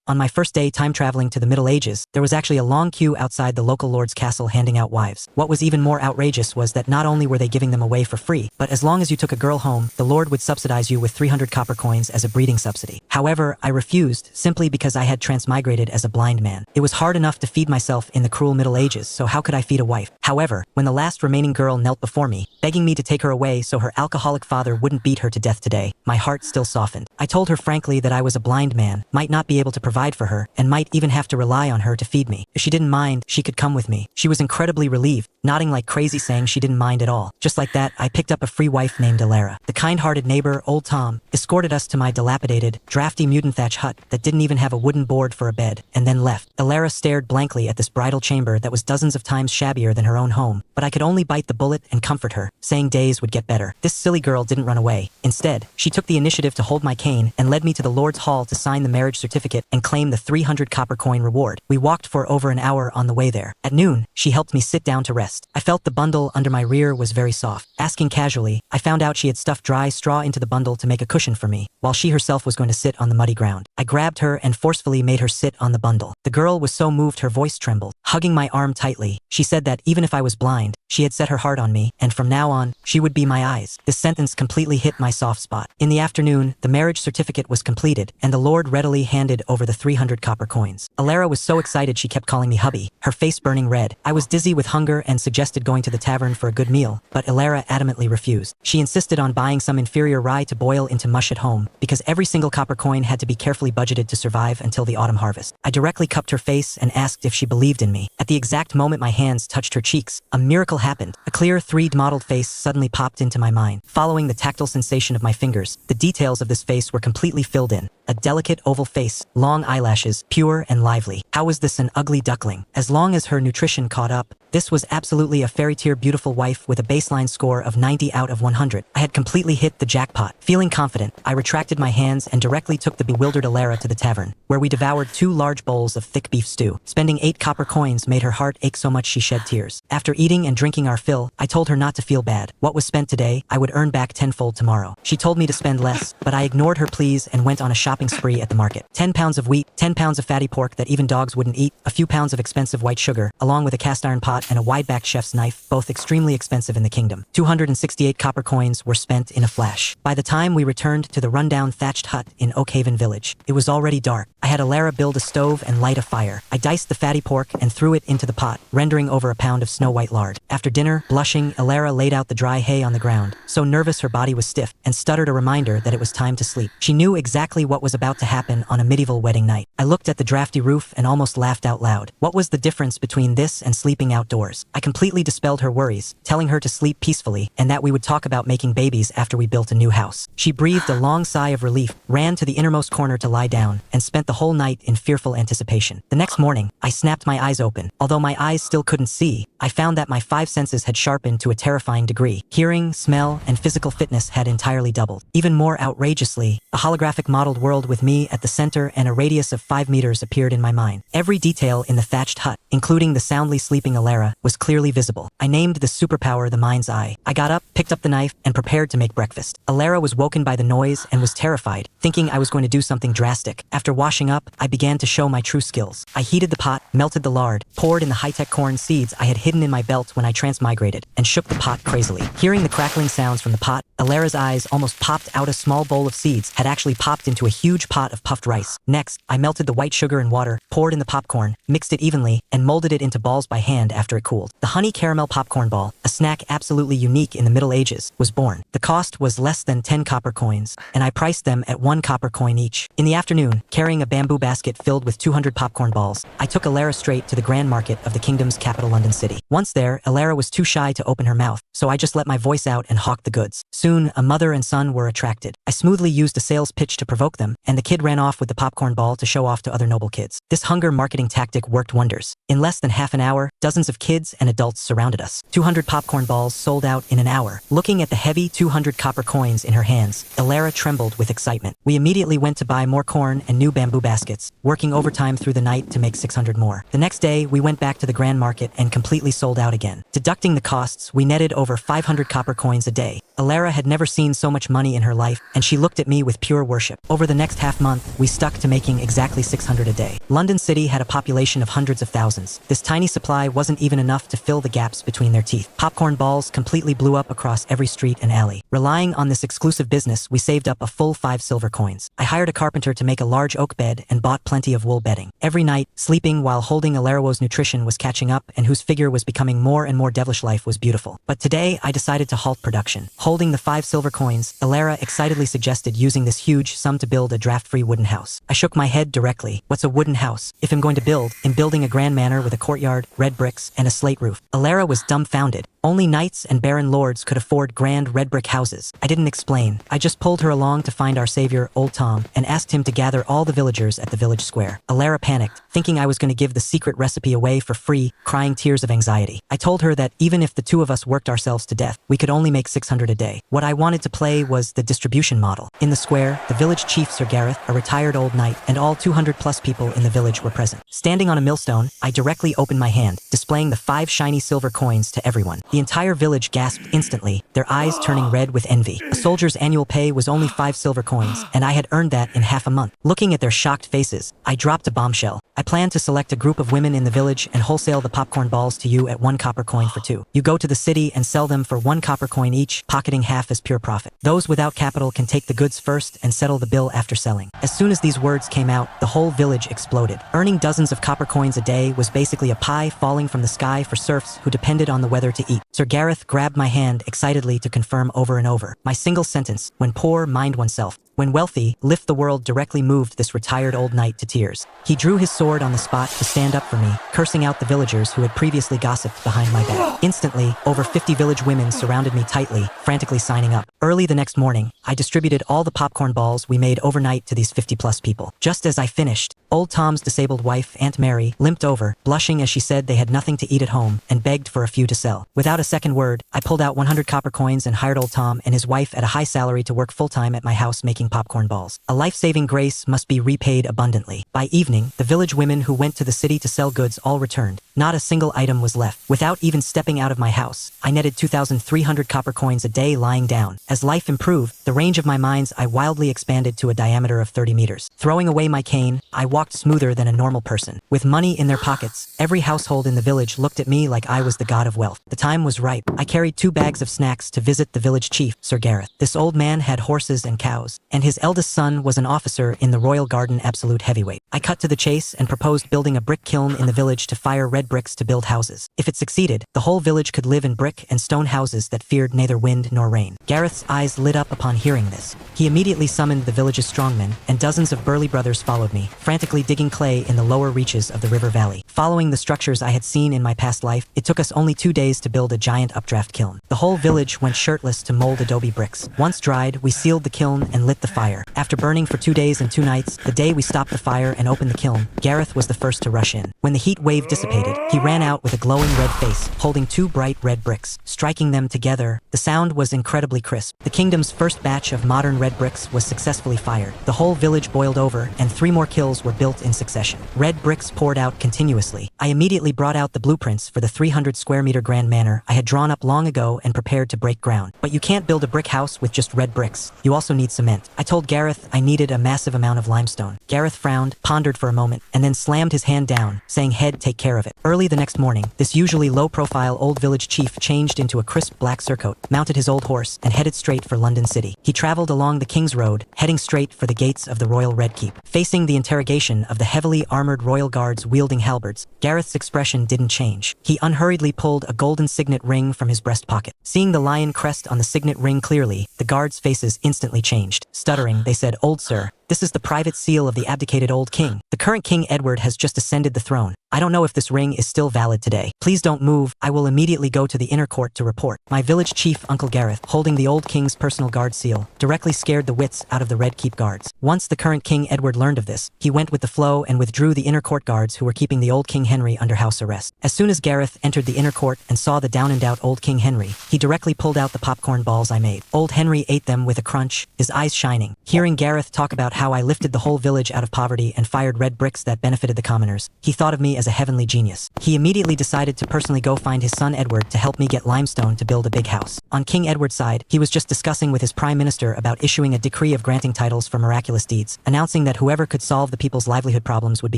On my first day time traveling to the Middle Ages, there was actually a long queue outside the local lord's castle handing out wives. What was even more outrageous was that not only were they giving them away for free, but as long as you took a girl home, the lord would subsidize you with 300 copper coins as a breeding subsidy. However, I refused, simply because I had transmigrated as a blind man. It was hard enough to feed myself in the cruel Middle Ages, so how could I feed a wife? However, when the last remaining girl knelt before me, begging me to take her away so her alcoholic father wouldn't beat her to death today, my heart still softened. I told her frankly that I was a blind man, might not be able to provide for her, and might even have to rely on her to feed me. If she didn't mind, she could come with me. She was incredibly relieved, nodding like crazy, saying she didn't mind at all. Just like that, I picked up a free wife named Alara. The kind-hearted neighbor, old Tom, escorted us to my dilapidated, drafty mutant thatch hut that didn't even have a wooden board for a bed, and then left. Alara stared blankly at this bridal chamber that was dozens of times shabbier than her own home, but I could only bite the bullet and comfort her, saying days would get better. This silly girl didn't run away. Instead, she took the initiative to hold my cane and led me to the Lord's Hall to sign the marriage certificate and claim the 300 copper coin reward. We walked for over an hour on the way there. At noon, she helped me sit down to rest. I felt the bundle under my rear was very soft. Asking casually, I found out she had stuffed dry straw into the bundle to make a cushion for me, while she herself was going to sit on the muddy ground. I grabbed her and forcefully made her sit on the bundle. The girl was so moved her voice trembled. Hugging my arm tightly, she said that even if I was blind, she had set her heart on me, and from now on, she would be my eyes. This sentence completely hit my soft spot. In the afternoon, the marriage certificate was completed, and the Lord readily handed over the 300 copper coins. Alara was so excited she kept calling me hubby, her face burning red. I was dizzy with hunger and suggested going to the tavern for a good meal, but Alara adamantly refused. She insisted on buying some inferior rye to boil into mush at home, because every single copper coin had to be carefully budgeted to survive until the autumn harvest. I directly cupped her face and asked if she believed in me. At the exact moment my hands touched her cheeks, a miracle happened. A clear 3D modeled face suddenly popped into my mind. Following the tactile sensation of my fingers, the details of this face were completely filled in. A delicate oval face, long eyelashes, pure and lively. How was this an ugly duckling? As long as her nutrition caught up, this was absolutely a fairy-tier beautiful wife with a baseline score of 90 out of 100. I had completely hit the jackpot. Feeling confident, I retracted my hands and directly took the bewildered Alara to the tavern, where we devoured 2 large bowls of thick beef stew. Spending 8 copper coins made her heart ache so much she shed tears. After eating and drinking our fill, I told her not to feel bad. What was spent today, I would earn back tenfold tomorrow. She told me to spend less, but I ignored her pleas and went on a shopping spree at the market. 10 pounds of wheat, 10 pounds of fatty pork that even dogs wouldn't eat, a few pounds of expensive white sugar, along with a cast iron pot and a wide-backed chef's knife, both extremely expensive in the kingdom. 268 copper coins were spent in a flash. By the time we returned to the rundown thatched hut in Oakhaven village, it was already dark. I had Alara build a stove and light a fire. I diced the fatty pork and threw it into the pot, rendering over a pound of snow-white lard. After dinner, blushing, Alara laid out the dry hay on the ground, so nervous her body was stiff, and stuttered a reminder that it was time to sleep. She knew exactly what was about to happen on a medieval wedding night. I looked at the drafty roof and almost laughed out loud. What was the difference between this and sleeping outdoors? I completely dispelled her worries, telling her to sleep peacefully and that we would talk about making babies after we built a new house. She breathed a long sigh of relief, ran to the innermost corner to lie down, and spent the whole night in fearful anticipation. The next morning, I snapped my eyes open. Although my eyes still couldn't see, I found that my 5 senses had sharpened to a terrifying degree. Hearing, smell, and physical fitness had entirely doubled. Even more outrageously, a holographic modeled world with me at the center and a radius of 5 meters appeared in my mind. Every detail in the thatched hut, including the soundly sleeping Alara, was clearly visible. I named the superpower the mind's eye. I got up, picked up the knife, and prepared to make breakfast. Alara was woken by the noise and was terrified, thinking I was going to do something drastic. After washing up, I began to show my true skills. I heated the pot, melted the lard, poured in the high-tech corn seeds I had hidden in my belt when I transmigrated, and shook the pot crazily. Hearing the crackling sounds from the pot, Alara's eyes almost popped out. A small bowl of seeds had actually popped into a huge pot of puffed rice. Next, I melted the white sugar and water, poured in the popcorn, mixed it evenly, and molded it into balls by hand after it cooled. The honey caramel popcorn ball, a snack absolutely unique in the Middle Ages, was born. The cost was less than 10 copper coins, and I priced them at 1 copper coin each. In the afternoon, carrying a bamboo basket filled with 200 popcorn balls, I took Alara straight to the grand market of the kingdom's capital, London City. Once there, Alara was too shy to open her mouth, so I just let my voice out and hawked the goods. Soon, a mother and son were attracted. I smoothly used a sales pitch to provoke them, and the kid ran off with the popcorn ball to show off to other noble kids. This hunger marketing tactic worked wonders. In less than half an hour, dozens of kids and adults surrounded us. 200 popcorn balls sold out in an hour. Looking at the heavy 200 copper coins in her hands, Alara trembled with excitement. We immediately went to buy more corn and new bamboo baskets, working overtime through the night to make 600 more. The next day, we went back to the grand market and completely sold out again. Deducting the costs, we netted over 500 copper coins a day. Alara had never seen so much money in her life, and she looked at me with pure worship. Over the next half-month, we stuck to making exactly 600 a day. London City had a population of hundreds of thousands. This tiny supply wasn't even enough to fill the gaps between their teeth. Popcorn balls completely blew up across every street and alley. Relying on this exclusive business, we saved up a full 5 silver coins. I hired a carpenter to make a large oak bed and bought plenty of wool bedding. Every night, sleeping while holding Alara's nutrition was catching up, and whose figure was becoming more and more devilish. Life was beautiful. But today, I decided to halt production. Holding the 5 silver coins, Alara excitedly suggested using this huge sum to build a draft-free wooden house. I shook my head directly. What's a wooden house? If I'm going to build, I'm building a grand manor with a courtyard, red bricks, and a slate roof. Alara was dumbfounded. Only knights and baron lords could afford grand red brick houses. I didn't explain. I just pulled her along to find our savior, Old Tom, and asked him to gather all the villagers at the village square. Alara panicked, thinking I was going to give the secret recipe away for free, crying tears of anxiety. I told her that even if the two of us worked ourselves to death, we could only make 600 a day. What I wanted to play was the distribution model. In the square, the village chief Sir Gareth, a retired old knight, and all 200 plus people in the village were present. Standing on a millstone, I directly opened my hand, displaying the 5 shiny silver coins to everyone. The entire village gasped instantly, their eyes turning red with envy. A soldier's annual pay was only 5 silver coins, and I had earned that in half a month. Looking at their shocked faces, I dropped a bombshell. I planned to select a group of women in the village and wholesale the popcorn balls to you at 1 copper coin for 2. You go to the city and sell them for 1 copper coin each, pocketing half as pure profit. Those without capital can take the goods first and settle the bill after selling. As soon as these words came out, the whole village exploded. Earning dozens of copper coins a day was basically a pie falling from the sky for serfs who depended on the weather to eat. Sir Gareth grabbed my hand excitedly to confirm over and over. My single sentence, when poor, mind oneself. When wealthy, lift the world, directly moved this retired old knight to tears. He drew his sword on the spot to stand up for me, cursing out the villagers who had previously gossiped behind my back. Instantly, over 50 village women surrounded me tightly, frantically signing up. Early the next morning, I distributed all the popcorn balls we made overnight to these 50-plus people. Just as I finished, Old Tom's disabled wife, Aunt Mary, limped over, blushing as she said they had nothing to eat at home, and begged for a few to sell. Without a second word, I pulled out 100 copper coins and hired Old Tom and his wife at a high salary to work full-time at my house making popcorn balls. A life-saving grace must be repaid abundantly. By evening, the village women who went to the city to sell goods all returned. Not a single item was left. Without even stepping out of my house, I netted 2,300 copper coins a day lying down. As life improved, the range of my mind's eye wildly expanded to a diameter of 30 meters. Throwing away my cane, I walked smoother than a normal person. With money in their pockets, every household in the village looked at me like I was the god of wealth. The time was ripe. I carried 2 bags of snacks to visit the village chief, Sir Gareth. This old man had horses and cows, and his eldest son was an officer in the Royal Garden Absolute Heavyweight. I cut to the chase and proposed building a brick kiln in the village to fire red bricks to build houses. If it succeeded, the whole village could live in brick and stone houses that feared neither wind nor rain. Gareth's eyes lit up upon hearing this. He immediately summoned the village's strongmen, and dozens of burly brothers followed me, frantically digging clay in the lower reaches of the river valley. Following the structures I had seen in my past life, it took us only 2 days to build a giant updraft kiln. The whole village went shirtless to mold adobe bricks. Once dried, we sealed the kiln and lit the fire. After burning for 2 days and 2 nights, the day we stopped the fire and opened the kiln, Gareth was the first to rush in. When the heat wave dissipated, he ran out with a glowing red face, holding 2 bright red bricks. Striking them together, the sound was incredibly crisp. The kingdom's first batch of modern red bricks was successfully fired. The whole village boiled over, and 3 more kilns were built in succession. Red bricks poured out continuously. I immediately brought out the blueprints for the 300 square meter grand manor I had drawn up long ago and prepared to break ground. But you can't build a brick house with just red bricks. You also need cement. I told Gareth I needed a massive amount of limestone. Gareth frowned, pondered for a moment, and then slammed his hand down, saying, "Head, take care of it." Early the next morning, this usually low-profile old village chief changed into a crisp black surcoat, mounted his old horse, and headed straight for London City. He traveled along the King's Road, heading straight for the gates of the Royal Red Keep. Facing the interrogation of the heavily armored royal guards wielding halberds, Gareth's expression didn't change. He unhurriedly pulled a golden signet ring from his breast pocket. Seeing the lion crest on the signet ring clearly, the guards' faces instantly changed. Stuttering, they said, "Old sir, this is the private seal of the abdicated old king. The current King Edward has just ascended the throne. I don't know if this ring is still valid today. Please don't move. I will immediately go to the inner court to report." My village chief, Uncle Gareth, holding the old king's personal guard seal, directly scared the wits out of the Red Keep guards. Once the current King Edward learned of this, he went with the flow and withdrew the inner court guards who were keeping the old King Henry under house arrest. As soon as Gareth entered the inner court and saw the down-and-out old King Henry, he directly pulled out the popcorn balls I made. Old Henry ate them with a crunch, his eyes shining. Hearing Gareth talk about how I lifted the whole village out of poverty and fired red bricks that benefited the commoners, he thought of me as a heavenly genius. He immediately decided to personally go find his son Edward to help me get limestone to build a big house. On King Edward's side, he was just discussing with his prime minister about issuing a decree of granting titles for miraculous deeds, announcing that whoever could solve the people's livelihood problems would be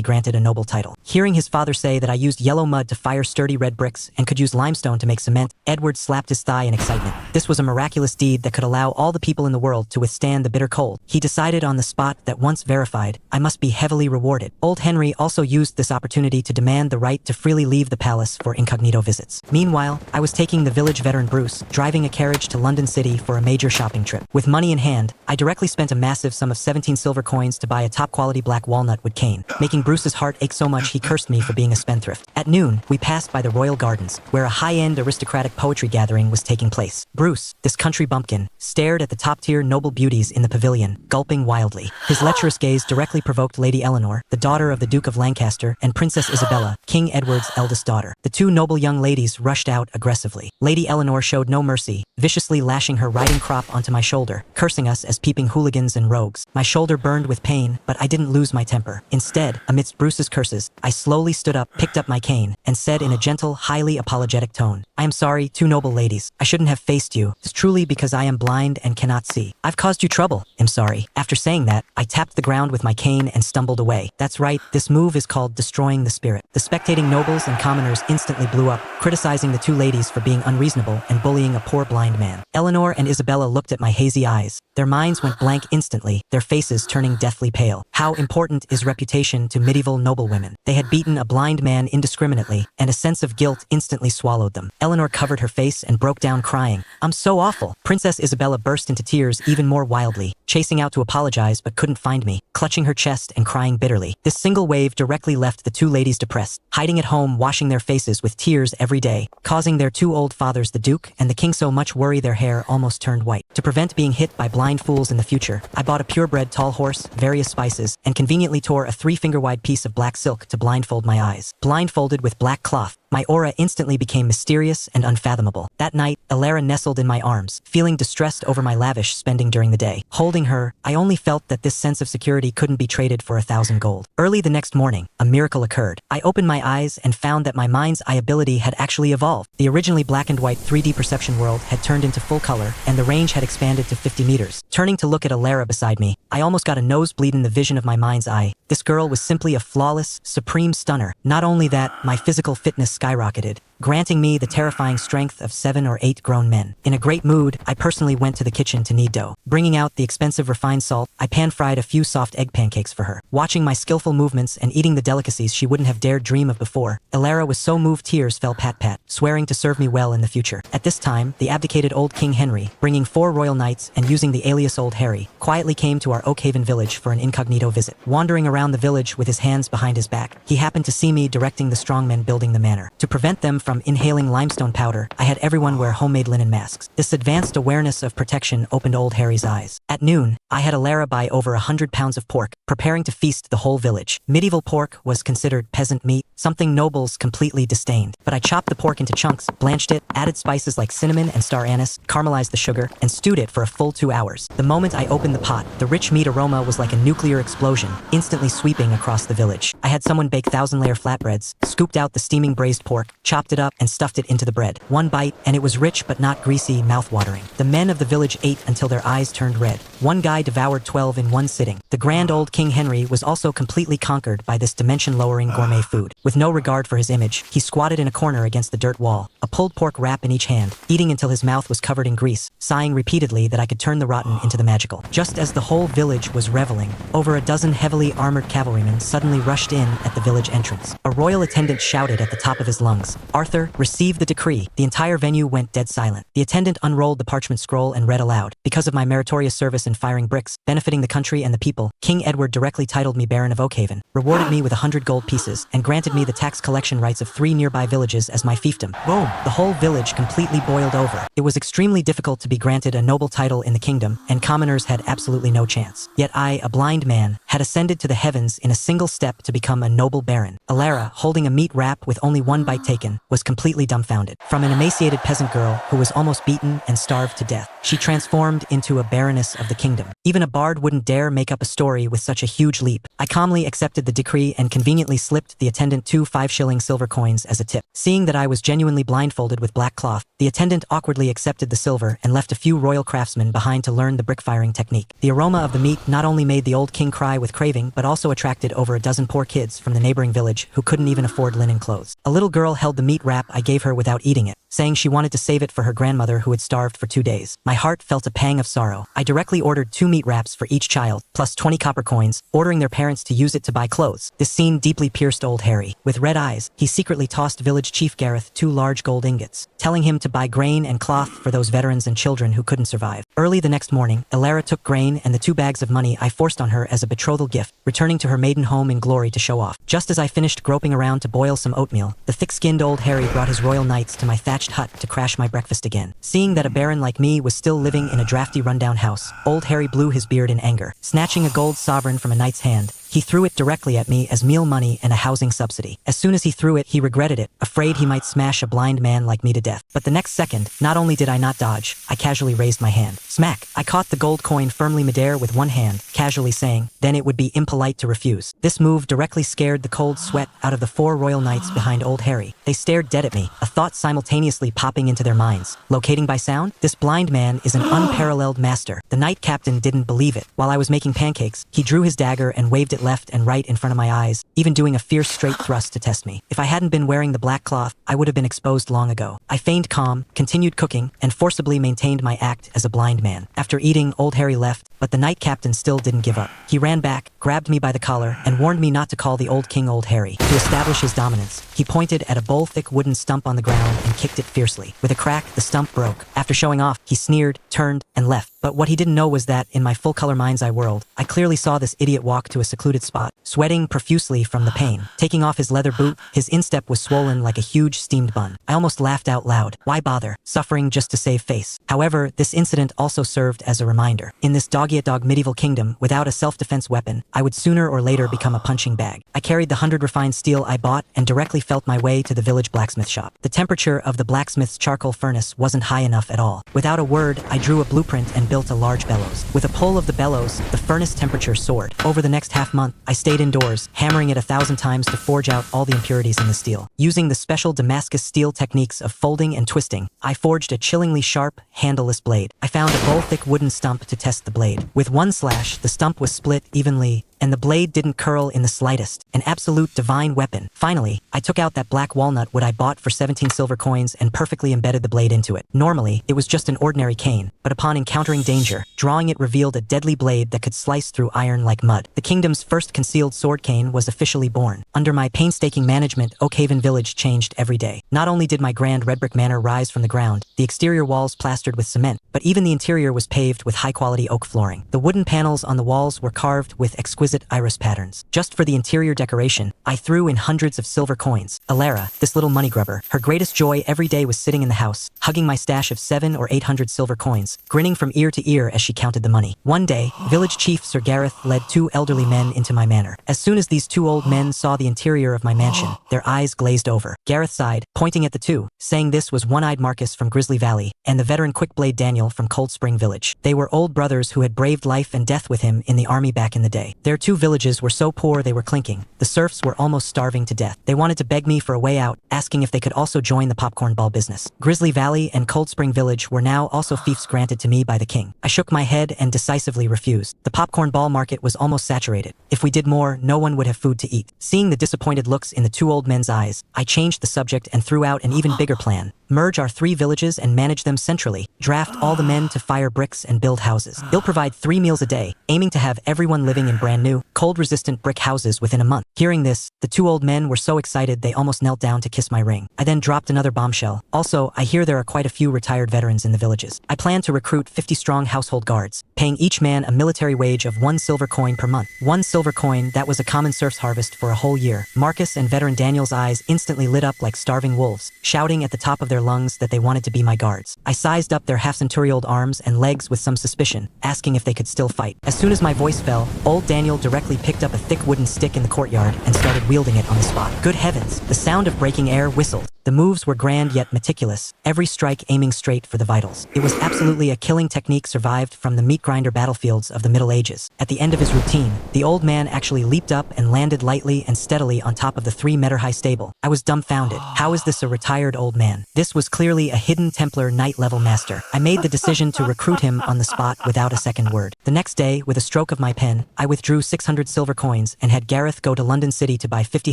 granted a noble title. Hearing his father say that I used yellow mud to fire sturdy red bricks and could use limestone to make cement, Edward slapped his thigh in excitement. This was a miraculous deed that could allow all the people in the world to withstand the bitter cold. He decided on the spot that once verified, I must be heavily rewarded. Old Henry also used this opportunity to demand the right to freely leave the palace for incognito visits. Meanwhile, I was taking the village veteran Bruce, driving a carriage to London City for a major shopping trip. With money in hand, I directly spent a massive sum of 17 silver coins to buy a top-quality black walnut wood cane, making Bruce's heart ache so much he cursed me for being a spendthrift. At noon, we passed by the royal gardens, where a high-end aristocratic poetry gathering was taking place. Bruce, this country bumpkin, stared at the top-tier noble beauties in the pavilion, gulping wildly. His lecherous gaze directly provoked Lady Eleanor, the daughter of the Duke of Lancaster, and Princess Isabella, King Edward's eldest daughter. The two noble young ladies rushed out aggressively. Lady Eleanor showed no mercy, viciously lashing her riding crop onto my shoulder, cursing us as peeping hooligans and rogues. My shoulder burned with pain, but I didn't lose my temper. Instead, amidst Bruce's curses, I slowly stood up, picked up my cane, and said in a gentle, highly apologetic tone, I am sorry, two noble ladies. I shouldn't have faced you. It's truly because I am blind and cannot see. I've caused you trouble. I'm sorry. After saying that, I tapped the ground with my cane and stumbled away. That's right, this move is called destroying the spirit. The spectating nobles and commoners instantly blew up, criticizing the two ladies for being unreasonable and bullying a poor blind man. Eleanor and Isabella looked at my hazy eyes. Their minds went blank instantly, their faces turning deathly pale. How important is reputation to medieval noblewomen? They had beaten a blind man indiscriminately, and a sense of guilt instantly swallowed them. Eleanor covered her face and broke down crying. I'm so awful. Princess Isabella burst into tears even more wildly, chasing out to apologize but couldn't find me, clutching her chest and crying bitterly. This single wave directly left the two ladies depressed, hiding at home washing their faces with tears every day, causing their two old fathers, the Duke and the King, so much worry their hair almost turned white. To prevent being hit by blind fools in the future, I bought a purebred tall horse, various spices, and conveniently tore a 3-finger-wide piece of black silk to blindfold my eyes. Blindfolded with black cloth, my aura instantly became mysterious and unfathomable. That night, Elara nestled in my arms, feeling distressed over my lavish spending during the day. Holding her, I only felt that this sense of security couldn't be traded for 1,000 gold. Early the next morning, a miracle occurred. I opened my eyes and found that my mind's eye ability had actually evolved. The originally black and white 3D perception world had turned into full color, and the range had expanded to 50 meters. Turning to look at Elara beside me, I almost got a nosebleed in the vision of my mind's eye. This girl was simply a flawless, supreme stunner. Not only that, my physical fitness skyrocketed, granting me the terrifying strength of 7 or 8 grown men. In a great mood, I personally went to the kitchen to knead dough. Bringing out the expensive refined salt, I pan-fried a few soft egg pancakes for her. Watching my skillful movements and eating the delicacies she wouldn't have dared dream of before, Elara was so moved tears fell pat-pat, swearing to serve me well in the future. At this time, the abdicated old King Henry, bringing 4 royal knights and using the alias Old Harry, quietly came to our Oakhaven village for an incognito visit. Wandering around the village with his hands behind his back, he happened to see me directing the strongmen building the manor. To prevent them from inhaling limestone powder, I had everyone wear homemade linen masks. This advanced awareness of protection opened Old Harry's eyes. At noon, I had Elara buy over 100 pounds of pork, preparing to feast the whole village. Medieval pork was considered peasant meat, something nobles completely disdained. But I chopped the pork into chunks, blanched it, added spices like cinnamon and star anise, caramelized the sugar, and stewed it for a full 2 hours. The moment I opened the pot, the rich meat aroma was like a nuclear explosion, instantly sweeping across the village. I had someone bake 1,000-layer flatbreads, scooped out the steaming braised pork, chopped it up, and stuffed it into the bread. One bite, and it was rich but not greasy, mouth-watering. The men of the village ate until their eyes turned red. One guy devoured 12 in one sitting. The grand old King Henry was also completely conquered by this dimension-lowering gourmet food. With no regard for his image, he squatted in a corner against the dirt wall, a pulled pork wrap in each hand, eating until his mouth was covered in grease, sighing repeatedly that I could turn the rotten into the magical. Just as the whole village was reveling, over a dozen heavily armored cavalrymen suddenly rushed in at the village entrance. A royal attendant shouted at the top of his lungs, "Arthur, receive the decree." The entire venue went dead silent. The attendant unrolled the parchment scroll and read aloud. Because of my meritorious service in firing bricks, benefiting the country and the people, King Edward directly titled me Baron of Oakhaven, rewarded me with 100 gold pieces, and granted me the tax collection rights of 3 nearby villages as my fiefdom. Boom! the whole village completely boiled over. It was extremely difficult to be granted a noble title in the kingdom, and commoners had absolutely no chance. Yet I, a blind man, had ascended to the heavens in a single step to become a noble baron. Alara, holding a meat wrap with only one bite taken, was completely dumbfounded. From an emaciated peasant girl who was almost beaten and starved to death, she transformed into a baroness of the kingdom. Even a bard wouldn't dare make up a story with such a huge leap. I calmly accepted the decree and conveniently slipped the attendant 2 5-shilling silver coins as a tip. Seeing that I was genuinely blindfolded with black cloth, the attendant awkwardly accepted the silver and left a few royal craftsmen behind to learn the brick firing technique. The aroma of the meat not only made the old king cry with craving, but also attracted over a dozen poor kids from the neighboring village who couldn't even afford linen clothes. A little girl held the meat wrap I gave her without eating it, saying she wanted to save it for her grandmother who had starved for 2 days. My heart felt a pang of sorrow. I directly ordered 2 meat wraps for each child, plus 20 copper coins, ordering their parents to use it to buy clothes. This scene deeply pierced old Harry. With red eyes, he secretly tossed village chief Gareth 2 large gold ingots, telling him to buy grain and cloth for those veterans and children who couldn't survive. Early the next morning, Alara took grain and the 2 bags of money I forced on her as a betrothal gift, returning to her maiden home in glory to show off. Just as I finished groping around to boil some oatmeal, the thick-skinned old Harry brought his royal knights to my thatched hut to crash my breakfast again. Seeing that a baron like me was still living in a drafty rundown house, old Harry blew his beard in anger. Snatching a gold sovereign from a knight's hand, he threw it directly at me as meal money and a housing subsidy. As soon as he threw it, he regretted it, afraid he might smash a blind man like me to death. But the next second, not only did I not dodge, I casually raised my hand. Smack! I caught the gold coin firmly midair with one hand, casually saying, then it would be impolite to refuse. This move directly scared the cold sweat out of the 4 royal knights behind old Harry. They stared dead at me, a thought simultaneously popping into their minds. Locating by sound? This blind man is an unparalleled master. The knight captain didn't believe it. While I was making pancakes, he drew his dagger and waved it left and right in front of my eyes, even doing a fierce straight thrust to test me. If I hadn't been wearing the black cloth, I would have been exposed long ago. I feigned calm, continued cooking, and forcibly maintained my act as a blind man. After eating, old Harry left, but the knight captain still didn't give up. He ran back, grabbed me by the collar, and warned me not to call the old king old Harry. To establish his dominance, he pointed at a bowl-thick wooden stump on the ground and kicked it fiercely. With a crack, the stump broke. After showing off, he sneered, turned, and left. But what he didn't know was that, in my full-color mind's eye world, I clearly saw this idiot walk to a secluded spot, sweating profusely from the pain. Taking off his leather boot, his instep was swollen like a huge steamed bun. I almost laughed out loud. Why bother? Suffering just to save face. However, this incident also served as a reminder. In this dog-eat-dog medieval kingdom, without a self-defense weapon, I would sooner or later become a punching bag. I carried the 100 refined steel I bought and directly felt my way to the village blacksmith shop. The temperature of the blacksmith's charcoal furnace wasn't high enough at all. Without a word, I drew a blueprint and built a large bellows. With a pull of the bellows, the furnace temperature soared. Over the next half-month, I stayed indoors, hammering it 1,000 times to forge out all the impurities in the steel. Using the special Damascus steel techniques of folding and twisting, I forged a chillingly sharp, handleless blade. I found a bowl-thick wooden stump to test the blade. With one slash, the stump was split evenly, and the blade didn't curl in the slightest. An absolute divine weapon. Finally, I took out that black walnut wood I bought for 17 silver coins and perfectly embedded the blade into it. Normally, it was just an ordinary cane, but upon encountering danger, drawing it revealed a deadly blade that could slice through iron like mud. The kingdom's first concealed sword cane was officially born. Under my painstaking management, Oakhaven village changed every day. Not only did my grand red brick manor rise from the ground, the exterior walls plastered with cement, but even the interior was paved with high-quality oak flooring. The wooden panels on the walls were carved with exquisite iris patterns. Just for the interior decoration, I threw in hundreds of silver coins. Alara, this little money grubber, her greatest joy every day was sitting in the house, hugging my stash of 700 or 800 silver coins, grinning from ear to ear as she counted the money. One day, village chief Sir Gareth led 2 elderly men into my manor. As soon as these 2 old men saw the interior of my mansion, their eyes glazed over. Gareth sighed, pointing at the 2, saying this was One-Eyed Marcus from Grizzly Valley and the veteran Quickblade Daniel from Cold Spring Village. They were old brothers who had braved life and death with him in the army back in the day. Their 2 villages were so poor they were clinking. The serfs were almost starving to death. They wanted to beg me for a way out, asking if they could also join the popcorn ball business. Grizzly Valley and Cold Spring Village were now also fiefs granted to me by the king. I shook my head and decisively refused. The popcorn ball market was almost saturated. If we did more, no one would have food to eat. Seeing the disappointed looks in the 2 old men's eyes, I changed the subject and threw out an even bigger plan. Merge our 3 villages and manage them centrally. Draft all the men to fire bricks and build houses. They'll provide 3 meals a day, aiming to have everyone living in brand new, cold-resistant brick houses within a month. Hearing this, the 2 old men were so excited they almost knelt down to kiss my ring. I then dropped another bombshell. Also, I hear there are quite a few retired veterans in the villages. I plan to recruit 50 strong household guards, paying each man a military wage of 1 silver coin per month. 1 silver coin, that was a common serf's harvest for a whole year. Marcus and veteran Daniel's eyes instantly lit up like starving charging wolves, shouting at the top of their lungs that they wanted to be my guards. I sized up their half-century-old arms and legs with some suspicion, asking if they could still fight. As soon as my voice fell, old Daniel directly picked up a thick wooden stick in the courtyard and started wielding it on the spot. Good heavens, the sound of breaking air whistled. The moves were grand yet meticulous, every strike aiming straight for the vitals. It was absolutely a killing technique survived from the meat grinder battlefields of the Middle Ages. At the end of his routine, the old man actually leaped up and landed lightly and steadily on top of the 3-meter-high stable. I was dumbfounded. How is this a retired old man? This was clearly a hidden Templar knight-level master. I made the decision to recruit him on the spot without a second word. The next day, with a stroke of my pen, I withdrew 600 silver coins and had Gareth go to London City to buy 50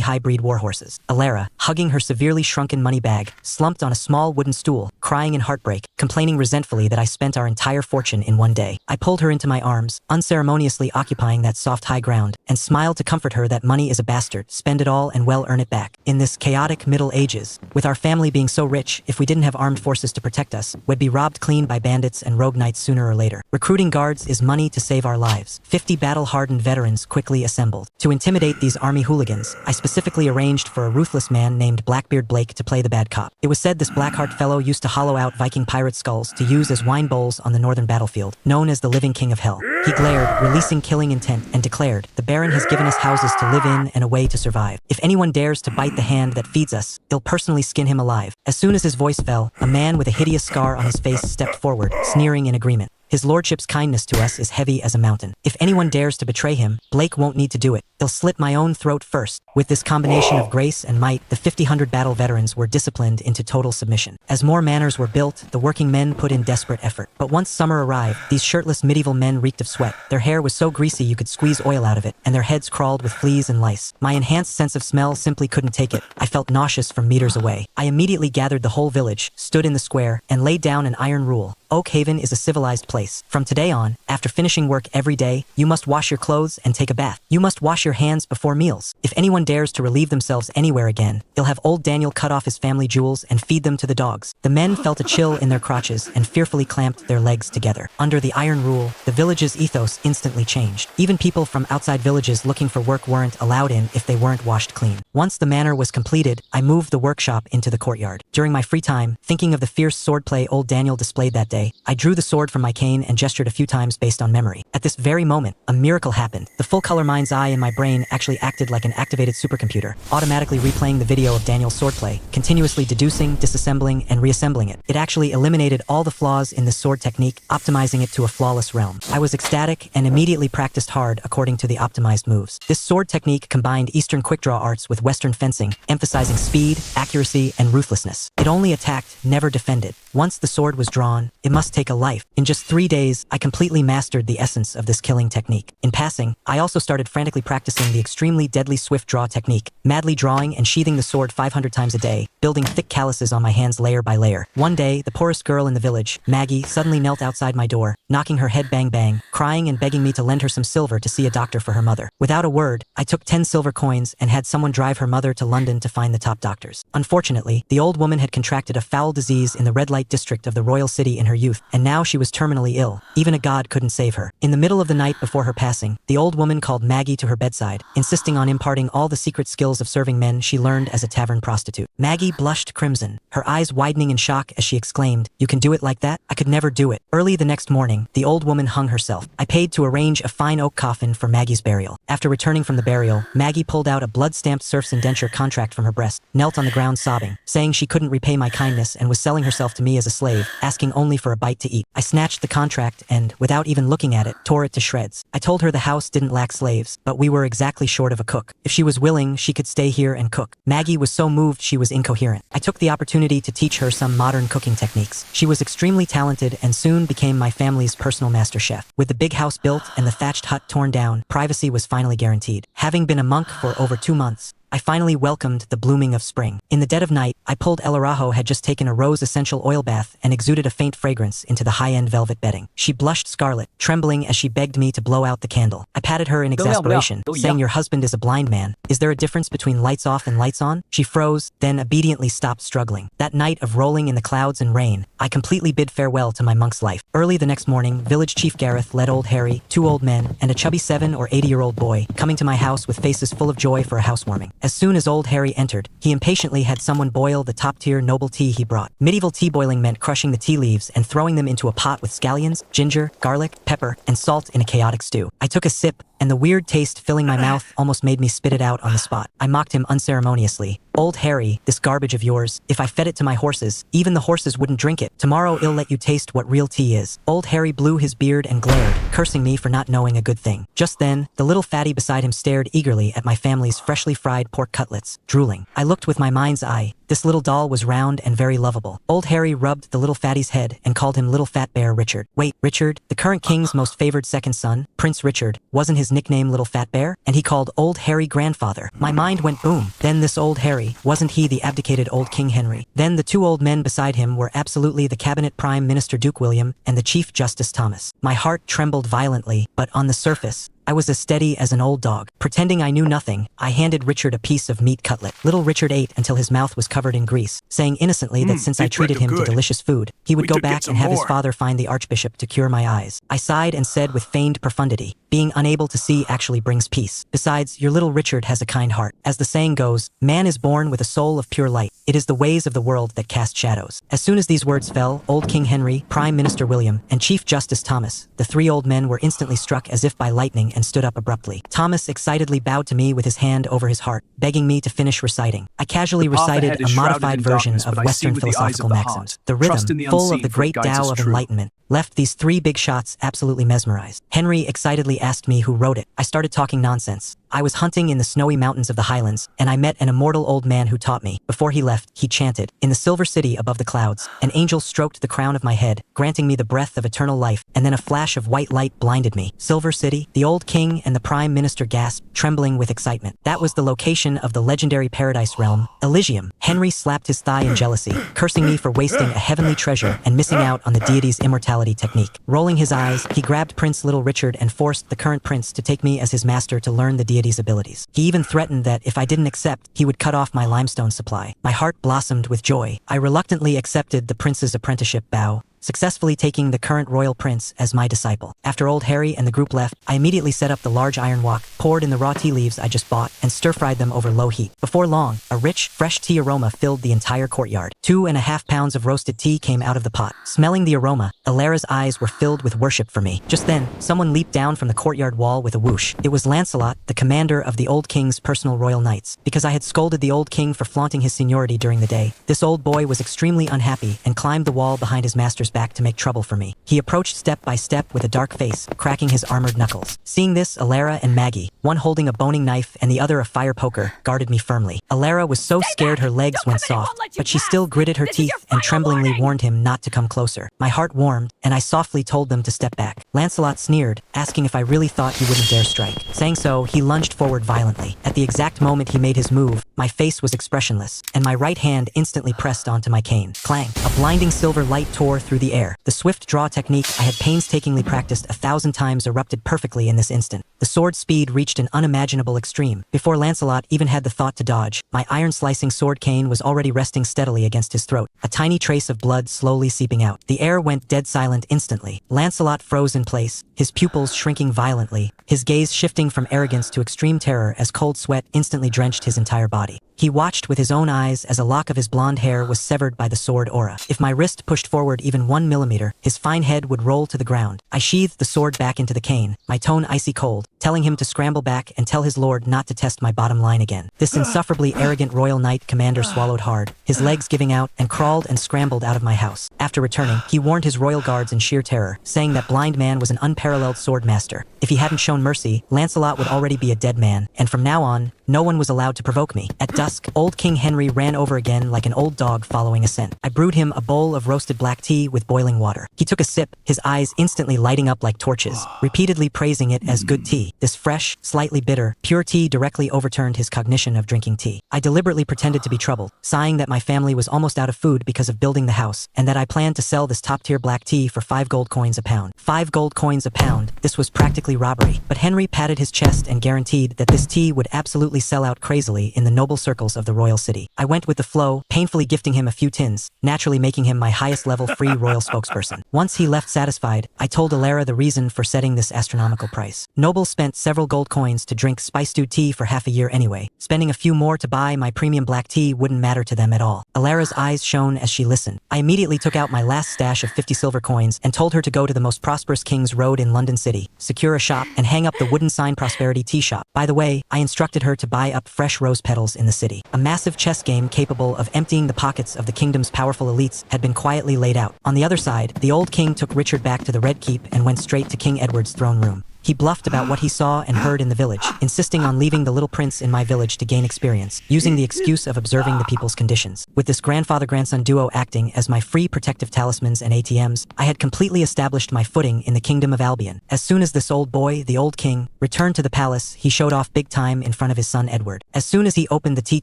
high-breed warhorses. Alara, hugging her severely shrunken money bag, slumped on a small wooden stool, crying in heartbreak, complaining resentfully that I spent our entire fortune in one day. I pulled her into my arms, unceremoniously occupying that soft high ground, and smiled to comfort her that money is a bastard, spend it all and well earn it back. In this chaotic Middle Ages, with our family being so rich, if we didn't have armed forces to protect us, we'd be robbed clean by bandits and rogue knights sooner or later. Recruiting guards is money to save our lives. 50 battle-hardened veterans quickly assembled. To intimidate these army hooligans, I specifically arranged for a ruthless man named Blackbeard Blake to play the bad cop. It was said this Blackheart fellow used to hollow out Viking pirate skulls to use as wine bowls on the northern battlefield, known as the living king of hell. He glared, releasing killing intent, and declared, "The Baron has given us houses to live in and a way to survive. If anyone dares to bite the hand that feeds us, he'll personally skin him alive." As soon as his voice fell, a man with a hideous scar on his face stepped forward, sneering in agreement. His lordship's kindness to us is heavy as a mountain. If anyone dares to betray him, Blake won't need to do it. He'll slit my own throat first. With this combination of grace and might, the 50 battle veterans were disciplined into total submission. As more manors were built, the working men put in desperate effort. But once summer arrived, these shirtless medieval men reeked of sweat. Their hair was so greasy you could squeeze oil out of it, and their heads crawled with fleas and lice. My enhanced sense of smell simply couldn't take it. I felt nauseous from meters away. I immediately gathered the whole village, stood in the square, and laid down an iron rule. Oak Haven is a civilized place. From today on, after finishing work every day, you must wash your clothes and take a bath. You must wash your hands before meals. If anyone dares to relieve themselves anywhere again, you'll have old Daniel cut off his family jewels and feed them to the dogs. The men felt a chill in their crotches and fearfully clamped their legs together. Under the iron rule, the village's ethos instantly changed. Even people from outside villages looking for work weren't allowed in if they weren't washed clean. Once the manor was completed, I moved the workshop into the courtyard. During my free time, thinking of the fierce swordplay old Daniel displayed that day, I drew the sword from my cane and gestured a few times based on memory. At this very moment, a miracle happened. The full-color mind's eye in my brain actually acted like an activated supercomputer, automatically replaying the video of Daniel's swordplay, continuously deducing, disassembling, and reassembling it. It actually eliminated all the flaws in this sword technique, optimizing it to a flawless realm. I was ecstatic and immediately practiced hard according to the optimized moves. This sword technique combined Eastern quick-draw arts with Western fencing, emphasizing speed, accuracy, and ruthlessness. It only attacked, never defended. Once the sword was drawn, it must take a life. In just 3 days, I completely mastered the essence of this killing technique. In passing, I also started frantically practicing the extremely deadly swift draw technique, madly drawing and sheathing the sword 500 times a day, building thick calluses on my hands layer by layer. One day, the poorest girl in the village, Maggie, suddenly knelt outside my door, knocking her head bang bang, crying and begging me to lend her some silver to see a doctor for her mother. Without a word, I took 10 silver coins and had someone drive her mother to London to find the top doctors. Unfortunately, the old woman had contracted a foul disease in the red light district of the royal city in her youth, and now she was terminally ill. Even a god couldn't save her. In the middle of the night before her passing, the old woman called Maggie to her bedside, insisting on imparting all the secret skills of serving men she learned as a tavern prostitute. Maggie blushed crimson, her eyes widening in shock as she exclaimed, "You can do it like that? I could never do it." Early the next morning, the old woman hung herself. I paid to arrange a fine oak coffin for Maggie's burial. After returning from the burial, Maggie pulled out a blood-stamped serf's indenture contract from her breast, knelt on the ground sobbing, saying she couldn't repay my kindness and was selling herself to me as a slave, asking only for a bite to eat. I snatched the contract and, without even looking at it, tore it to shreds. I told her the house didn't lack slaves, but we were exactly short of a cook. If she was willing, she could stay here and cook. Maggie was so moved she was incoherent. I took the opportunity to teach her some modern cooking techniques. She was extremely talented and soon became my family's personal master chef. With the big house built and the thatched hut torn down, privacy was finally guaranteed. Having been a monk for over 2 months, I finally welcomed the blooming of spring. In the dead of night, I pulled El Arajo had just taken a rose essential oil bath and exuded a faint fragrance into the high-end velvet bedding. She blushed scarlet, trembling as she begged me to blow out the candle. I patted her in exasperation, saying, "Your husband is a blind man. Is there a difference between lights off and lights on?" She froze, then obediently stopped struggling. That night of rolling in the clouds and rain, I completely bid farewell to my monk's life. Early the next morning, village chief Gareth led old Harry, 2 old men, and a chubby 7 or 8-year-old boy, coming to my house with faces full of joy for a housewarming. As soon as old Harry entered, he impatiently had someone boil the top-tier noble tea he brought. Medieval tea boiling meant crushing the tea leaves and throwing them into a pot with scallions, ginger, garlic, pepper, and salt in a chaotic stew. I took a sip, and the weird taste filling my mouth almost made me spit it out on the spot. I mocked him unceremoniously. "Old Harry, this garbage of yours, if I fed it to my horses, even the horses wouldn't drink it. Tomorrow I'll let you taste what real tea is." Old Harry blew his beard and glared, cursing me for not knowing a good thing. Just then, the little fatty beside him stared eagerly at my family's freshly fried pork cutlets, drooling. I looked with my mind's eye. This little doll was round and very lovable. Old Harry rubbed the little fatty's head and called him Little Fat Bear Richard. Wait, Richard, the current king's most favored second son, Prince Richard, wasn't his nickname Little Fat Bear? And he called Old Harry grandfather. My mind went boom. Then this old Harry, wasn't he the abdicated old King Henry? Then the two old men beside him were absolutely the Cabinet Prime Minister Duke William and the Chief Justice Thomas. My heart trembled violently, but on the surface, I was as steady as an old dog. Pretending I knew nothing, I handed Richard a piece of meat cutlet. Little Richard ate until his mouth was covered in grease, saying innocently that since I treated him to delicious food, he would go back and have his father find the archbishop to cure my eyes. I sighed and said with feigned profundity, "Being unable to see actually brings peace. Besides, your little Richard has a kind heart. As the saying goes, man is born with a soul of pure light. It is the ways of the world that cast shadows." As soon as these words fell, old King Henry, Prime Minister William, and Chief Justice Thomas, the three old men were instantly struck as if by lightning and stood up abruptly. Thomas excitedly bowed to me with his hand over his heart, begging me to finish reciting. I casually recited a modified version of Western philosophical maxims. The rhythm, full of the great Tao of enlightenment, left these three big shots absolutely mesmerized. Henry excitedly asked me who wrote it. I started talking nonsense. I was hunting in the snowy mountains of the Highlands, and I met an immortal old man who taught me. Before he left, he chanted, "In the silver city above the clouds, an angel stroked the crown of my head, granting me the breath of eternal life, and then a flash of white light blinded me." Silver City? The old king and the prime minister gasped, trembling with excitement. That was the location of the legendary paradise realm, Elysium. Henry slapped his thigh in jealousy, cursing me for wasting a heavenly treasure and missing out on the deity's immortality technique. Rolling his eyes, he grabbed Prince Little Richard and forced the current prince to take me as his master to learn the deity's abilities. He even threatened that if I didn't accept, he would cut off my limestone supply. My heart blossomed with joy. I reluctantly accepted the prince's apprenticeship vow, successfully taking the current royal prince as my disciple. After old Harry and the group left, I immediately set up the large iron wok, poured in the raw tea leaves I just bought, and stir-fried them over low heat. Before long, a rich, fresh tea aroma filled the entire courtyard. 2.5 pounds of roasted tea came out of the pot. Smelling the aroma, Alara's eyes were filled with worship for me. Just then, someone leaped down from the courtyard wall with a whoosh. It was Lancelot, the commander of the old king's personal royal knights. Because I had scolded the old king for flaunting his seniority during the day, this old boy was extremely unhappy and climbed the wall behind his master's back to make trouble for me. He approached step by step with a dark face, cracking his armored knuckles. Seeing this, Alara and Maggie, one holding a boning knife and the other a fire poker, guarded me firmly. Alara was so scared her legs went soft, but she still gritted her teeth and tremblingly warned him not to come closer. My heart warmed, and I softly told them to step back. Lancelot sneered, asking if I really thought he wouldn't dare strike. Saying so, he lunged forward violently. At the exact moment he made his move, my face was expressionless, and my right hand instantly pressed onto my cane. Clang! A blinding silver light tore through the air. The swift draw technique I had painstakingly practiced 1,000 times erupted perfectly in this instant. The sword's speed reached an unimaginable extreme. Before Lancelot even had the thought to dodge, my iron-slicing sword cane was already resting steadily against his throat, a tiny trace of blood slowly seeping out. The air went dead silent instantly. Lancelot froze in place, his pupils shrinking violently, his gaze shifting from arrogance to extreme terror as cold sweat instantly drenched his entire body. He watched with his own eyes as a lock of his blonde hair was severed by the sword aura. If my wrist pushed forward even 1 millimeter, his fine head would roll to the ground. I sheathed the sword back into the cane, my tone icy cold, telling him to scramble back and tell his lord not to test my bottom line again. This insufferably arrogant royal knight commander swallowed hard, his legs giving out, and crawled and scrambled out of my house. After returning, he warned his royal guards in sheer terror, saying that blind man was an unparalleled sword master. If he hadn't shown mercy, Lancelot would already be a dead man, and from now on, no one was allowed to provoke me. At dusk, old King Henry ran over again like an old dog following a scent. I brewed him a bowl of roasted black tea with boiling water. He took a sip, his eyes instantly lighting up like torches, repeatedly praising it as good tea. This fresh, slightly bitter, pure tea directly overturned his cognition of drinking tea. I deliberately pretended to be troubled, sighing that my family was almost out of food because of building the house, and that I planned to sell this top-tier black tea for 5 gold coins a pound. 5 gold coins a pound. This was practically robbery, but Henry patted his chest and guaranteed that this tea would absolutely sell out crazily in the noble circle circles of the royal city. I went with the flow, painfully gifting him a few tins, naturally making him my highest level free royal spokesperson. Once he left satisfied, I told Alara the reason for setting this astronomical price. Nobles spent several gold coins to drink spice-stewed tea for half a year anyway. Spending a few more to buy my premium black tea wouldn't matter to them at all. Alara's eyes shone as she listened. I immediately took out my last stash of 50 silver coins and told her to go to the most prosperous King's Road in London City, secure a shop, and hang up the wooden sign Prosperity Tea Shop. By the way, I instructed her to buy up fresh rose petals in the city. A massive chess game capable of emptying the pockets of the kingdom's powerful elites had been quietly laid out. On the other side, the old king took Richard back to the Red Keep and went straight to King Edward's throne room. He bluffed about what he saw and heard in the village, insisting on leaving the little prince in my village to gain experience, using the excuse of observing the people's conditions. With this grandfather-grandson duo acting as my free protective talismans and ATMs, I had completely established my footing in the kingdom of Albion. As soon as this old boy, the old king, returned to the palace, he showed off big time in front of his son Edward. As soon as he opened the tea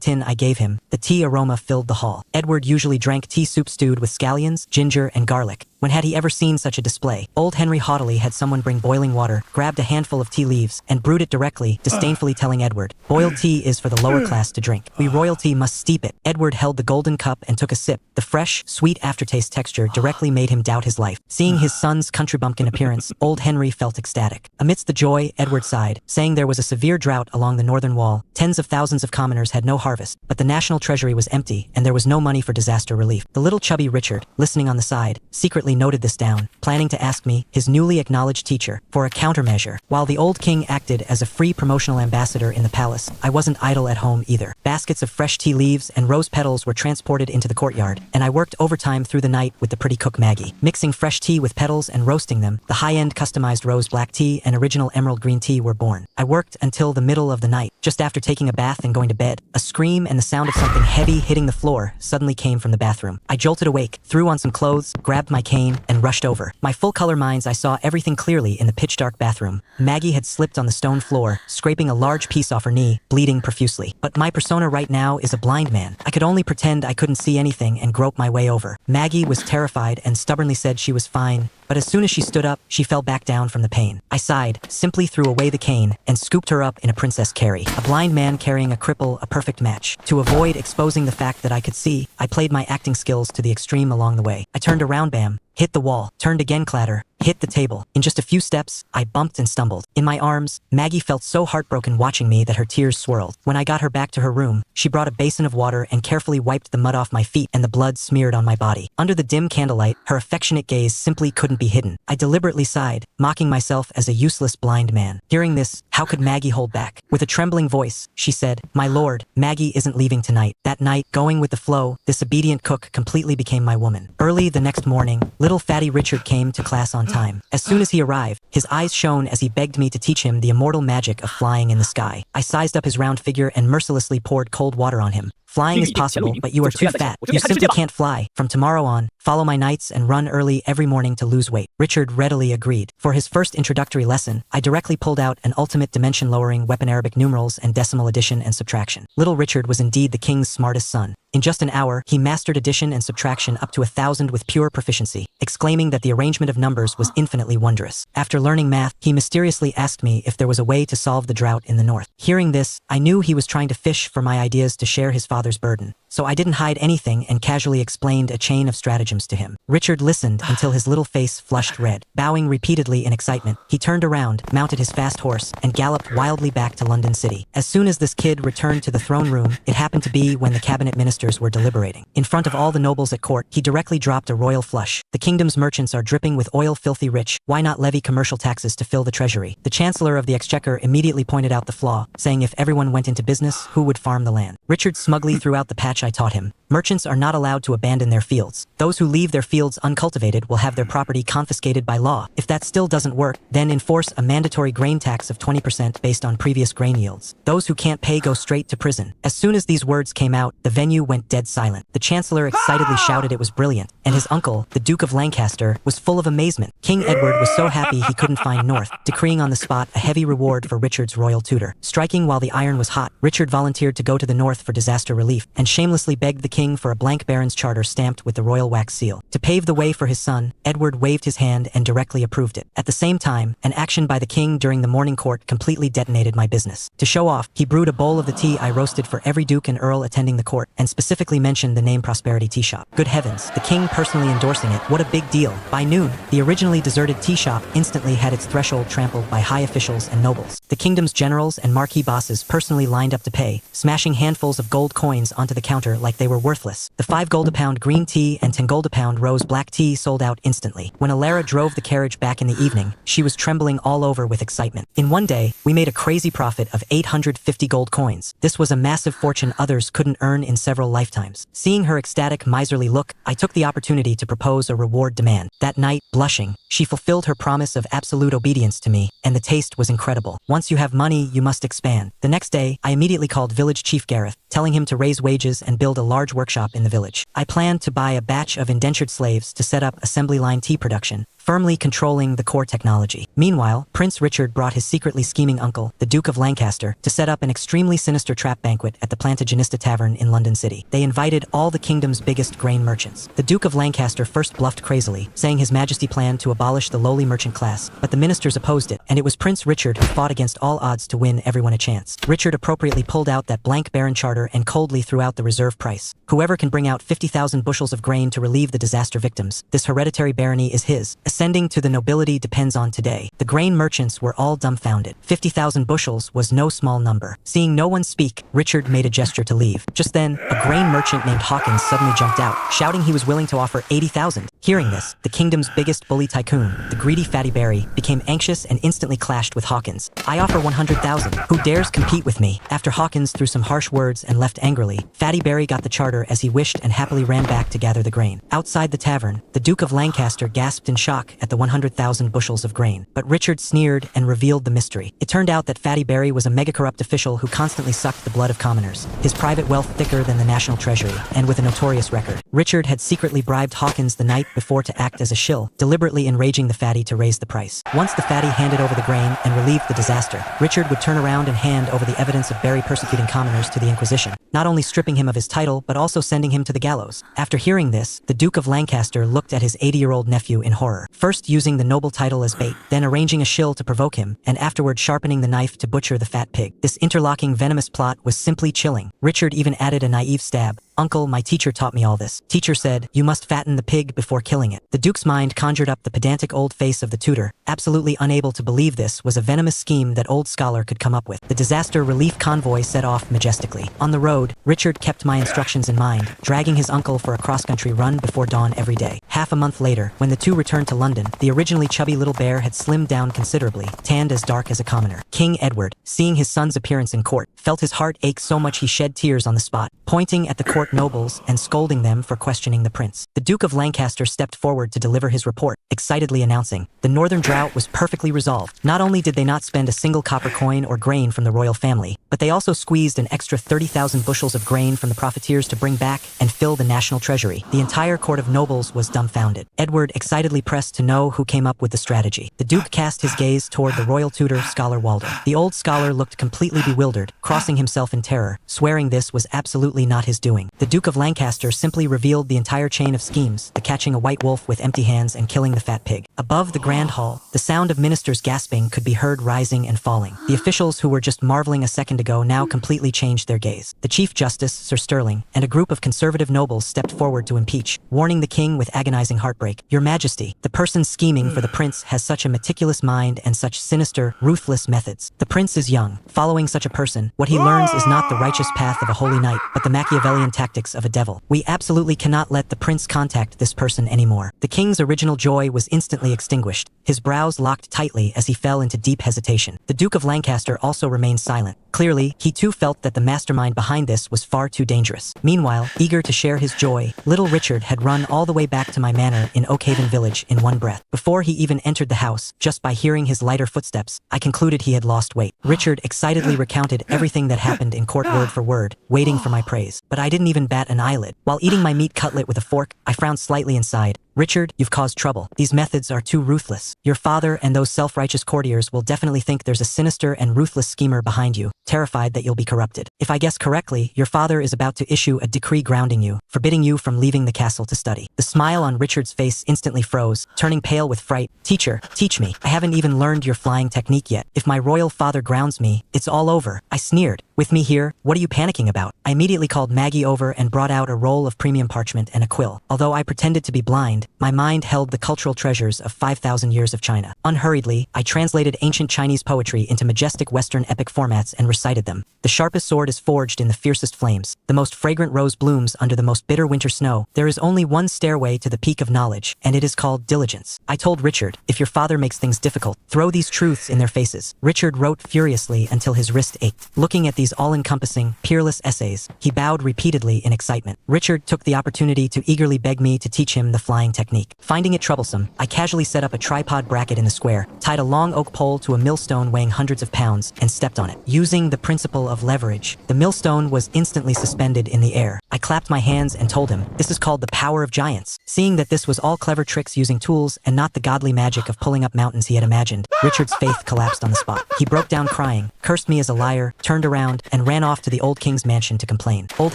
tin I gave him, the tea aroma filled the hall. Edward usually drank tea soup stewed with scallions, ginger, and garlic. When had he ever seen such a display? Old Henry haughtily had someone bring boiling water, grabbed a handful of tea leaves, and brewed it directly, disdainfully telling Edward, "Boiled tea is for the lower class to drink. We royalty must steep it." Edward held the golden cup and took a sip. The fresh, sweet aftertaste texture directly made him doubt his life. Seeing his son's country bumpkin appearance, old Henry felt ecstatic. Amidst the joy, Edward sighed, saying there was a severe drought along the northern wall. Tens of thousands of commoners had no harvest, but the national treasury was empty, and there was no money for disaster relief. The little chubby Richard, listening on the side, secretly noted this down, planning to ask me, his newly acknowledged teacher, for a countermeasure. While the old king acted as a free promotional ambassador in the palace, I wasn't idle at home either. Baskets of fresh tea leaves and rose petals were transported into the courtyard, and I worked overtime through the night with the pretty cook Maggie. Mixing fresh tea with petals and roasting them, the high-end customized rose black tea and original emerald green tea were born. I worked until the middle of the night. Just after taking a bath and going to bed, a scream and the sound of something heavy hitting the floor suddenly came from the bathroom. I jolted awake, threw on some clothes, grabbed my cane, and rushed over. My full-color mind's I saw everything clearly in the pitch-dark bathroom. Maggie had slipped on the stone floor, scraping a large piece off her knee, bleeding profusely. But my persona right now is a blind man. I could only pretend I couldn't see anything and grope my way over. Maggie was terrified and stubbornly said she was fine, but as soon as she stood up, she fell back down from the pain. I sighed, simply threw away the cane, and scooped her up in a princess carry. A blind man carrying a cripple, a perfect match. To avoid exposing the fact that I could see, I played my acting skills to the extreme along the way. I turned around, bam, hit the wall, turned again, clatter, hit the table. In just a few steps, I bumped and stumbled. In my arms, Maggie felt so heartbroken watching me that her tears swirled. When I got her back to her room, she brought a basin of water and carefully wiped the mud off my feet and the blood smeared on my body. Under the dim candlelight, her affectionate gaze simply couldn't be hidden. I deliberately sighed, mocking myself as a useless blind man. Hearing this, how could Maggie hold back? With a trembling voice, she said, "My lord, Maggie isn't leaving tonight." That night, going with the flow, this obedient cook completely became my woman. Early the next morning, little fatty Richard came to class on time. As soon as he arrived, his eyes shone as he begged me to teach him the immortal magic of flying in the sky. I sized up his round figure and mercilessly poured cold water on him. "Flying is possible, but you are too fat. You simply can't fly. From tomorrow on, follow my nights and run early every morning to lose weight." Richard readily agreed. For his first introductory lesson, I directly pulled out an ultimate dimension-lowering weapon, Arabic numerals and decimal addition and subtraction. Little Richard was indeed the king's smartest son. In just an hour, he mastered addition and subtraction up to 1,000 with pure proficiency, exclaiming that the arrangement of numbers was infinitely wondrous. After learning math, he mysteriously asked me if there was a way to solve the drought in the north. Hearing this, I knew he was trying to fish for my ideas to share his father's burden. So I didn't hide anything and casually explained a chain of stratagems to him. Richard listened until his little face flushed red. Bowing repeatedly in excitement, he turned around, mounted his fast horse, and galloped wildly back to London City. As soon as this kid returned to the throne room, it happened to be when the cabinet ministers were deliberating. In front of all the nobles at court, he directly dropped a royal flush. "The kingdom's merchants are dripping with oil, filthy rich. Why not levy commercial taxes to fill the treasury?" The chancellor of the exchequer immediately pointed out the flaw, saying if everyone went into business, who would farm the land? Richard smugly threw out the patch I taught him. Merchants are not allowed to abandon their fields. Those who leave their fields uncultivated will have their property confiscated by law. If that still doesn't work, then enforce a mandatory grain tax of 20% based on previous grain yields. Those who can't pay go straight to prison. As soon as these words came out, the venue went dead silent. The chancellor excitedly shouted it was brilliant, and his uncle, the Duke of Lancaster, was full of amazement. King Edward was so happy he couldn't find north, decreeing on the spot a heavy reward for Richard's royal tutor. Striking while the iron was hot, Richard volunteered to go to the north for disaster relief, and shamelessly shamelessly begged the king for a blank baron's charter stamped with the royal wax seal. To pave the way for his son, Edward waved his hand and directly approved it. At the same time, an action by the king during the morning court completely detonated my business. To show off, he brewed a bowl of the tea I roasted for every duke and earl attending the court, and specifically mentioned the name Prosperity Tea Shop. Good heavens, the king personally endorsing it, what a big deal. By noon, the originally deserted tea shop instantly had its threshold trampled by high officials and nobles. The kingdom's generals and marquee bosses personally lined up to pay, smashing handfuls of gold coins onto the counter like they were worthless. The 5 gold a pound green tea and 10 gold a pound rose black tea sold out instantly. When Alara drove the carriage back in the evening, she was trembling all over with excitement. In one day, we made a crazy profit of 850 gold coins. This was a massive fortune others couldn't earn in several lifetimes. Seeing her ecstatic, miserly look, I took the opportunity to propose a reward demand. That night, blushing, she fulfilled her promise of absolute obedience to me, and the taste was incredible. Once you have money, you must expand. The next day, I immediately called village chief Gareth, telling him to raise wages and build a large workshop in the village. I planned to buy a batch of indentured slaves to set up assembly line tea production, firmly controlling the core technology. Meanwhile, Prince Richard brought his secretly scheming uncle, the Duke of Lancaster, to set up an extremely sinister trap banquet at the Plantagenista Tavern in London City. They invited all the kingdom's biggest grain merchants. The Duke of Lancaster first bluffed crazily, saying His Majesty planned to abolish the lowly merchant class, but the ministers opposed it, and it was Prince Richard who fought against all odds to win everyone a chance. Richard appropriately pulled out that blank baron charter and coldly threw out the reserve price. Whoever can bring out 50,000 bushels of grain to relieve the disaster victims, this hereditary barony is his. Ascending to the nobility depends on today. The grain merchants were all dumbfounded. 50,000 bushels was no small number. Seeing no one speak, Richard made a gesture to leave. Just then, a grain merchant named Hawkins suddenly jumped out, shouting he was willing to offer 80,000. Hearing this, the kingdom's biggest bully tycoon, the greedy Fatty Barry, became anxious and instantly clashed with Hawkins. I offer 100,000. Who dares compete with me? After Hawkins threw some harsh words and left angrily, Fatty Barry got the charter as he wished and happily ran back to gather the grain. Outside the tavern, the Duke of Lancaster gasped in shock at the 100,000 bushels of grain. But Richard sneered and revealed the mystery. It turned out that Fatty Barry was a mega-corrupt official who constantly sucked the blood of commoners, his private wealth thicker than the national treasury, and with a notorious record. Richard had secretly bribed Hawkins the night before to act as a shill, deliberately enraging the Fatty to raise the price. Once the Fatty handed over the grain and relieved the disaster, Richard would turn around and hand over the evidence of Barry persecuting commoners to the Inquisition, not only stripping him of his title but also sending him to the gallows. After hearing this, the Duke of Lancaster looked at his 80-year-old nephew in horror, first using the noble title as bait, then arranging a shill to provoke him, and afterward sharpening the knife to butcher the fat pig. This interlocking venomous plot was simply chilling. Richard even added a naive stab. "Uncle, my teacher taught me all this. Teacher said, you must fatten the pig before killing it." The Duke's mind conjured up the pedantic old face of the tutor, absolutely unable to believe this was a venomous scheme that old scholar could come up with. The disaster relief convoy set off majestically. On the road, Richard kept my instructions in mind, dragging his uncle for a cross-country run before dawn every day. Half a month later, when the two returned to London, the originally chubby little bear had slimmed down considerably, tanned as dark as a commoner. King Edward, seeing his son's appearance in court, felt his heart ache so much he shed tears on the spot, pointing at the court nobles and scolding them for questioning the prince. The Duke of Lancaster stepped forward to deliver his report, excitedly announcing, the northern drought was perfectly resolved. Not only did they not spend a single copper coin or grain from the royal family, but they also squeezed an extra 30,000 bushels of grain from the profiteers to bring back and fill the national treasury. The entire court of nobles was dumbfounded. Edward excitedly pressed to know who came up with the strategy. The Duke cast his gaze toward the royal tutor, Scholar Waldo. The old scholar looked completely bewildered, crossing himself in terror, swearing this was absolutely not his doing. The Duke of Lancaster simply revealed the entire chain of schemes, the catching a white wolf with empty hands and killing the fat pig. Above the grand hall, the sound of ministers gasping could be heard rising and falling. The officials who were just marveling a second ago now completely changed their gaze. The Chief Justice, Sir Sterling, and a group of conservative nobles stepped forward to impeach, warning the king with agonizing heartbreak, "Your Majesty, the person scheming for the prince has such a meticulous mind and such sinister, ruthless methods. The prince is young. Following such a person, what he learns is not the righteous path of a holy knight, but the Machiavellian tactics of a devil. We absolutely cannot let the prince contact this person anymore." The king's original joy was instantly extinguished. His brows locked tightly as he fell into deep hesitation. The Duke of Lancaster also remained silent. Clearly, he too felt that the mastermind behind this was far too dangerous. Meanwhile, eager to share his joy, little Richard had run all the way back to my manor in Oakhaven village in one breath. Before he even entered the house, just by hearing his lighter footsteps, I concluded he had lost weight. Richard excitedly recounted everything that happened in court word for word, waiting for my praise. But I didn't even even bat an eyelid. While eating my meat cutlet with a fork, I frowned slightly and sighed. Richard, you've caused trouble. These methods are too ruthless. Your father and those self-righteous courtiers will definitely think there's a sinister and ruthless schemer behind you, terrified that you'll be corrupted. If I guess correctly, your father is about to issue a decree grounding you, forbidding you from leaving the castle to study. The smile on Richard's face instantly froze, turning pale with fright. Teacher, teach me. I haven't even learned your flying technique yet. If my royal father grounds me, it's all over. I sneered. With me here, what are you panicking about? I immediately called Maggie over and brought out a roll of premium parchment and a quill. Although I pretended to be blind, my mind held the cultural treasures of 5,000 years of China. Unhurriedly, I translated ancient Chinese poetry into majestic Western epic formats and recited them. The sharpest sword is forged in the fiercest flames. The most fragrant rose blooms under the most bitter winter snow. There is only one stairway to the peak of knowledge, and it is called diligence. I told Richard, if your father makes things difficult, throw these truths in their faces. Richard wrote furiously until his wrist ached. Looking at these all-encompassing, peerless essays, he bowed repeatedly in excitement. Richard took the opportunity to eagerly beg me to teach him the flying technique. Finding it troublesome, I casually set up a tripod bracket in the square, tied a long oak pole to a millstone weighing hundreds of pounds, and stepped on it. Using the principle of leverage, the millstone was instantly suspended in the air. I clapped my hands and told him, this is called the power of giants. Seeing that this was all clever tricks using tools and not the godly magic of pulling up mountains he had imagined, Richard's faith collapsed on the spot. He broke down crying, cursed me as a liar, turned around, and ran off to the old king's mansion to complain. Old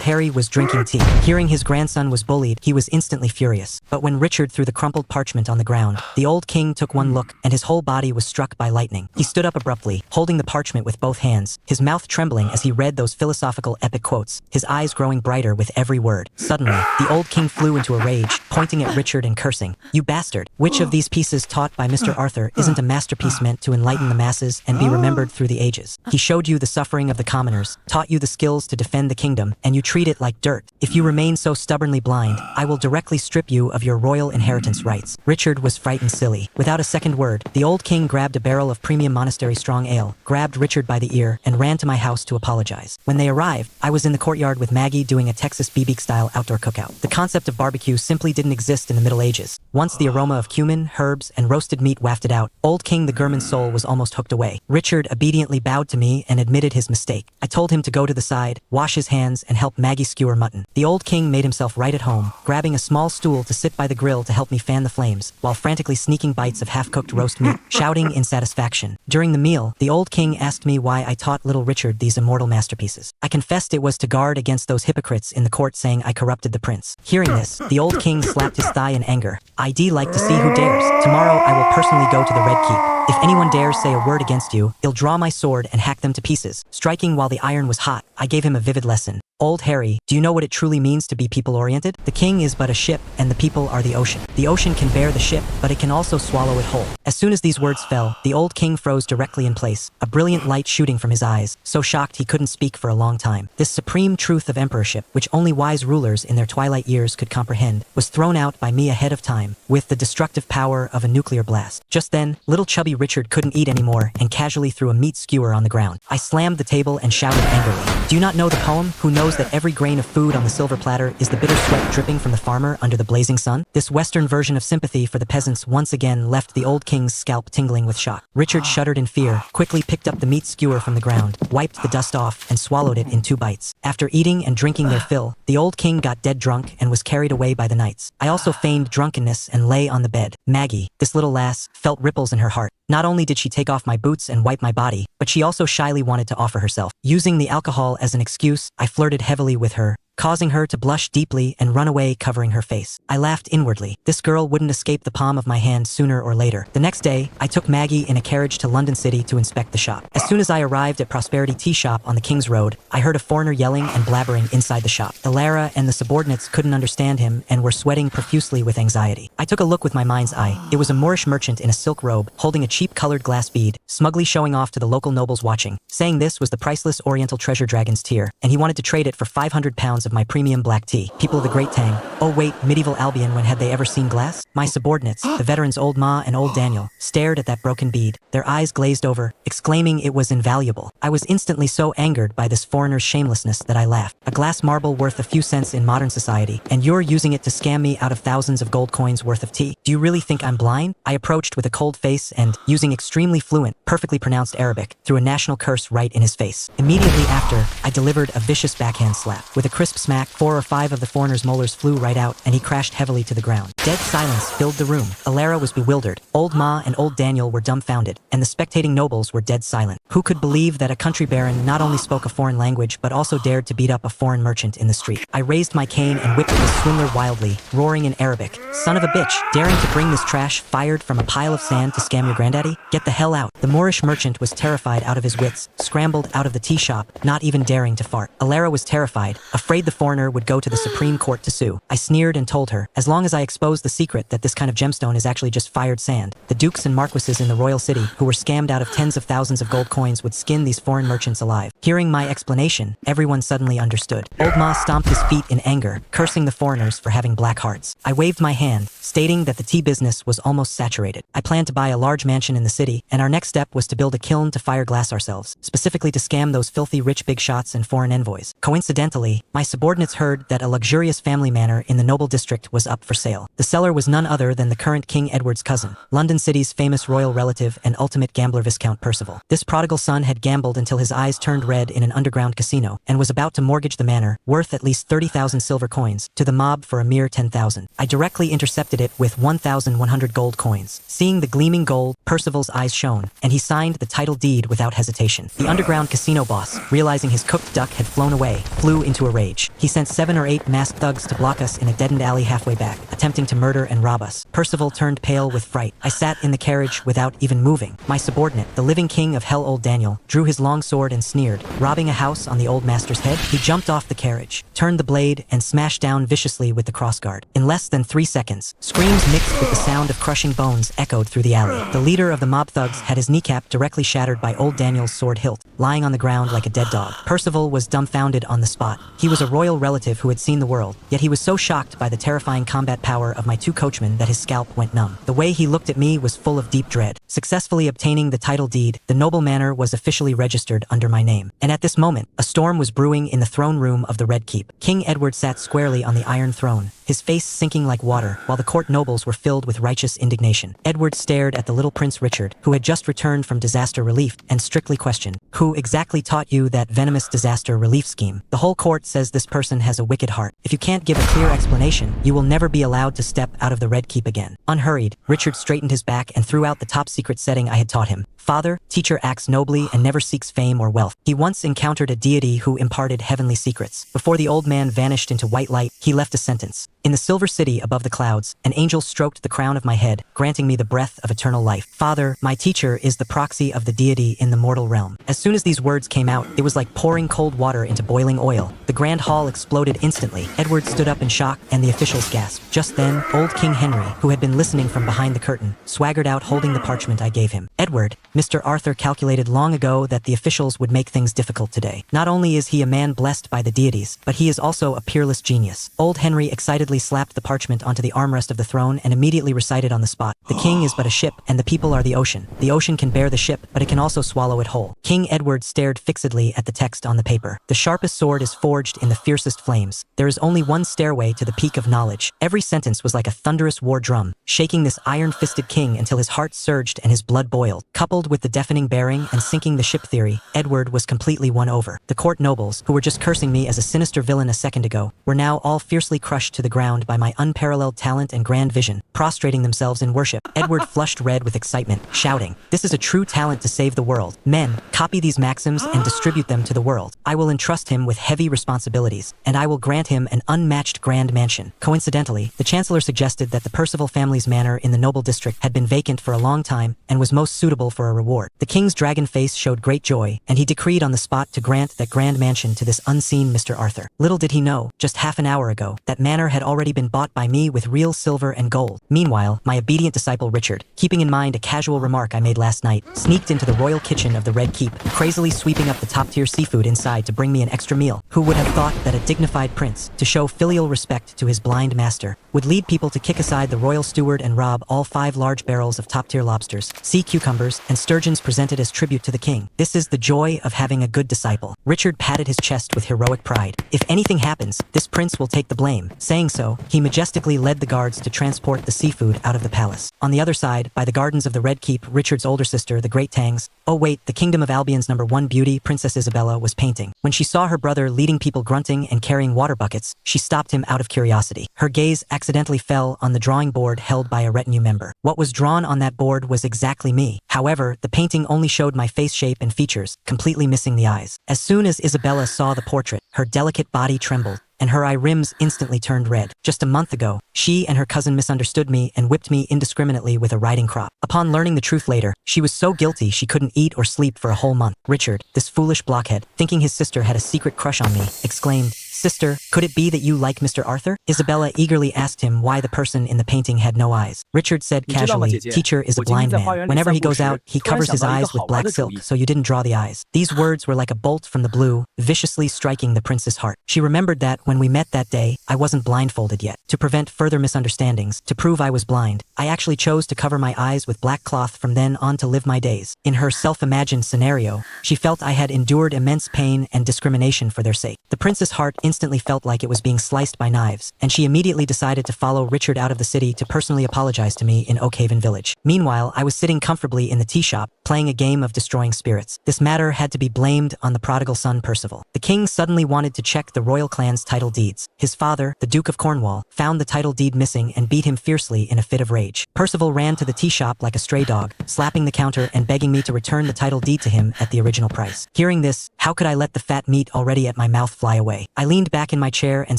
Harry was drinking tea. Hearing his grandson was bullied, he was instantly furious. But when Richard threw the crumpled parchment on the ground, the old king took one look, and his whole body was struck by lightning. He stood up abruptly, holding the parchment with both hands, his mouth trembling as he read those philosophical epic quotes, his eyes growing brighter with every word. Suddenly, the old king flew into a rage, pointing at Richard and cursing, "You bastard! Which of these pieces taught by Mr. Arthur isn't a masterpiece meant to enlighten the masses and be remembered through the ages? He showed you the suffering of the commoners, taught you the skills to defend the kingdom, and you treat it like dirt. If you remain so stubbornly blind, I will directly strip you of your royal inheritance rights." Richard was frightened silly. Without a second word, the old king grabbed a barrel of premium monastery strong ale, grabbed Richard by the ear, and ran to my house to apologize. When they arrived, I was in the courtyard with Maggie doing a Texas BB-style outdoor cookout. The concept of barbecue simply didn't exist in the Middle Ages. Once the aroma of cumin, herbs, and roasted meat wafted out, old King the Gurman's soul was almost hooked away. Richard obediently bowed to me and admitted his mistake. I told him to go to the side, wash his hands, and help Maggie skewer mutton. The old king made himself right at home, grabbing a small stool to sit by the grill to help me fan the flames, while frantically sneaking bites of half-cooked roast meat, shouting in satisfaction. During the meal, the old king asked me why I taught little Richard these immortal masterpieces. I confessed it was to guard against those hypocrites in the court saying I corrupted the prince. Hearing this, the old king slapped his thigh in anger. "I'd like to see who dares. Tomorrow I will personally go to the Red Keep. If anyone dares say a word against you, I'll draw my sword and hack them to pieces." Striking while the iron was hot, I gave him a vivid lesson. "Old Harry, do you know what it truly means to be people-oriented? The king is but a ship, and the people are the ocean. The ocean can bear the ship, but it can also swallow it whole." As soon as these words fell, the old king froze directly in place, a brilliant light shooting from his eyes, so shocked he couldn't speak for a long time. This supreme truth of emperorship, which only wise rulers in their twilight years could comprehend, was thrown out by me ahead of time, with the destructive power of a nuclear blast. Just then, little chubby Richard couldn't eat anymore and casually threw a meat skewer on the ground. I slammed the table and shouted angrily, "Do you not know the poem? Who knows that every grain of food on the silver platter is the bitter sweat dripping from the farmer under the blazing sun?" This Western version of sympathy for the peasants once again left the old king's scalp tingling with shock. Richard shuddered in fear, quickly picked up the meat skewer from the ground, wiped the dust off, and swallowed it in 2 bites. After eating and drinking their fill, the old king got dead drunk and was carried away by the knights. I also feigned drunkenness and lay on the bed. Maggie, this little lass, felt ripples in her heart. Not only did she take off my boots and wipe my body, but she also shyly wanted to offer herself. Using the alcohol as an excuse, I flirted heavily with her, causing her to blush deeply and run away covering her face. I laughed inwardly. This girl wouldn't escape the palm of my hand sooner or later. The next day, I took Maggie in a carriage to London City to inspect the shop. As soon as I arrived at Prosperity Tea Shop on the King's Road, I heard a foreigner yelling and blabbering inside the shop. The Lara and the subordinates couldn't understand him and were sweating profusely with anxiety. I took a look with my mind's eye. It was a Moorish merchant in a silk robe, holding a cheap colored glass bead, smugly showing off to the local nobles watching, saying this was the priceless Oriental Treasure Dragon's tear, and he wanted to trade it for 500 pounds of my premium black tea. People of the Great Tang. Oh wait, medieval Albion, when had they ever seen glass? My subordinates, the veterans Old Ma and Old Daniel, stared at that broken bead, their eyes glazed over, exclaiming it was invaluable. I was instantly so angered by this foreigner's shamelessness that I laughed. A glass marble worth a few cents in modern society, and you're using it to scam me out of thousands of gold coins worth of tea? Do you really think I'm blind? I approached with a cold face and, using extremely fluent, perfectly pronounced Arabic, threw a national curse right in his face. Immediately after, I delivered a vicious backhand slap. With a crisp smack, 4 or 5 of the foreigner's molars flew right out, and he crashed heavily to the ground. Dead silence filled the room. Alara was bewildered. Old Ma and old Daniel were dumbfounded, and the spectating nobles were dead silent. Who could believe that a country baron not only spoke a foreign language but also dared to beat up a foreign merchant in the street? I raised my cane and whipped the swindler wildly, roaring in Arabic, "Son of a bitch, daring to bring this trash fired from a pile of sand to scam your granddaddy? Get the hell out." The Moorish merchant was terrified out of his wits, scrambled out of the tea shop, not even daring to fart. Alara was terrified, afraid the foreigner would go to the Supreme Court to sue. I sneered and told her, as long as I expose the secret that this kind of gemstone is actually just fired sand, the dukes and marquises in the royal city, who were scammed out of tens of thousands of gold coins, would skin these foreign merchants alive. Hearing my explanation, everyone suddenly understood. Old Ma stomped his feet in anger, cursing the foreigners for having black hearts. I waved my hand, stating that the tea business was almost saturated. I planned to buy a large mansion in the city, and our next step was to build a kiln to fire glass ourselves, specifically to scam those filthy rich big shots and foreign envoys. Coincidentally, my subordinates heard that a luxurious family manor in the noble district was up for sale. The seller was none other than the current King Edward's cousin, London City's famous royal relative and ultimate gambler Viscount Percival. This prodigal son had gambled until his eyes turned red in an underground casino, and was about to mortgage the manor, worth at least 30,000 silver coins, to the mob for a mere 10,000. I directly intercepted it with 1,100 gold coins. Seeing the gleaming gold, Percival's eyes shone, and he signed the title deed without hesitation. The underground casino boss, realizing his cooked duck had flown away, flew into a rage. He sent 7 or 8 masked thugs to block us in a deadened alley halfway back, attempting to murder and rob us. Percival turned pale with fright. I sat in the carriage without even moving. My subordinate, the living king of hell, old Daniel, drew his long sword and sneered, robbing a house on the old master's head. He jumped off the carriage, turned the blade, and smashed down viciously with the crossguard. In less than 3 seconds, screams mixed with the sound of crushing bones echoed through the alley. The leader of the mob thugs had his kneecap directly shattered by old Daniel's sword hilt, lying on the ground like a dead dog. Percival was dumbfounded on the spot. He was a royal relative who had seen the world, yet he was so shocked by the terrifying combat power of my 2 coachmen that his scalp went numb. The way he looked at me was full of deep dread. Successfully obtaining the title deed, the noble manor was officially registered under my name. And at this moment, a storm was brewing in the throne room of the Red Keep. King Edward sat squarely on the Iron Throne, his face sinking like water, while the court nobles were filled with righteous indignation. Edward stared at the little Prince Richard, who had just returned from disaster relief, and strictly questioned, "Who exactly taught you that venomous disaster relief scheme? The whole court says this person has a wicked heart. If you can't give a clear explanation, you will never be allowed to step out of the Red Keep again." Unhurried, Richard straightened his back and threw out the top-secret setting I had taught him. "Father, teacher acts nobly and never seeks fame or wealth. He once encountered a deity who imparted heavenly secrets. Before the old man vanished into white light, he left a sentence. In the silver city above the clouds, an angel stroked the crown of my head, granting me the breath of eternal life. Father, my teacher is the proxy of the deity in the mortal realm." As soon as these words came out, it was like pouring cold water into boiling oil. The grand hall exploded instantly. Edward stood up in shock, and the officials gasped. Just then, old King Henry, who had been listening from behind the curtain, swaggered out holding the parchment I gave him. "Edward, Mr. Arthur calculated long ago that the officials would make things difficult today. Not only is he a man blessed by the deities, but he is also a peerless genius." Old Henry excitedly slapped the parchment onto the armrest of the throne and immediately recited on the spot, "The king is but a ship, and the people are the ocean. The ocean can bear the ship, but it can also swallow it whole." King Edward stared fixedly at the text on the paper. "The sharpest sword is forged in the fiercest flames. There is only one stairway to the peak of knowledge." Every sentence was like a thunderous war drum, shaking this iron-fisted king until his heart surged and his blood boiled. Coupled with the deafening bearing and sinking the ship theory, Edward was completely won over. The court nobles, who were just cursing me as a sinister villain a second ago, were now all fiercely crushed to the ground by my unparalleled talent and grand vision, prostrating themselves in worship. Edward flushed red with excitement, shouting, "This is a true talent to save the world. Men, copy these maxims and distribute them to the world. I will entrust him with heavy responsibilities, and I will grant him an unmatched grand mansion." Coincidentally, the Chancellor suggested that the Percival family's manor in the noble district had been vacant for a long time and was most suitable for a reward. The king's dragon face showed great joy, and he decreed on the spot to grant that grand mansion to this unseen Mr. Arthur. Little did he know, just half an hour ago, that manor had already been bought by me with real silver and gold. Meanwhile, my obedient disciple Richard, keeping in mind a casual remark I made last night, sneaked into the royal kitchen of the Red Keep, crazily sweeping up the top-tier seafood inside to bring me an extra meal. Who would have thought that a dignified prince, to show filial respect to his blind master, would lead people to kick aside the royal steward and rob all 5 large barrels of top-tier lobsters, sea cucumbers, and sturgeons presented as tribute to the king. This is the joy of having a good disciple. Richard patted his chest with heroic pride. "If anything happens, this prince will take the blame." Saying so, so, he majestically led the guards to transport the seafood out of the palace. On the other side, by the gardens of the Red Keep, Richard's older sister, the Great Tangs, oh wait, the Kingdom of Albion's #1 beauty, Princess Isabella, was painting. When she saw her brother leading people grunting and carrying water buckets, she stopped him out of curiosity. Her gaze accidentally fell on the drawing board held by a retinue member. What was drawn on that board was exactly me. However, the painting only showed my face shape and features, completely missing the eyes. As soon as Isabella saw the portrait, her delicate body trembled, and her eye rims instantly turned red. Just a month ago, she and her cousin misunderstood me and whipped me indiscriminately with a riding crop. Upon learning the truth later, she was so guilty she couldn't eat or sleep for a whole month. Richard, this foolish blockhead, thinking his sister had a secret crush on me, exclaimed, "Sister, could it be that you like Mr. Arthur?" Isabella eagerly asked him why the person in the painting had no eyes. Richard said casually, "Teacher is a blind man. Whenever he goes out, he covers his eyes with black silk, so you didn't draw the eyes." These words were like a bolt from the blue, viciously striking the prince's heart. She remembered that, when we met that day, I wasn't blindfolded yet. To prevent further misunderstandings, to prove I was blind, I actually chose to cover my eyes with black cloth from then on to live my days. In her self-imagined scenario, she felt I had endured immense pain and discrimination for their sake. The prince's heart instantly felt like it was being sliced by knives, and she immediately decided to follow Richard out of the city to personally apologize to me in Oakhaven Village. Meanwhile, I was sitting comfortably in the tea shop, playing a game of destroying spirits. This matter had to be blamed on the prodigal son Percival. The king suddenly wanted to check the royal clan's title deeds. His father, the Duke of Cornwall, found the title deed missing and beat him fiercely in a fit of rage. Percival ran to the tea shop like a stray dog, slapping the counter and begging me to return the title deed to him at the original price. Hearing this, how could I let the fat meat already at my mouth fly away? I leaned back in my chair and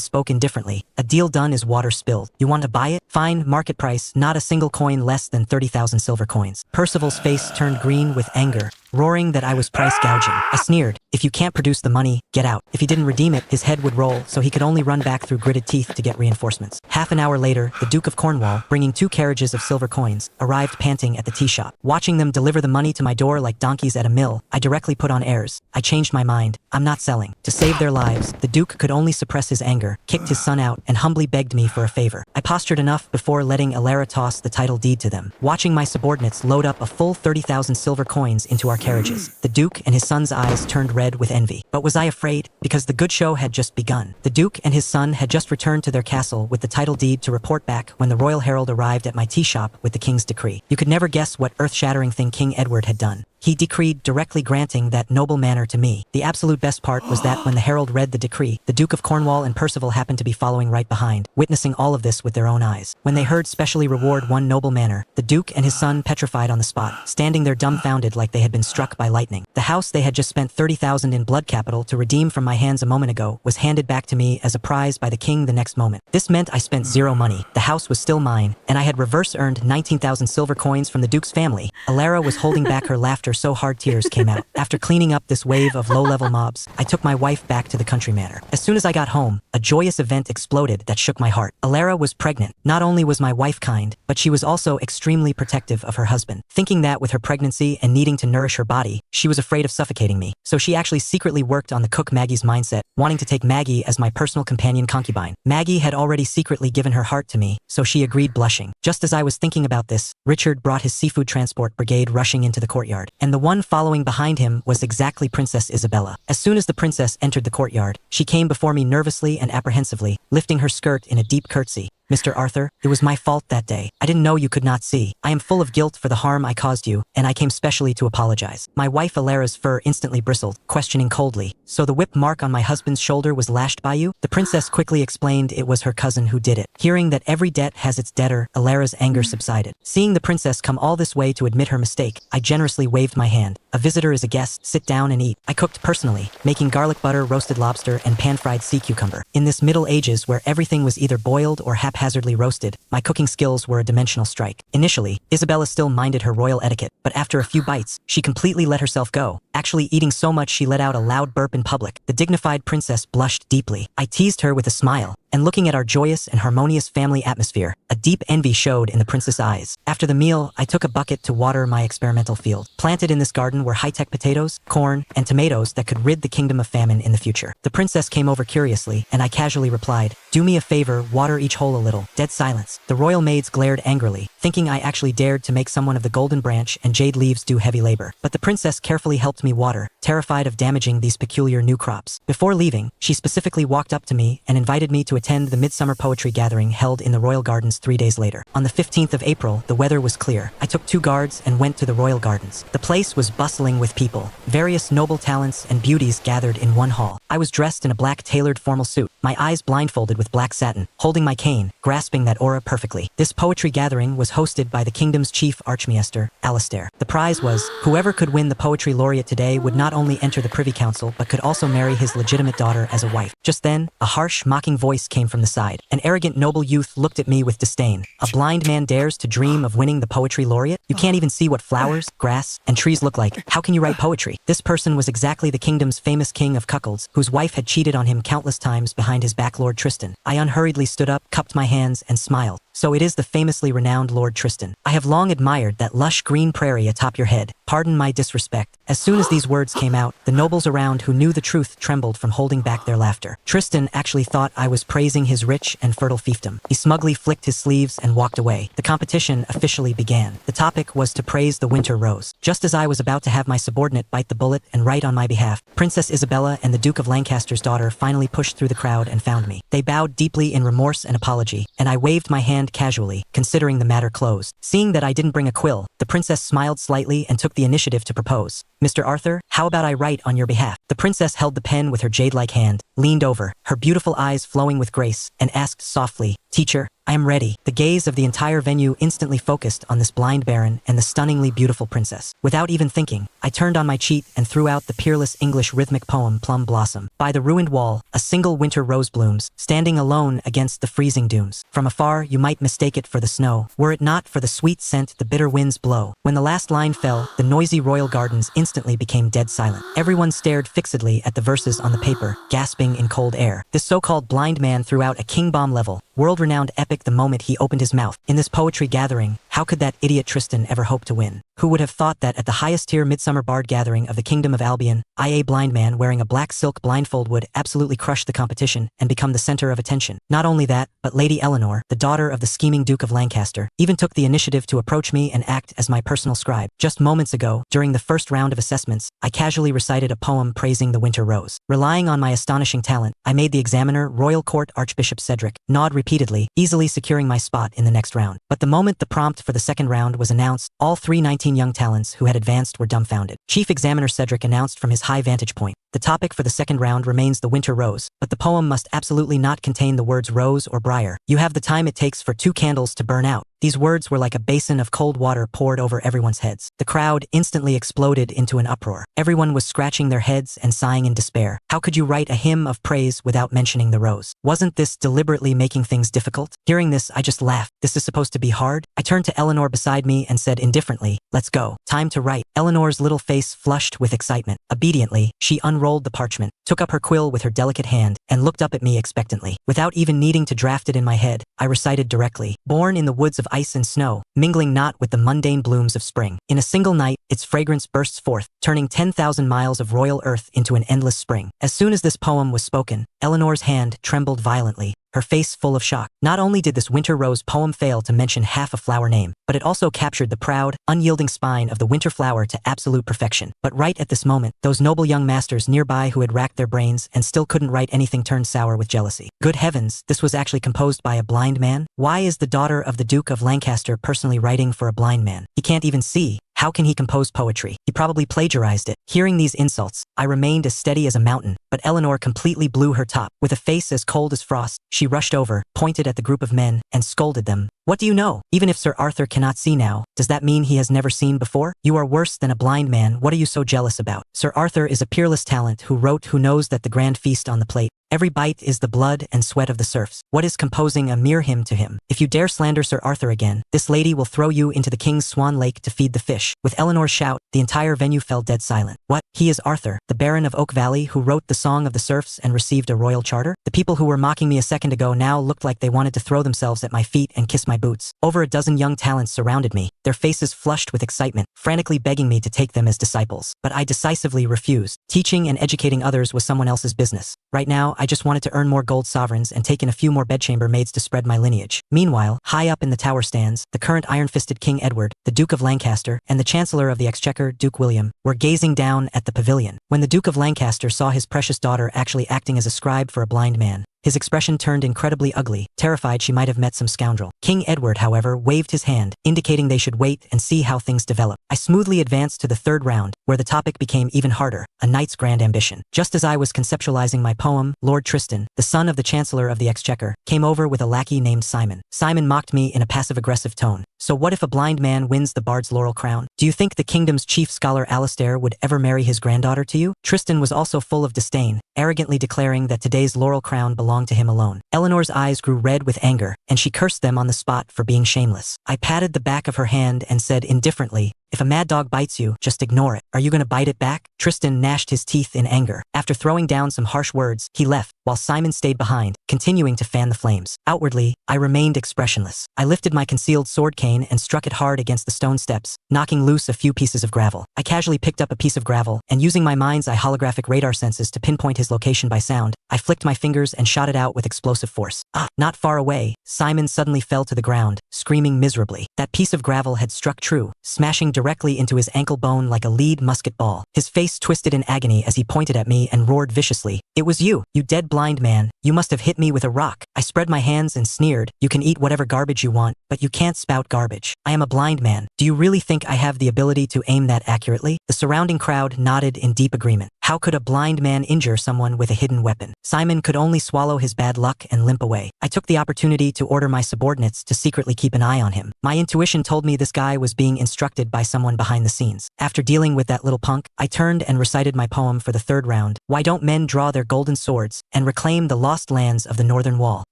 spoke indifferently. "A deal done is water spilled. You want to buy it? Fine, market price, not a single coin less than 30,000 silver coins." Percival's face turned green with anger, roaring that I was price gouging. I sneered, "If you can't produce the money, get out." If he didn't redeem it, his head would roll, so he could only run back through gritted teeth to get reinforcements. Half an hour later, the Duke of Cornwall, bringing 2 carriages of silver coins, arrived panting at the tea shop. Watching them deliver the money to my door like donkeys at a mill, I directly put on airs. I changed my mind. I'm not selling. To save their lives, the Duke could only suppress his anger, kicked his son out, and humbly begged me for a favor. I postured enough before letting Alara toss the title deed to them. Watching my subordinates load up a full 30,000 silver coins into our carriages, the Duke and his son's eyes turned red with envy. But was I afraid? Because the good show had just begun. The Duke and his son had just returned to their castle with the title deed to report back when the royal herald arrived at my tea shop with the king's decree. You could never guess what earth-shattering thing King Edward had done. He decreed directly granting that noble manor to me. The absolute best part was that when the herald read the decree, the Duke of Cornwall and Percival happened to be following right behind, witnessing all of this with their own eyes. When they heard specially reward one noble manor, the Duke and his son petrified on the spot, standing there dumbfounded like they had been struck by lightning. The house they had just spent 30,000 in blood capital to redeem from my hands a moment ago was handed back to me as a prize by the king the next moment. This meant I spent zero money. The house was still mine, and I had reverse earned 19,000 silver coins from the Duke's family. Alara was holding back her laughter so hard tears came out. After cleaning up this wave of low-level mobs, I took my wife back to the country manor. As soon as I got home, a joyous event exploded that shook my heart. Alara was pregnant. Not only was my wife kind, but she was also extremely protective of her husband. Thinking that with her pregnancy and needing to nourish her body, she was afraid of suffocating me. So she actually secretly worked on the cook Maggie's mindset, wanting to take Maggie as my personal companion concubine. Maggie had already secretly given her heart to me, so she agreed blushing. Just as I was thinking about this, Richard brought his seafood transport brigade rushing into the courtyard, and the one following behind him was exactly Princess Isabella. As soon as the princess entered the courtyard, she came before me nervously and apprehensively, lifting her skirt in a deep curtsy. "Mr. Arthur, it was my fault that day. I didn't know you could not see. I am full of guilt for the harm I caused you, and I came specially to apologize." My wife Alara's fur instantly bristled, questioning coldly, "So the whip mark on my husband's shoulder was lashed by you?" The princess quickly explained it was her cousin who did it. Hearing that every debt has its debtor, Alara's anger subsided. Seeing the princess come all this way to admit her mistake, I generously waved my hand. "A visitor is a guest, sit down and eat." I cooked personally, making garlic butter, roasted lobster, and pan-fried sea cucumber. In this Middle Ages where everything was either boiled or haphazardly roasted, my cooking skills were a dimensional strike. Initially, Isabella still minded her royal etiquette, but after a few bites, she completely let herself go, actually eating so much she let out a loud burp in public. The dignified princess blushed deeply. I teased her with a smile, and looking at our joyous and harmonious family atmosphere, a deep envy showed in the princess' eyes. After the meal, I took a bucket to water my experimental field. Planted in this garden were high-tech potatoes, corn, and tomatoes that could rid the kingdom of famine in the future. The princess came over curiously, and I casually replied, "Do me a favor, water each hole a little." Dead silence. The royal maids glared angrily, thinking I actually dared to make someone of the golden branch and jade leaves do heavy labor. But the princess carefully helped me me water, terrified of damaging these peculiar new crops. Before leaving, she specifically walked up to me and invited me to attend the midsummer poetry gathering held in the royal gardens 3 days later. On the 15th of April, the weather was clear. I took 2 guards and went to the royal gardens. The place was bustling with people. Various noble talents and beauties gathered in one hall. I was dressed in a black tailored formal suit, my eyes blindfolded with black satin, holding my cane, grasping that aura perfectly. This poetry gathering was hosted by the kingdom's chief archmaester, Alistair. The prize was, whoever could win the poetry laureate today would not only enter the Privy Council but could also marry his legitimate daughter as a wife. Just then, a harsh, mocking voice came from the side. An arrogant noble youth looked at me with disdain. A blind man dares to dream of winning the poetry laureate? You can't even see what flowers, grass, and trees look like. How can you write poetry? This person was exactly the kingdom's famous king of cuckolds, whose wife had cheated on him countless times behind his back, Lord Tristan. I unhurriedly stood up, cupped my hands, and smiled. So it is the famously renowned Lord Tristan. I have long admired that lush green prairie atop your head. Pardon my disrespect. As soon as these words came out, the nobles around who knew the truth trembled from holding back their laughter. Tristan actually thought I was praising his rich and fertile fiefdom. He smugly flicked his sleeves and walked away. The competition officially began. The topic was to praise the winter rose. Just as I was about to have my subordinate bite the bullet and write on my behalf, Princess Isabella and the Duke of Lancaster's daughter finally pushed through the crowd and found me. They bowed deeply in remorse and apology, and I waved my hand casually, considering the matter closed. Seeing that I didn't bring a quill, the princess smiled slightly and took the initiative to propose. Mr. Arthur, how about I write on your behalf? The princess held the pen with her jade-like hand, leaned over, her beautiful eyes flowing with grace, and asked softly, "Teacher, I am ready." The gaze of the entire venue instantly focused on this blind baron and the stunningly beautiful princess. Without even thinking, I turned on my cheat and threw out the peerless English rhythmic poem Plum Blossom. By the ruined wall, a single winter rose blooms, standing alone against the freezing dooms. From afar, you might mistake it for the snow, were it not for the sweet scent the bitter winds blow. When the last line fell, the noisy royal gardens instantly became dead silent. Everyone stared fixedly at the verses on the paper, gasping in cold air. This so-called blind man threw out a king bomb level, world-renowned epic the moment he opened his mouth. In this poetry gathering, how could that idiot Tristan ever hope to win? Who would have thought that at the highest tier midsummer bard gathering of the Kingdom of Albion, a blind man wearing a black silk blindfold would absolutely crush the competition and become the center of attention. Not only that, but Lady Eleanor, the daughter of the scheming Duke of Lancaster, even took the initiative to approach me and act as my personal scribe. Just moments ago, during the first round of assessments, I casually recited a poem praising the winter rose. Relying on my astonishing talent, I made the examiner, Royal Court Archbishop Cedric, nod repeatedly, easily securing my spot in the next round. But the moment the prompt for the second round was announced, all 19 young talents who had advanced were dumbfounded. Chief Examiner Cedric announced from his high vantage point, "The topic for the second round remains the winter rose, but the poem must absolutely not contain the words rose or briar. You have the time it takes for 2 candles to burn out." These words were like a basin of cold water poured over everyone's heads. The crowd instantly exploded into an uproar. Everyone was scratching their heads and sighing in despair. How could you write a hymn of praise without mentioning the rose? Wasn't this deliberately making things difficult? Hearing this, I just laughed. This is supposed to be hard? I turned to Eleanor beside me and said indifferently, "Let's go. Time to write." Eleanor's little face flushed with excitement. Obediently, she unrolled the parchment, took up her quill with her delicate hand, and looked up at me expectantly. Without even needing to draft it in my head, I recited directly, "Born in the woods of ice and snow, mingling not with the mundane blooms of spring. In a single night, its fragrance bursts forth, turning 10,000 miles of royal earth into an endless spring." As soon as this poem was spoken, Eleanor's hand trembled violently, her face full of shock. Not only did this winter rose poem fail to mention half a flower name, but it also captured the proud, unyielding spine of the winter flower to absolute perfection. But right at this moment, those noble young masters nearby who had racked their brains and still couldn't write anything turned sour with jealousy. Good heavens, this was actually composed by a blind man? Why is the daughter of the Duke of Lancaster personally writing for a blind man? He can't even see. How can he compose poetry? He probably plagiarized it. Hearing these insults, I remained as steady as a mountain, but Eleanor completely blew her top. With a face as cold as frost, she rushed over, pointed at the group of men, and scolded them. "What do you know? Even if Sir Arthur cannot see now, does that mean he has never seen before? You are worse than a blind man. What are you so jealous about? Sir Arthur is a peerless talent who knows that the grand feast on the plate. Every bite is the blood and sweat of the serfs. What is composing a mere hymn to him? If you dare slander Sir Arthur again, this lady will throw you into the king's swan lake to feed the fish." With Eleanor's shout, the entire venue fell dead silent. What? He is Arthur, the Baron of Oak Valley who wrote the Song of the Serfs and received a royal charter? The people who were mocking me a second ago now looked like they wanted to throw themselves at my feet and kiss my boots. Over a dozen young talents surrounded me, their faces flushed with excitement, frantically begging me to take them as disciples. But I decisively refused. Teaching and educating others was someone else's business. Right now, I just wanted to earn more gold sovereigns and take in a few more bedchamber maids to spread my lineage. Meanwhile, high up in the tower stands, the current iron-fisted King Edward, the Duke of Lancaster, and the Chancellor of the Exchequer, Duke William, were gazing down at the pavilion. When the Duke of Lancaster saw his precious daughter actually acting as a scribe for a blind man, his expression turned incredibly ugly, terrified she might have met some scoundrel. King Edward, however, waved his hand, indicating they should wait and see how things develop. I smoothly advanced to the third round, where the topic became even harder, a knight's grand ambition. Just as I was conceptualizing my poem, Lord Tristan, the son of the Chancellor of the Exchequer, came over with a lackey named Simon. Simon mocked me in a passive-aggressive tone. So what if a blind man wins the Bard's Laurel Crown? Do you think the kingdom's chief scholar Alastair would ever marry his granddaughter to you? Tristan was also full of disdain, arrogantly declaring that today's laurel crown belonged to him alone. Eleanor's eyes grew red with anger, and she cursed them on the spot for being shameless. I patted the back of her hand and said indifferently, "If a mad dog bites you, just ignore it. Are you gonna bite it back?" Tristan gnashed his teeth in anger. After throwing down some harsh words, he left, while Simon stayed behind, continuing to fan the flames. Outwardly, I remained expressionless. I lifted my concealed sword cane and struck it hard against the stone steps, knocking loose a few pieces of gravel. I casually picked up a piece of gravel, and using my mind's eye holographic radar senses to pinpoint his location by sound, I flicked my fingers and shot it out with explosive force. Not far away, Simon suddenly fell to the ground, screaming miserably. That piece of gravel had struck true, smashing directly into his ankle bone like a lead musket ball. His face twisted in agony as he pointed at me and roared viciously, "It was you, you dead blind man. You must have hit me with a rock." I spread my hands and sneered, "You can eat whatever garbage you want, but you can't spout garbage. I am a blind man. Do you really think I have the ability to aim that accurately?" The surrounding crowd nodded in deep agreement. How could a blind man injure someone with a hidden weapon? Simon could only swallow his bad luck and limp away. I took the opportunity to order my subordinates to secretly keep an eye on him. My intuition told me this guy was being instructed by someone behind the scenes. After dealing with that little punk, I turned and recited my poem for the third round. "Why don't men draw their golden swords and reclaim the lost lands of the northern wall?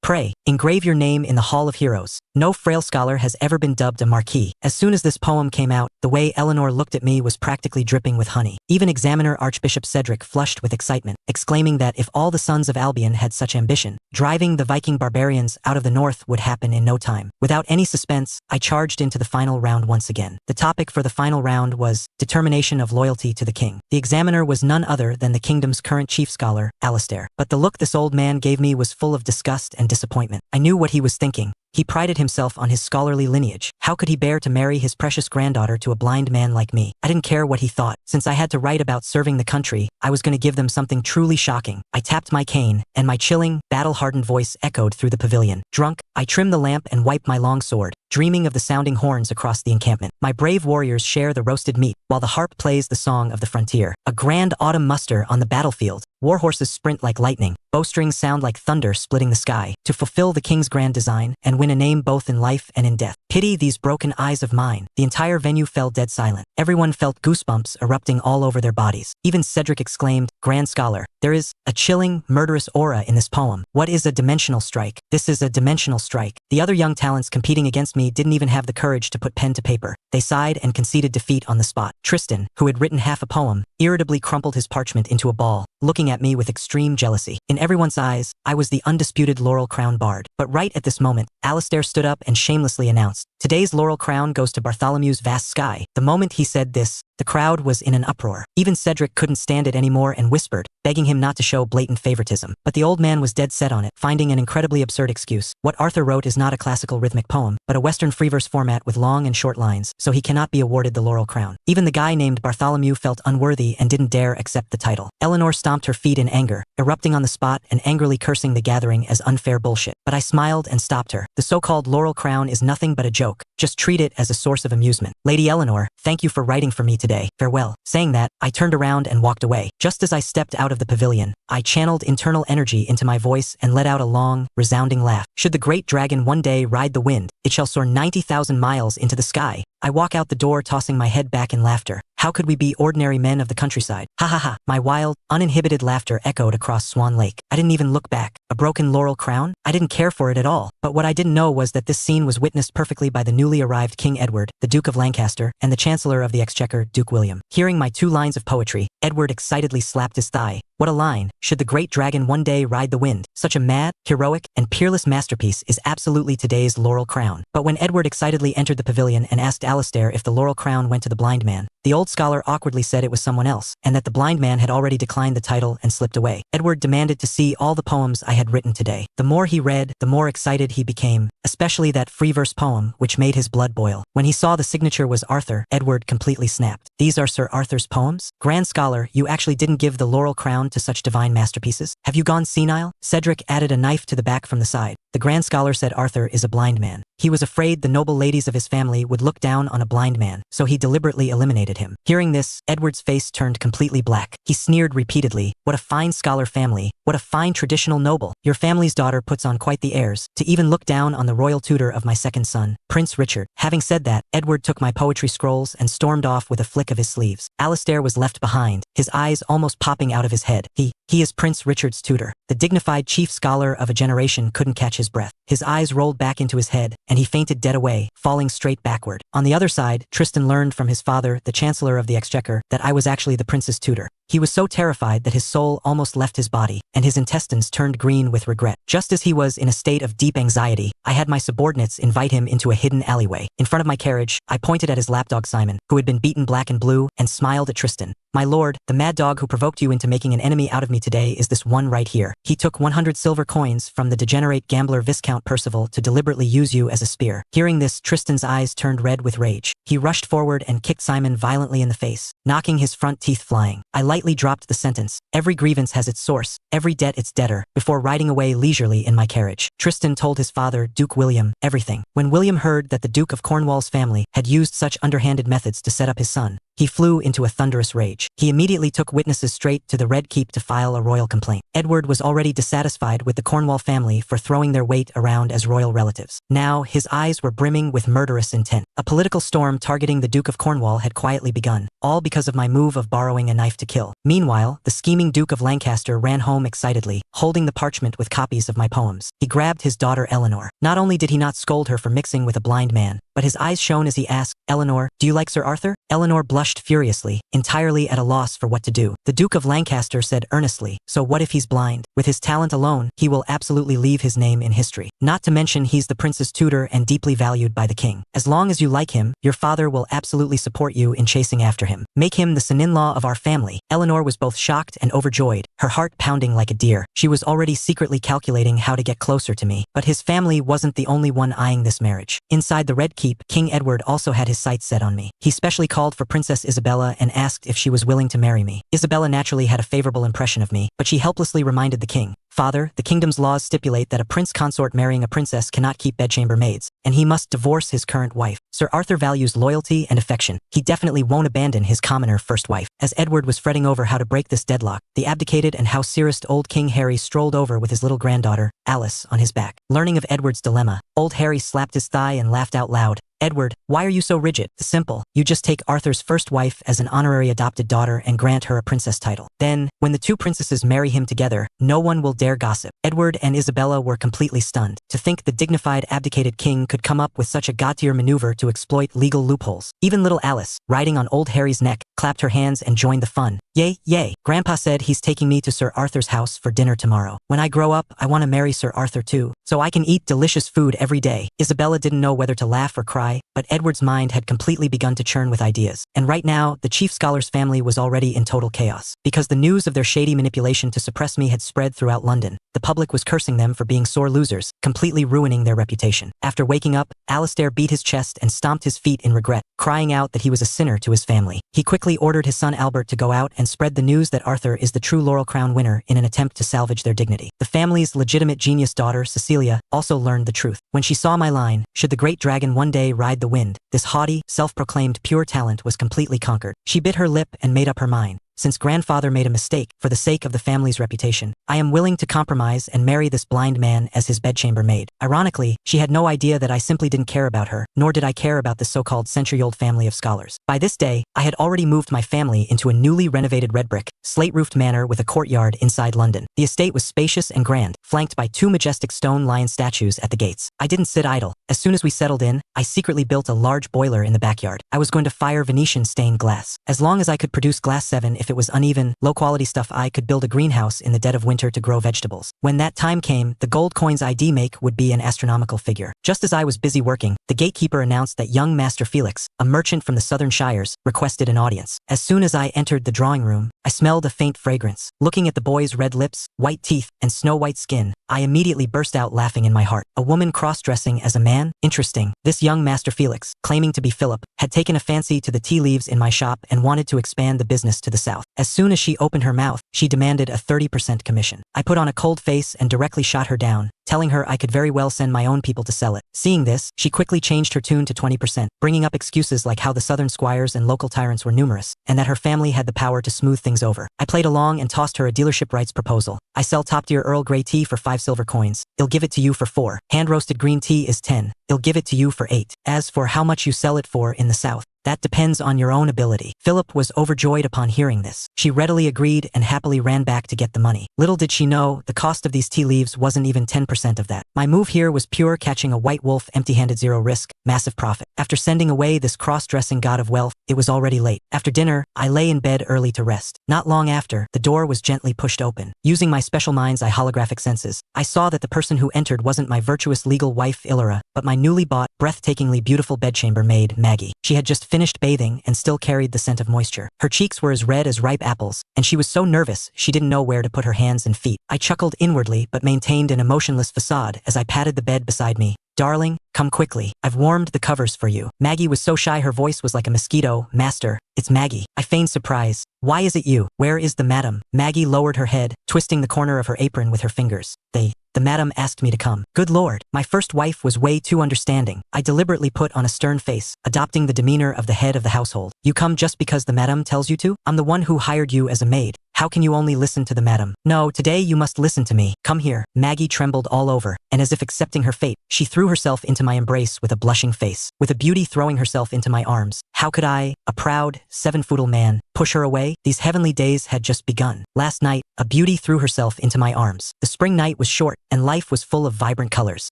Pray, engrave your name in the Hall of Heroes. No frail scholar has ever been dubbed a marquis." As soon as this poem came out, the way Eleanor looked at me was practically dripping with honey. Even Examiner Archbishop Cedric flushed with excitement, exclaiming that if all the sons of Albion had such ambition, driving the Viking barbarians out of the north would happen in no time. Without any suspense, I charged into the final round once again. The topic for the final round was determination of loyalty to the king. The examiner was none other than the kingdom's current chief scholar, Alastair. But the look this old man gave me was full of disgust and disappointment. I knew what he was thinking. He prided himself on his scholarly lineage. How could he bear to marry his precious granddaughter to a blind man like me? I didn't care what he thought. Since I had to write about serving the country, I was going to give them something truly shocking. I tapped my cane, and my chilling, battle-hardened voice echoed through the pavilion. Drunk, I trimmed the lamp and wiped my long sword, dreaming of the sounding horns across the encampment. My brave warriors share the roasted meat, while the harp plays the song of the frontier. A grand autumn muster on the battlefield. War horses sprint like lightning. Bowstrings sound like thunder splitting the sky. To fulfill the king's grand design and win a name both in life and in death. Pity these broken eyes of mine. The entire venue fell dead silent. Everyone felt goosebumps erupting all over their bodies. Even Cedric exclaimed, "Grand scholar, there is a chilling, murderous aura in this poem. What is a dimensional strike? This is a dimensional strike." The other young talents competing against me didn't even have the courage to put pen to paper. They sighed and conceded defeat on the spot. Tristan, who had written half a poem, irritably crumpled his parchment into a ball, looking at me with extreme jealousy. In everyone's eyes, I was the undisputed Laurel Crown bard. But right at this moment, Alastair stood up and shamelessly announced, "Today's Laurel Crown goes to Bartholomew's vast sky." The moment he said this, the crowd was in an uproar. Even Cedric couldn't stand it anymore and whispered, begging him not to show blatant favoritism. But the old man was dead set on it, finding an incredibly absurd excuse. What Arthur wrote is not a classical rhythmic poem, but a Western freeverse format with long and short lines, so he cannot be awarded the Laurel Crown. Even the guy named Bartholomew felt unworthy and didn't dare accept the title. Eleanor stomped her feet in anger, erupting on the spot and angrily cursing the gathering as unfair bullshit. But I smiled and stopped her. The so-called Laurel Crown is nothing but a joke. Just treat it as a source of amusement. Lady Eleanor, thank you for writing for me today. Farewell. Saying that, I turned around and walked away. Just as I stepped out of the pavilion, I channeled internal energy into my voice and let out a long, resounding laugh. Should the great dragon one day ride the wind, it shall soar 90,000 miles into the sky. I walk out the door tossing my head back in laughter. How could we be ordinary men of the countryside? Ha ha ha. My wild, uninhibited laughter echoed across Swan Lake. I didn't even look back. A broken laurel crown? I didn't care for it at all. But what I didn't know was that this scene was witnessed perfectly by the newly arrived King Edward, the Duke of Lancaster, and the Chancellor of the Exchequer, Duke William. Hearing my 2 lines of poetry, Edward excitedly slapped his thigh, What a line. Should the great dragon one day ride the wind? Such a mad, heroic, and peerless masterpiece is absolutely today's laurel crown. But when Edward excitedly entered the pavilion and asked Alistair if the laurel crown went to the blind man, the old scholar awkwardly said it was someone else, and that the blind man had already declined the title and slipped away. Edward demanded to see all the poems I had written today. The more he read, the more excited he became, especially that free verse poem which made his blood boil. When he saw the signature was Arthur, Edward completely snapped. These are Sir Arthur's poems? Grand scholar, you actually didn't give the laurel crown to such divine masterpieces? Have you gone senile? Cedric added a knife to the back from the side. The Grand Scholar said Arthur is a blind man. He was afraid the noble ladies of his family would look down on a blind man, so he deliberately eliminated him. Hearing this, Edward's face turned completely black. He sneered repeatedly. What a fine scholar family. What a fine traditional noble. Your family's daughter puts on quite the airs, to even look down on the royal tutor of my second son, Prince Richard. Having said that, Edward took my poetry scrolls and stormed off with a flick of his sleeves. Alistair was left behind, his eyes almost popping out of his head. He is Prince Richard's tutor. The dignified chief scholar of a generation couldn't catch his breath. His eyes rolled back into his head, and he fainted dead away, falling straight backward. On the other side, Tristan learned from his father, the Chancellor of the Exchequer, that I was actually the prince's tutor. He was so terrified that his soul almost left his body, and his intestines turned green with regret. Just as he was in a state of deep anxiety, I had my subordinates invite him into a hidden alleyway. In front of my carriage, I pointed at his lapdog Simon, who had been beaten black and blue, and smiled at Tristan. My lord, the mad dog who provoked you into making an enemy out of me today is this one right here. He took 100 silver coins from the degenerate gambler Viscount Percival to deliberately use you as a spear. Hearing this, Tristan's eyes turned red with rage. He rushed forward and kicked Simon violently in the face, knocking his front teeth flying. I lightly dropped the sentence, every grievance has its source, every debt its debtor, before riding away leisurely in my carriage. Tristan told his father, Duke William, everything. When William heard that the Duke of Cornwall's family had used such underhanded methods to set up his son, he flew into a thunderous rage. He immediately took witnesses straight to the Red Keep to file a royal complaint. Edward was already dissatisfied with the Cornwall family for throwing their weight around as royal relatives. Now, his eyes were brimming with murderous intent. A political storm targeting the Duke of Cornwall had quietly begun, all because of my move of borrowing a knife to kill. Meanwhile, the scheming Duke of Lancaster ran home excitedly, holding the parchment with copies of my poems. He grabbed his daughter Eleanor. Not only did he not scold her for mixing with a blind man, but his eyes shone as he asked, Eleanor, do you like Sir Arthur? Eleanor blushed furiously, entirely at a loss for what to do. The Duke of Lancaster said earnestly, so what if he's blind? With his talent alone, he will absolutely leave his name in history. Not to mention he's the prince's tutor and deeply valued by the king. As long as you like him, your father will absolutely support you in chasing after him. Make him the son-in-law of our family. Eleanor was both shocked and overjoyed, her heart pounding like a deer. She was already secretly calculating how to get closer to me. But his family wasn't the only one eyeing this marriage. Inside the Red Keep, King Edward also had his sights set on me. He specially called for Princess Isabella and asked if she was willing to marry me. Isabella naturally had a favorable impression of me, but she helplessly reminded the king, Father, the kingdom's laws stipulate that a prince consort marrying a princess cannot keep bedchamber maids, and he must divorce his current wife. Sir Arthur values loyalty and affection. He definitely won't abandon his commoner first wife. As Edward was fretting over how to break this deadlock, the abdicated and house-searched old King Harry strolled over with his little granddaughter, Alice, on his back. Learning of Edward's dilemma, old Harry slapped his thigh and laughed out loud. Edward, why are you so rigid? Simple. You just take Arthur's first wife as an honorary adopted daughter and grant her a princess title. Then, when the two princesses marry him together, no one will dare gossip. Edward and Isabella were completely stunned. To think the dignified abdicated king could come up with such a god-tier maneuver to exploit legal loopholes. Even little Alice, riding on old Harry's neck, clapped her hands and joined the fun. Yay, yay. Grandpa said he's taking me to Sir Arthur's house for dinner tomorrow. When I grow up, I want to marry Sir Arthur too, so I can eat delicious food every day. Isabella didn't know whether to laugh or cry, but Edward's mind had completely begun to churn with ideas. And right now, the chief scholar's family was already in total chaos. Because the news of their shady manipulation to suppress me had spread throughout London, the public was cursing them for being sore losers, completely ruining their reputation. After waking up, Alistair beat his chest and stomped his feet in regret, crying out that he was a sinner to his family. He quickly ordered his son Albert to go out and spread the news that Arthur is the true Laurel Crown winner in an attempt to salvage their dignity. The family's legitimate genius daughter, Cecilia, also learned the truth. When she saw my line, should the great dragon one day ride the wind, this haughty, self-proclaimed pure talent was completely conquered. She bit her lip and made up her mind. Since grandfather made a mistake, for the sake of the family's reputation, I am willing to compromise and marry this blind man as his bedchamber maid. Ironically, she had no idea that I simply didn't care about her, nor did I care about this so-called century-old family of scholars. By this day, I had already moved my family into a newly renovated red brick, slate-roofed manor with a courtyard inside London. The estate was spacious and grand, flanked by two majestic stone lion statues at the gates. I didn't sit idle. As soon as we settled in, I secretly built a large boiler in the backyard. I was going to fire Venetian stained glass. As long as I could produce glass 7 if it was uneven, low-quality stuff I could build a greenhouse in the dead of winter to grow vegetables. When that time came, the gold coins I'd make would be an astronomical figure. Just as I was busy working, the gatekeeper announced that young Master Felix, a merchant from the southern shires, requested an audience. As soon as I entered the drawing room, I smelled a faint fragrance. Looking at the boy's red lips, white teeth, and snow-white skin, I immediately burst out laughing in my heart. A woman cross-dressing as a man? Interesting. This young Master Felix, claiming to be Philip, had taken a fancy to the tea leaves in my shop and wanted to expand the business to the south. As soon as she opened her mouth, she demanded a 30% commission. I put on a cold face and directly shot her down, telling her I could very well send my own people to sell it. Seeing this, she quickly changed her tune to 20%, bringing up excuses like how the southern squires and local tyrants were numerous, and that her family had the power to smooth things over. I played along and tossed her a dealership rights proposal. I sell top-tier Earl Grey tea for 5 silver coins. I'll give it to you for 4. Hand-roasted green tea is 10. I'll give it to you for 8. As for how much you sell it for in the south, that depends on your own ability. Philip was overjoyed upon hearing this. She readily agreed and happily ran back to get the money. Little did she know, the cost of these tea leaves wasn't even 10% of that. My move here was pure catching a white wolf, empty-handed, zero risk, massive profit. After sending away this cross-dressing god of wealth, it was already late. After dinner, I lay in bed early to rest. Not long after, the door was gently pushed open. Using my special mind's eye holographic senses, I saw that the person who entered wasn't my virtuous legal wife Illyra, but my newly bought, breathtakingly beautiful bedchamber maid, Maggie. She had just finished bathing and still carried the scent of moisture. Her cheeks were as red as ripe apples, and she was so nervous she didn't know where to put her hands and feet. I chuckled inwardly but maintained an emotionless facade as I patted the bed beside me. Darling, come quickly. I've warmed the covers for you. Maggie was so shy her voice was like a mosquito. Master, it's Maggie. I feigned surprise. Why is it you? Where is the madam? Maggie lowered her head, twisting the corner of her apron with her fingers. The madam asked me to come. Good Lord, my first wife was way too understanding. I deliberately put on a stern face, adopting the demeanor of the head of the household. You come just because the madam tells you to? I'm the one who hired you as a maid. How can you only listen to the madam? No, today you must listen to me. Come here. Maggie trembled all over, and as if accepting her fate, she threw herself into my embrace with a blushing face, with a beauty throwing herself into my arms. How could I, a proud, 7-foot man, push her away? These heavenly days had just begun. Last night, a beauty threw herself into my arms. The spring night was short, and life was full of vibrant colors.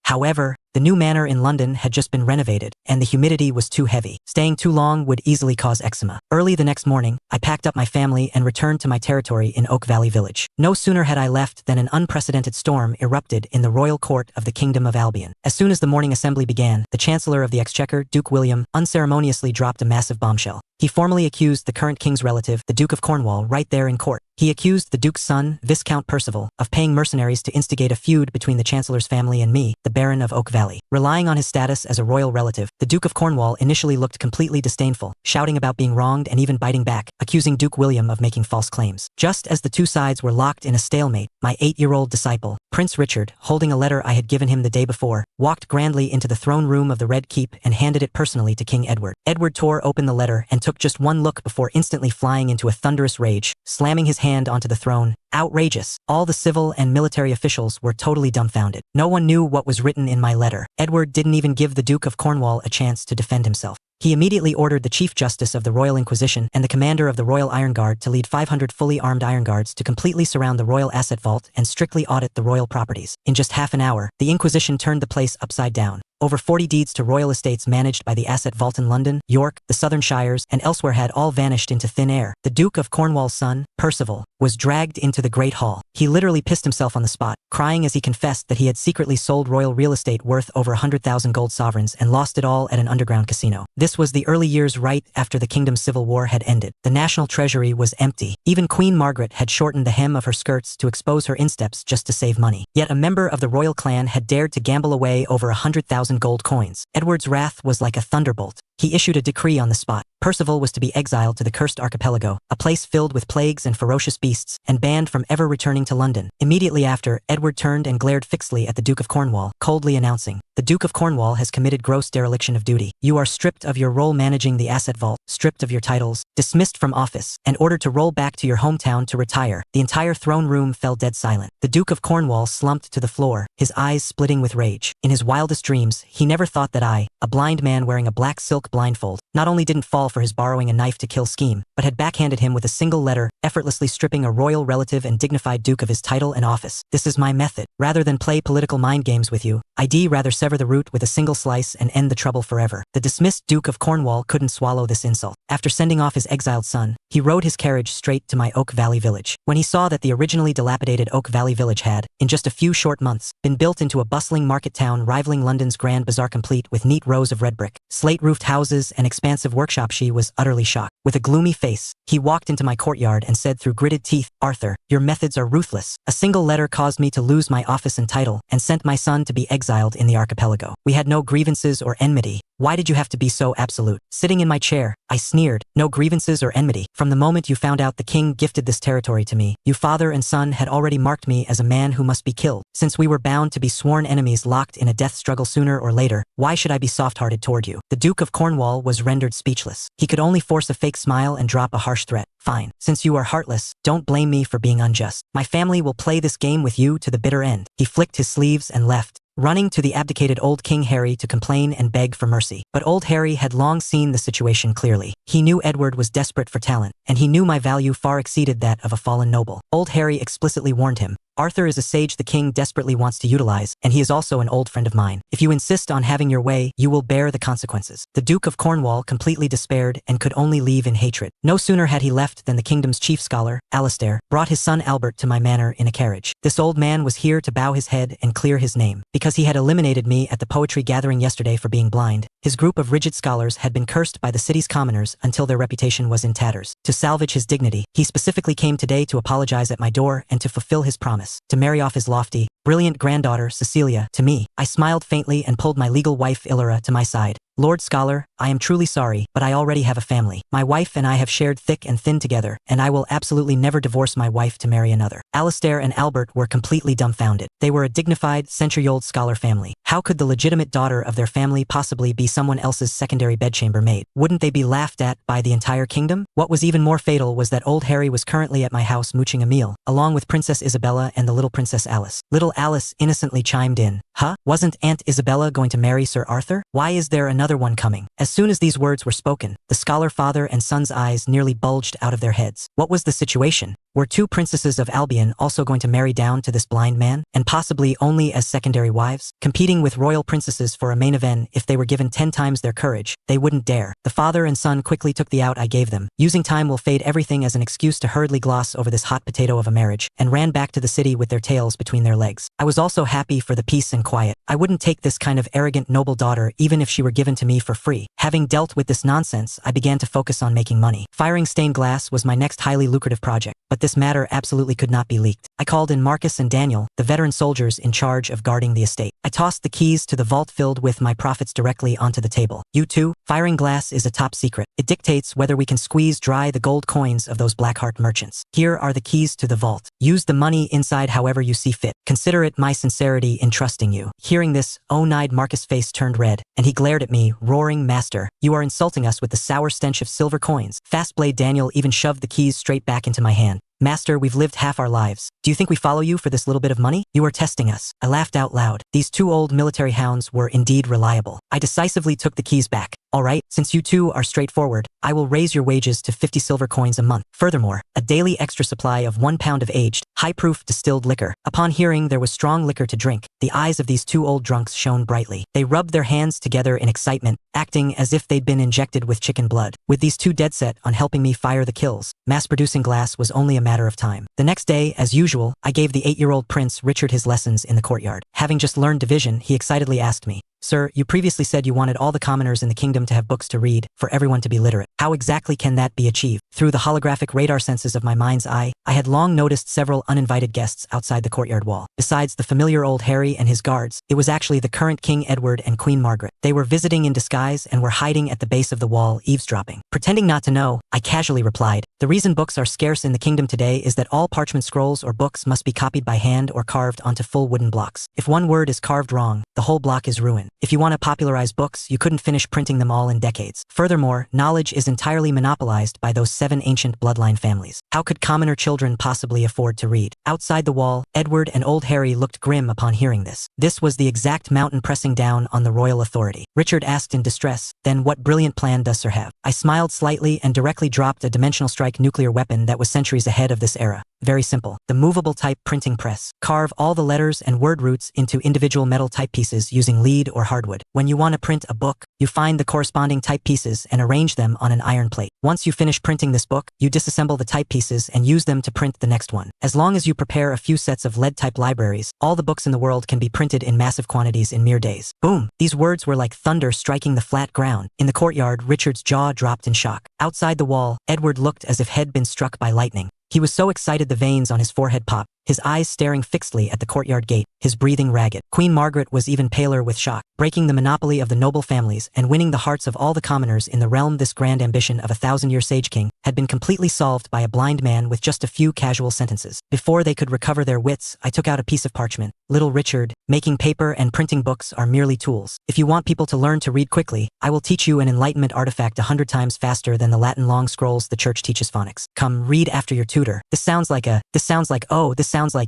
However, the new manor in London had just been renovated, and the humidity was too heavy. Staying too long would easily cause eczema. Early the next morning, I packed up my family and returned to my territory in Oak Valley Village. No sooner had I left than an unprecedented storm erupted in the royal court of the Kingdom of Albion. As soon as the morning assembly began, the Chancellor of the Exchequer, Duke William, unceremoniously dropped a massive bombshell. He formally accused the current king's relative, the Duke of Cornwall, right there in court. He accused the Duke's son, Viscount Percival, of paying mercenaries to instigate a feud between the Chancellor's family and me, the Baron of Oak Valley. Relying on his status as a royal relative, the Duke of Cornwall initially looked completely disdainful, shouting about being wronged and even biting back, accusing Duke William of making false claims. Just as the two sides were locked in a stalemate, my 8-year-old disciple, Prince Richard, holding a letter I had given him the day before, walked grandly into the throne room of the Red Keep and handed it personally to King Edward. Edward tore open the letter and took just one look before instantly flying into a thunderous rage, slamming his hand onto the throne. Outrageous. All the civil and military officials were totally dumbfounded. No one knew what was written in my letter. Edward didn't even give the Duke of Cornwall a chance to defend himself. He immediately ordered the Chief Justice of the Royal Inquisition and the commander of the Royal Iron Guard to lead 500 fully armed iron guards to completely surround the royal asset vault and strictly audit the royal properties. In just half an hour, the Inquisition turned the place upside down. Over 40 deeds to royal estates managed by the Asset Vault in London, York, the Southern Shires, and elsewhere had all vanished into thin air. The Duke of Cornwall's son, Percival, was dragged into the Great Hall. He literally pissed himself on the spot, crying as he confessed that he had secretly sold royal real estate worth over 100,000 gold sovereigns and lost it all at an underground casino. This was the early years right after the kingdom's civil war had ended. The national treasury was empty. Even Queen Margaret had shortened the hem of her skirts to expose her insteps just to save money. Yet a member of the royal clan had dared to gamble away over 100,000 gold coins. Edward's wrath was like a thunderbolt. He issued a decree on the spot. Percival was to be exiled to the Cursed Archipelago, a place filled with plagues and ferocious beasts, and banned from ever returning to London. Immediately after, Edward turned and glared fixedly at the Duke of Cornwall, coldly announcing, "The Duke of Cornwall has committed gross dereliction of duty. You are stripped of your role managing the asset vault, stripped of your titles, dismissed from office, and ordered to roll back to your hometown to retire." The entire throne room fell dead silent. The Duke of Cornwall slumped to the floor, his eyes splitting with rage. In his wildest dreams, he never thought that I, a blind man wearing a black silk blindfold, not only didn't fall for his borrowing a knife to kill scheme, but had backhanded him with a single letter, effortlessly stripping a royal relative and dignified duke of his title and office. This is my method. Rather than play political mind games with you, I'd rather sever the root with a single slice and end the trouble forever. The dismissed Duke of Cornwall couldn't swallow this insult. After sending off his exiled son, he rode his carriage straight to my Oak Valley village. When he saw that the originally dilapidated Oak Valley village had, in just a few short months, been built into a bustling market town rivaling London's Grand Bazaar, complete with neat rows of red brick, slate-roofed houses and expansive workshops, he was utterly shocked. With a gloomy face, he walked into my courtyard and said through gritted teeth, "Arthur, your methods are ruthless. A single letter caused me to lose my office and title, and sent my son to be exiled in the archipelago. We had no grievances or enmity. Why did you have to be so absolute?" Sitting in my chair, I sneered. "No grievances or enmity. From the moment you found out the king gifted this territory to me, you father and son had already marked me as a man who must be killed. Since we were bound to be sworn enemies locked in a death struggle sooner or later, why should I be soft-hearted toward you?" The Duke of Cornwall was rendered speechless. He could only force a fake smile and drop a harsh threat. "Fine. Since you are heartless, don't blame me for being unjust. My family will play this game with you to the bitter end." He flicked his sleeves and left, running to the abdicated old King Harry to complain and beg for mercy. But old Harry had long seen the situation clearly. He knew Edward was desperate for talent, and he knew my value far exceeded that of a fallen noble. Old Harry explicitly warned him, "Arthur is a sage the king desperately wants to utilize, and he is also an old friend of mine. If you insist on having your way, you will bear the consequences." The Duke of Cornwall completely despaired and could only leave in hatred. No sooner had he left than the kingdom's chief scholar, Alastair, brought his son Albert to my manor in a carriage. This old man was here to bow his head and clear his name. Because he had eliminated me at the poetry gathering yesterday for being blind, his group of rigid scholars had been cursed by the city's commoners until their reputation was in tatters. To salvage his dignity, he specifically came today to apologize at my door and to fulfill his promise to marry off his lofty, brilliant granddaughter, Cecilia, to me. I smiled faintly and pulled my legal wife, Illyra, to my side. "Lord Scholar, I am truly sorry, but I already have a family. My wife and I have shared thick and thin together, and I will absolutely never divorce my wife to marry another." Alastair and Albert were completely dumbfounded. They were a dignified, century-old scholar family. How could the legitimate daughter of their family possibly be someone else's secondary bedchamber maid? Wouldn't they be laughed at by the entire kingdom? What was even more fatal was that old Harry was currently at my house mooching a meal, along with Princess Isabella and the little Princess Alice. Little Alice innocently chimed in, "Huh? Wasn't Aunt Isabella going to marry Sir Arthur? Why is there another one coming?" As soon as these words were spoken, the scholar father and son's eyes nearly bulged out of their heads. What was the situation? Were two princesses of Albion also going to marry down to this blind man, and possibly only as secondary wives? Competing with royal princesses for a main event, if they were given 10 times their courage, they wouldn't dare. The father and son quickly took the out I gave them, using time will fade everything as an excuse to hurriedly gloss over this hot potato of a marriage, and ran back to the city with their tails between their legs. I was also happy for the peace and quiet. I wouldn't take this kind of arrogant noble daughter even if she were given to me for free. Having dealt with this nonsense, I began to focus on making money. Firing stained glass was my next highly lucrative project, but this matter absolutely could not be leaked. I called in Marcus and Daniel, the veteran soldiers in charge of guarding the estate. I tossed the keys to the vault filled with my profits directly onto the table. "You two, firing glass is a top secret. It dictates whether we can squeeze dry the gold coins of those Blackheart merchants. Here are the keys to the vault. Use the money inside however you see fit. Consider it my sincerity in trusting you." Hearing this, O-eyed Marcus' face turned red, and he glared at me, roaring, "Master, you are insulting us with the sour stench of silver coins." Fastblade Daniel even shoved the keys straight back into my hand. "Master, we've lived half our lives. Do you think we follow you for this little bit of money? You are testing us." I laughed out loud. These two old military hounds were indeed reliable. I decisively took the keys back. "All right, since you two are straightforward, I will raise your wages to 50 silver coins a month. Furthermore, a daily extra supply of 1 pound of aged, high-proof distilled liquor." Upon hearing there was strong liquor to drink, the eyes of these two old drunks shone brightly. They rubbed their hands together in excitement, acting as if they'd been injected with chicken blood. With these two dead set on helping me fire the kills, mass-producing glass was only a matter of time. The next day, as usual, I gave the 8-year-old Prince Richard his lessons in the courtyard. Having just learned division, he excitedly asked me, "Sir, you previously said you wanted all the commoners in the kingdom to have books to read, for everyone to be literate. How exactly can that be achieved?" Through the holographic radar senses of my mind's eye, I had long noticed several uninvited guests outside the courtyard wall. Besides the familiar old Harry and his guards, it was actually the current King Edward and Queen Margaret. They were visiting in disguise and were hiding at the base of the wall, eavesdropping. Pretending not to know, I casually replied, "The reason books are scarce in the kingdom today is that all parchment scrolls or books must be copied by hand or carved onto full wooden blocks. If one word is carved wrong, the whole block is ruined. If you want to popularize books, you couldn't finish printing them all in decades. Furthermore, knowledge is entirely monopolized by those 7 ancient bloodline families. How could commoner children possibly afford to read? Outside the wall, Edward and old Harry looked grim upon hearing this. This was the exact mountain pressing down on the royal authority. Richard asked in distress, "Then what brilliant plan does Sir have?" I smiled slightly and directly dropped a dimensional strike nuclear weapon that was centuries ahead of this era. Very simple. The movable type printing press. Carve all the letters and word roots into individual metal type pieces using lead or hardwood. When you want to print a book, you find the corresponding type pieces and arrange them on an iron plate. Once you finish printing this book, you disassemble the type pieces and use them to print the next one. As long as you prepare a few sets of lead type libraries, all the books in the world can be printed in massive quantities in mere days. Boom! These words were like thunder striking the flat ground. In the courtyard, Richard's jaw dropped in shock. Outside the wall, Edward looked as if he'd been struck by lightning. He was so excited the veins on his forehead popped, his eyes staring fixedly at the courtyard gate, his breathing ragged. Queen Margaret was even paler with shock. Breaking the monopoly of the noble families and winning the hearts of all the commoners in the realm, this grand ambition of a 1,000-year sage king had been completely solved by a blind man with just a few casual sentences. Before they could recover their wits, I took out a piece of parchment. "Little Richard, making paper and printing books are merely tools. If you want people to learn to read quickly, I will teach you an Enlightenment artifact 100 times faster than the Latin long scrolls the church teaches phonics. Come, read after your tutor." This sounds like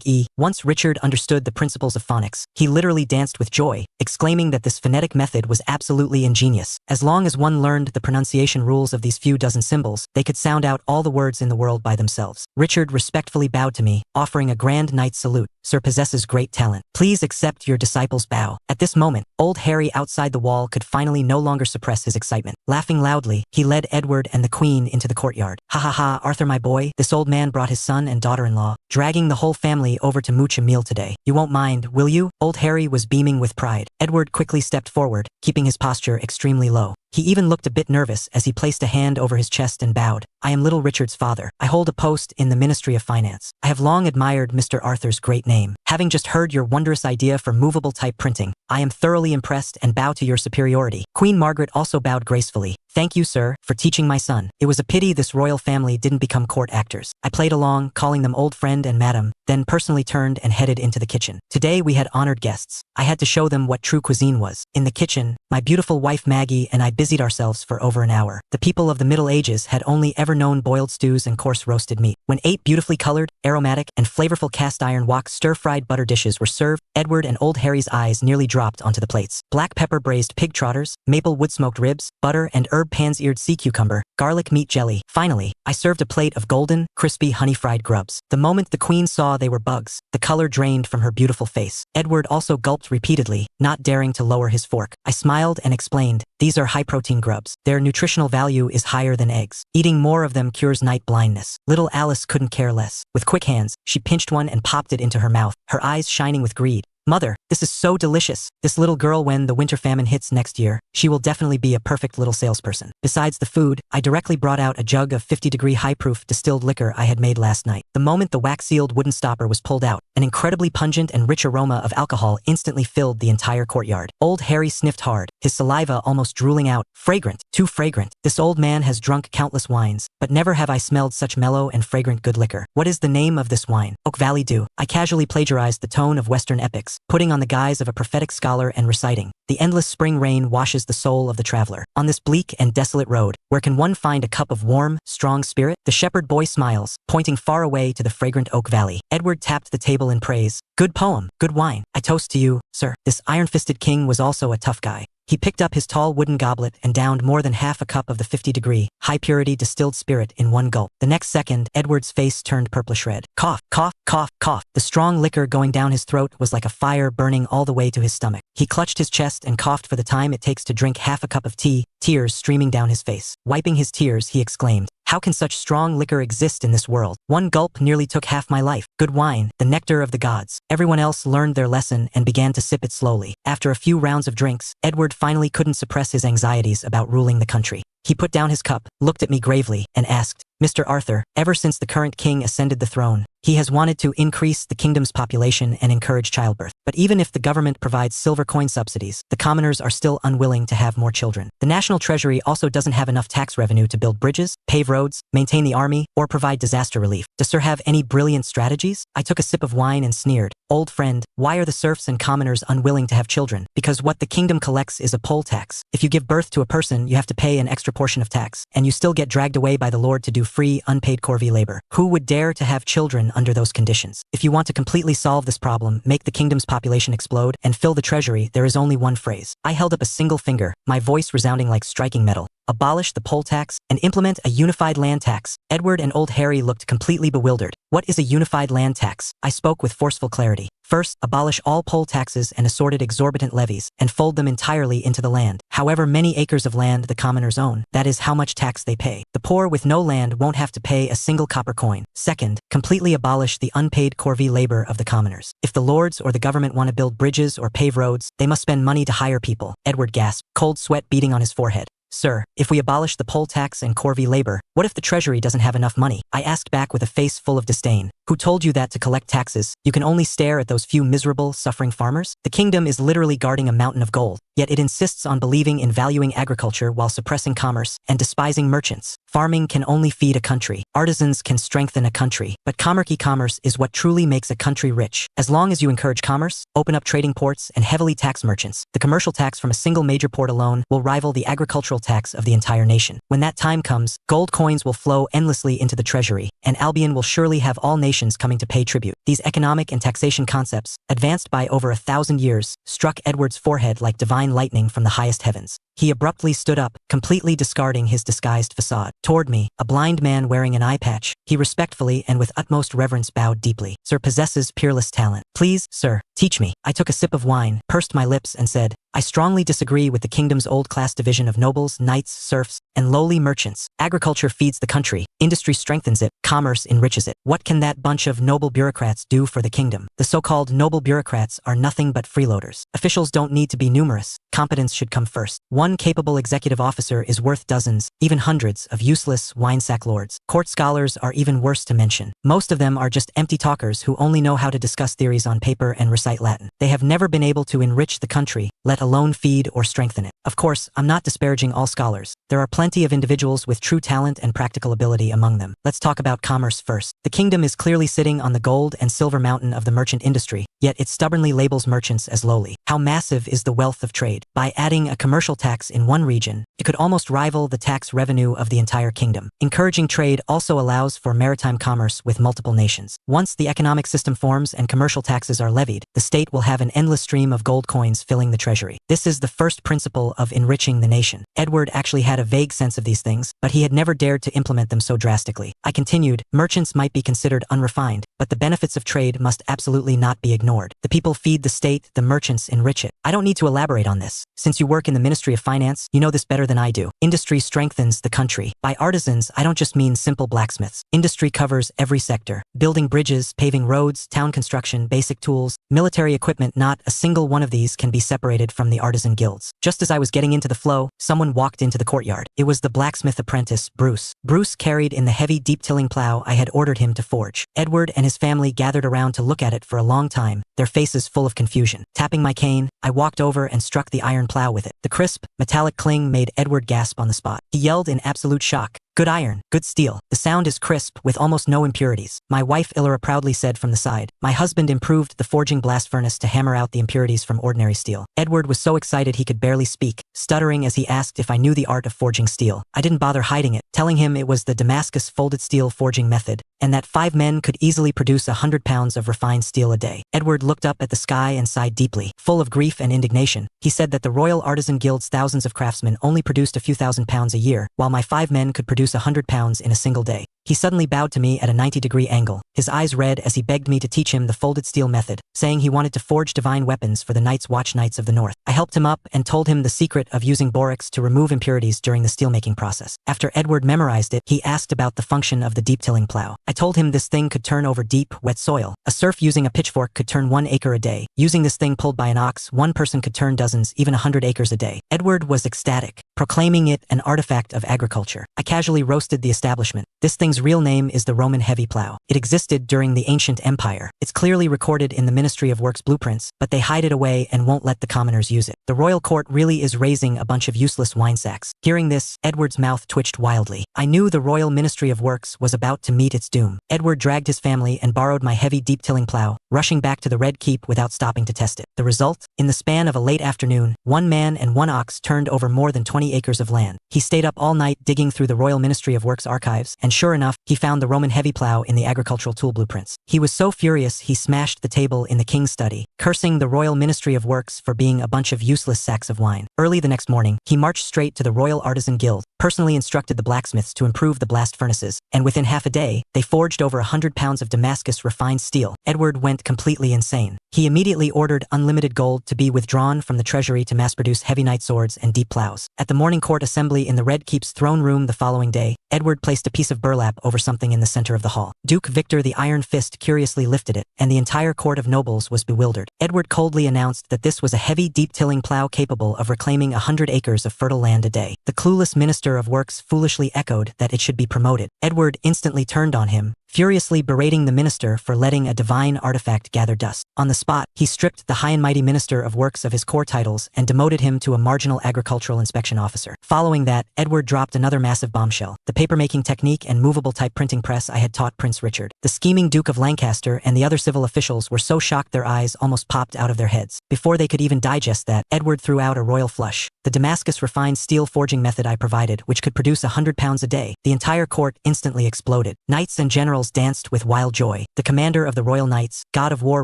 E. Once Richard understood the principles of phonics, he literally danced with joy, exclaiming that this phonetic method was absolutely ingenious. As long as one learned the pronunciation rules of these few dozen symbols, they could sound out all the words in the world by themselves. Richard respectfully bowed to me, offering a grand knight's salute. "Sir possesses great talent. Please accept your disciple's bow." At this moment, old Harry outside the wall could finally no longer suppress his excitement. Laughing loudly, he led Edward and the Queen into the courtyard. "Ha ha ha, Arthur my boy, this old man brought his son and daughter-in-law, dragging the whole family over to mooch a meal today. You won't mind, will you?" Old Harry was beaming with pride. Edward quickly stepped forward, keeping his posture extremely low. He even looked a bit nervous as he placed a hand over his chest and bowed. "I am little Richard's father. I hold a post in the Ministry of Finance. I have long admired Mr. Arthur's great name. Having just heard your wondrous idea for movable type printing, I am thoroughly impressed and bow to your superiority." Queen Margaret also bowed gracefully. "Thank you, sir, for teaching my son. It was a pity this royal family didn't become court actors." I played along, calling them old friend and madam, then personally turned and headed into the kitchen. Today we had honored guests. I had to show them what true cuisine was. In the kitchen, my beautiful wife Maggie and I busied ourselves for over an hour. The people of the Middle Ages had only ever known boiled stews and coarse roasted meat. When 8 beautifully colored, aromatic, and flavorful cast iron wok stir-fried butter dishes were served, Edward and old Harry's eyes nearly dropped onto the plates. Black pepper braised pig trotters, maple wood smoked ribs, butter and herb pan's-eared sea cucumber, garlic meat jelly. Finally, I served a plate of golden, crispy honey-fried grubs. The moment the Queen saw they were bugs, the color drained from her beautiful face. Edward also gulped repeatedly, not daring to lower his fork. I smiled and explained, "These are high-protein grubs. Their nutritional value is higher than eggs. Eating more of them cures night blindness." Little Alice couldn't care less. With quick hands, she pinched one and popped it into her mouth, her eyes shining with greed. "Mother, this is so delicious. This little girl, when the winter famine hits next year, she will definitely be a perfect little salesperson." Besides the food, I directly brought out a jug of 50-degree high-proof distilled liquor I had made last night. The moment the wax-sealed wooden stopper was pulled out, an incredibly pungent and rich aroma of alcohol instantly filled the entire courtyard. Old Harry sniffed hard, his saliva almost drooling out. "Fragrant, too fragrant. This old man has drunk countless wines, but never have I smelled such mellow and fragrant good liquor. What is the name of this wine?" "Oak Valley Dew." I casually plagiarized the tone of Western epics, putting on the guise of a prophetic scholar and reciting, "The endless spring rain washes the soul of the traveler. On this bleak and desolate road, where can one find a cup of warm, strong spirit?" The shepherd boy smiles, pointing far away to the fragrant Oak Valley. Edward tapped the table in praise. "Good poem, good wine. I toast to you, sir." This iron-fisted king was also a tough guy. He picked up his tall wooden goblet and downed more than half a cup of the 50-degree, high-purity distilled spirit in one gulp. The next second, Edward's face turned purplish red. Cough, cough, cough, cough. The strong liquor going down his throat was like a fire burning all the way to his stomach. He clutched his chest and coughed for the time it takes to drink half a cup of tea, tears streaming down his face. Wiping his tears, he exclaimed, "How can such strong liquor exist in this world? One gulp nearly took half my life. Good wine, the nectar of the gods." Everyone else learned their lesson and began to sip it slowly. After a few rounds of drinks, Edward finally couldn't suppress his anxieties about ruling the country. He put down his cup, looked at me gravely, and asked, Mr. Arthur, ever since the current king ascended the throne, he has wanted to increase the kingdom's population and encourage childbirth. But even if the government provides silver coin subsidies, the commoners are still unwilling to have more children. The national treasury also doesn't have enough tax revenue to build bridges, pave roads, maintain the army, or provide disaster relief. Does Sir have any brilliant strategies? I took a sip of wine and sneered. Old friend, why are the serfs and commoners unwilling to have children? Because what the kingdom collects is a poll tax. If you give birth to a person, you have to pay an extra portion of tax, and you still get dragged away by the Lord to do free, unpaid corvée labor. Who would dare to have children under those conditions? If you want to completely solve this problem, make the kingdom's population explode, and fill the treasury, there is only one phrase. I held up a single finger, my voice resounding like striking metal. Abolish the poll tax and implement a unified land tax. Edward and old Harry looked completely bewildered. What is a unified land tax? I spoke with forceful clarity. First, abolish all poll taxes and assorted exorbitant levies, and fold them entirely into the land. However many acres of land the commoners own, that is how much tax they pay. The poor with no land won't have to pay a single copper coin. Second, completely abolish the unpaid corvée labor of the commoners. If the lords or the government want to build bridges or pave roads, they must spend money to hire people. Edward gasped, cold sweat beading on his forehead. Sir, if we abolish the poll tax and corvée labor, what if the treasury doesn't have enough money? I asked back with a face full of disdain. Who told you that to collect taxes, you can only stare at those few miserable, suffering farmers? The kingdom is literally guarding a mountain of gold, yet it insists on believing in valuing agriculture while suppressing commerce and despising merchants. Farming can only feed a country. Artisans can strengthen a country. But commerce is what truly makes a country rich. As long as you encourage commerce, open up trading ports, and heavily tax merchants, the commercial tax from a single major port alone will rival the agricultural tax of the entire nation. When that time comes, gold coins will flow endlessly into the treasury, and Albion will surely have all nations coming to pay tribute. These economic and taxation concepts, advanced by over 1,000 years, struck Edward's forehead like divine lightning from the highest heavens. He abruptly stood up, completely discarding his disguised facade. Toward me, a blind man wearing an eye patch, he respectfully and with utmost reverence bowed deeply. Sir possesses peerless talent. Please, sir, teach me. I took a sip of wine, pursed my lips, and said, I strongly disagree with the kingdom's old class division of nobles, knights, serfs, and lowly merchants. Agriculture feeds the country, industry strengthens it, commerce enriches it. What can that bunch of noble bureaucrats do for the kingdom? The so-called noble bureaucrats are nothing but freeloaders. Officials don't need to be numerous. Competence should come first. One capable executive officer is worth dozens, even hundreds, of useless winesack lords. Court scholars are even worse to mention. Most of them are just empty talkers who only know how to discuss theories on paper and recite Latin. They have never been able to enrich the country, let alone feed or strengthen it. Of course, I'm not disparaging all scholars. There are plenty of individuals with true talent and practical ability among them. Let's talk about commerce first. The kingdom is clearly sitting on the gold and silver mountain of the merchant industry, yet it stubbornly labels merchants as lowly. How massive is the wealth of trade? By adding a commercial tax in one region, it could almost rival the tax revenue of the entire kingdom. Encouraging trade also allows for maritime commerce with multiple nations. Once the economic system forms and commercial taxes are levied, the state will have an endless stream of gold coins filling the treasury. This is the first principle of enriching the nation. Edward actually had a vague sense of these things, but he had never dared to implement them so drastically. I continued, merchants might be considered unrefined, but the benefits of trade must absolutely not be ignored. The people feed the state, the merchants enrich it. I don't need to elaborate on this. Since you work in the Ministry of Finance, you know this better than I do. Industry strengthens the country. By artisans, I don't just mean simple blacksmiths. Industry covers every sector. Building bridges, paving roads, town construction, basic tools, military equipment, not a single one of these can be separated from the artisan guilds. Just as I was getting into the flow, someone walked into the courtyard. It was the blacksmith apprentice, Bruce. Bruce carried in the heavy deep-tilling plow I had ordered him to forge. Edward and his family gathered around to look at it for a long time, their faces full of confusion. Tapping my cane, I walked over and struck the iron plow with it. The crisp, metallic cling made Edward gasp on the spot. He yelled in absolute shock. Good iron, good steel. The sound is crisp with almost no impurities. My wife Illara proudly said from the side. My husband improved the forging blast furnace to hammer out the impurities from ordinary steel. Edward was so excited he could barely speak, stuttering as he asked if I knew the art of forging steel. I didn't bother hiding it, telling him it was the Damascus folded steel forging method, and that 5 men could easily produce 100 pounds of refined steel a day. Edward looked up at the sky and sighed deeply, full of grief and indignation. He said that the Royal Artisan Guild's thousands of craftsmen only produced a few thousand pounds a year, while my 5 men could produce 100 pounds in a single day. He suddenly bowed to me at a 90-degree angle, his eyes red as he begged me to teach him the folded steel method, saying he wanted to forge divine weapons for the Night's Watch Knights of the North. I helped him up and told him the secret of using borax to remove impurities during the steelmaking process. After Edward memorized it, he asked about the function of the deep-tilling plow. I told him this thing could turn over deep, wet soil. A serf using a pitchfork could turn 1 acre a day. Using this thing pulled by an ox, one person could turn dozens, even 100 acres a day. Edward was ecstatic, proclaiming it an artifact of agriculture. I casually roasted the establishment. This thing thing's real name is the Roman heavy plow. It existed during the ancient empire. It's clearly recorded in the Ministry of Works blueprints, but they hide it away and won't let the commoners use it. The royal court really is raising a bunch of useless wine sacks. Hearing this, Edward's mouth twitched wildly. I knew the Royal Ministry of Works was about to meet its doom. Edward dragged his family and borrowed my heavy deep-tilling plow, rushing back to the Red Keep without stopping to test it. The result? In the span of a late afternoon, one man and one ox turned over more than 20 acres of land. He stayed up all night digging through the Royal Ministry of Works archives, and sure enough, he found the Roman heavy plow in the agricultural tool blueprints. He was so furious he smashed the table in the king's study, cursing the Royal Ministry of Works for being a bunch of useless sacks of wine. Early the next morning, he marched straight to the Royal Artisan Guild, personally instructed the blacksmiths to improve the blast furnaces, and within half a day, they forged over 100 pounds of Damascus refined steel. Edward went completely insane. He immediately ordered unlimited gold to be withdrawn from the treasury to mass-produce heavy knight swords and deep plows. At the morning court assembly in the Red Keep's throne room the following day, Edward placed a piece of burlap over something in the center of the hall. Duke Victor the Iron Fist curiously lifted it, and the entire court of nobles was bewildered. Edward coldly announced that this was a heavy deep-tilling plow capable of reclaiming 100 acres of fertile land a day. The clueless Minister of Works foolishly echoed that it should be promoted. Edward instantly turned on him, furiously berating the minister for letting a divine artifact gather dust. On the spot, he stripped the high and mighty Minister of Works of his core titles and demoted him to a marginal agricultural inspection officer. Following that, Edward dropped another massive bombshell: the papermaking technique and movable type printing press I had taught Prince Richard. The scheming Duke of Lancaster and the other civil officials were so shocked their eyes almost popped out of their heads. Before they could even digest that, Edward threw out a royal flush: the Damascus refined steel forging method I provided, which could produce 100 pounds a day. The entire court instantly exploded. Knights and generals danced with wild joy. The commander of the Royal Knights, God of War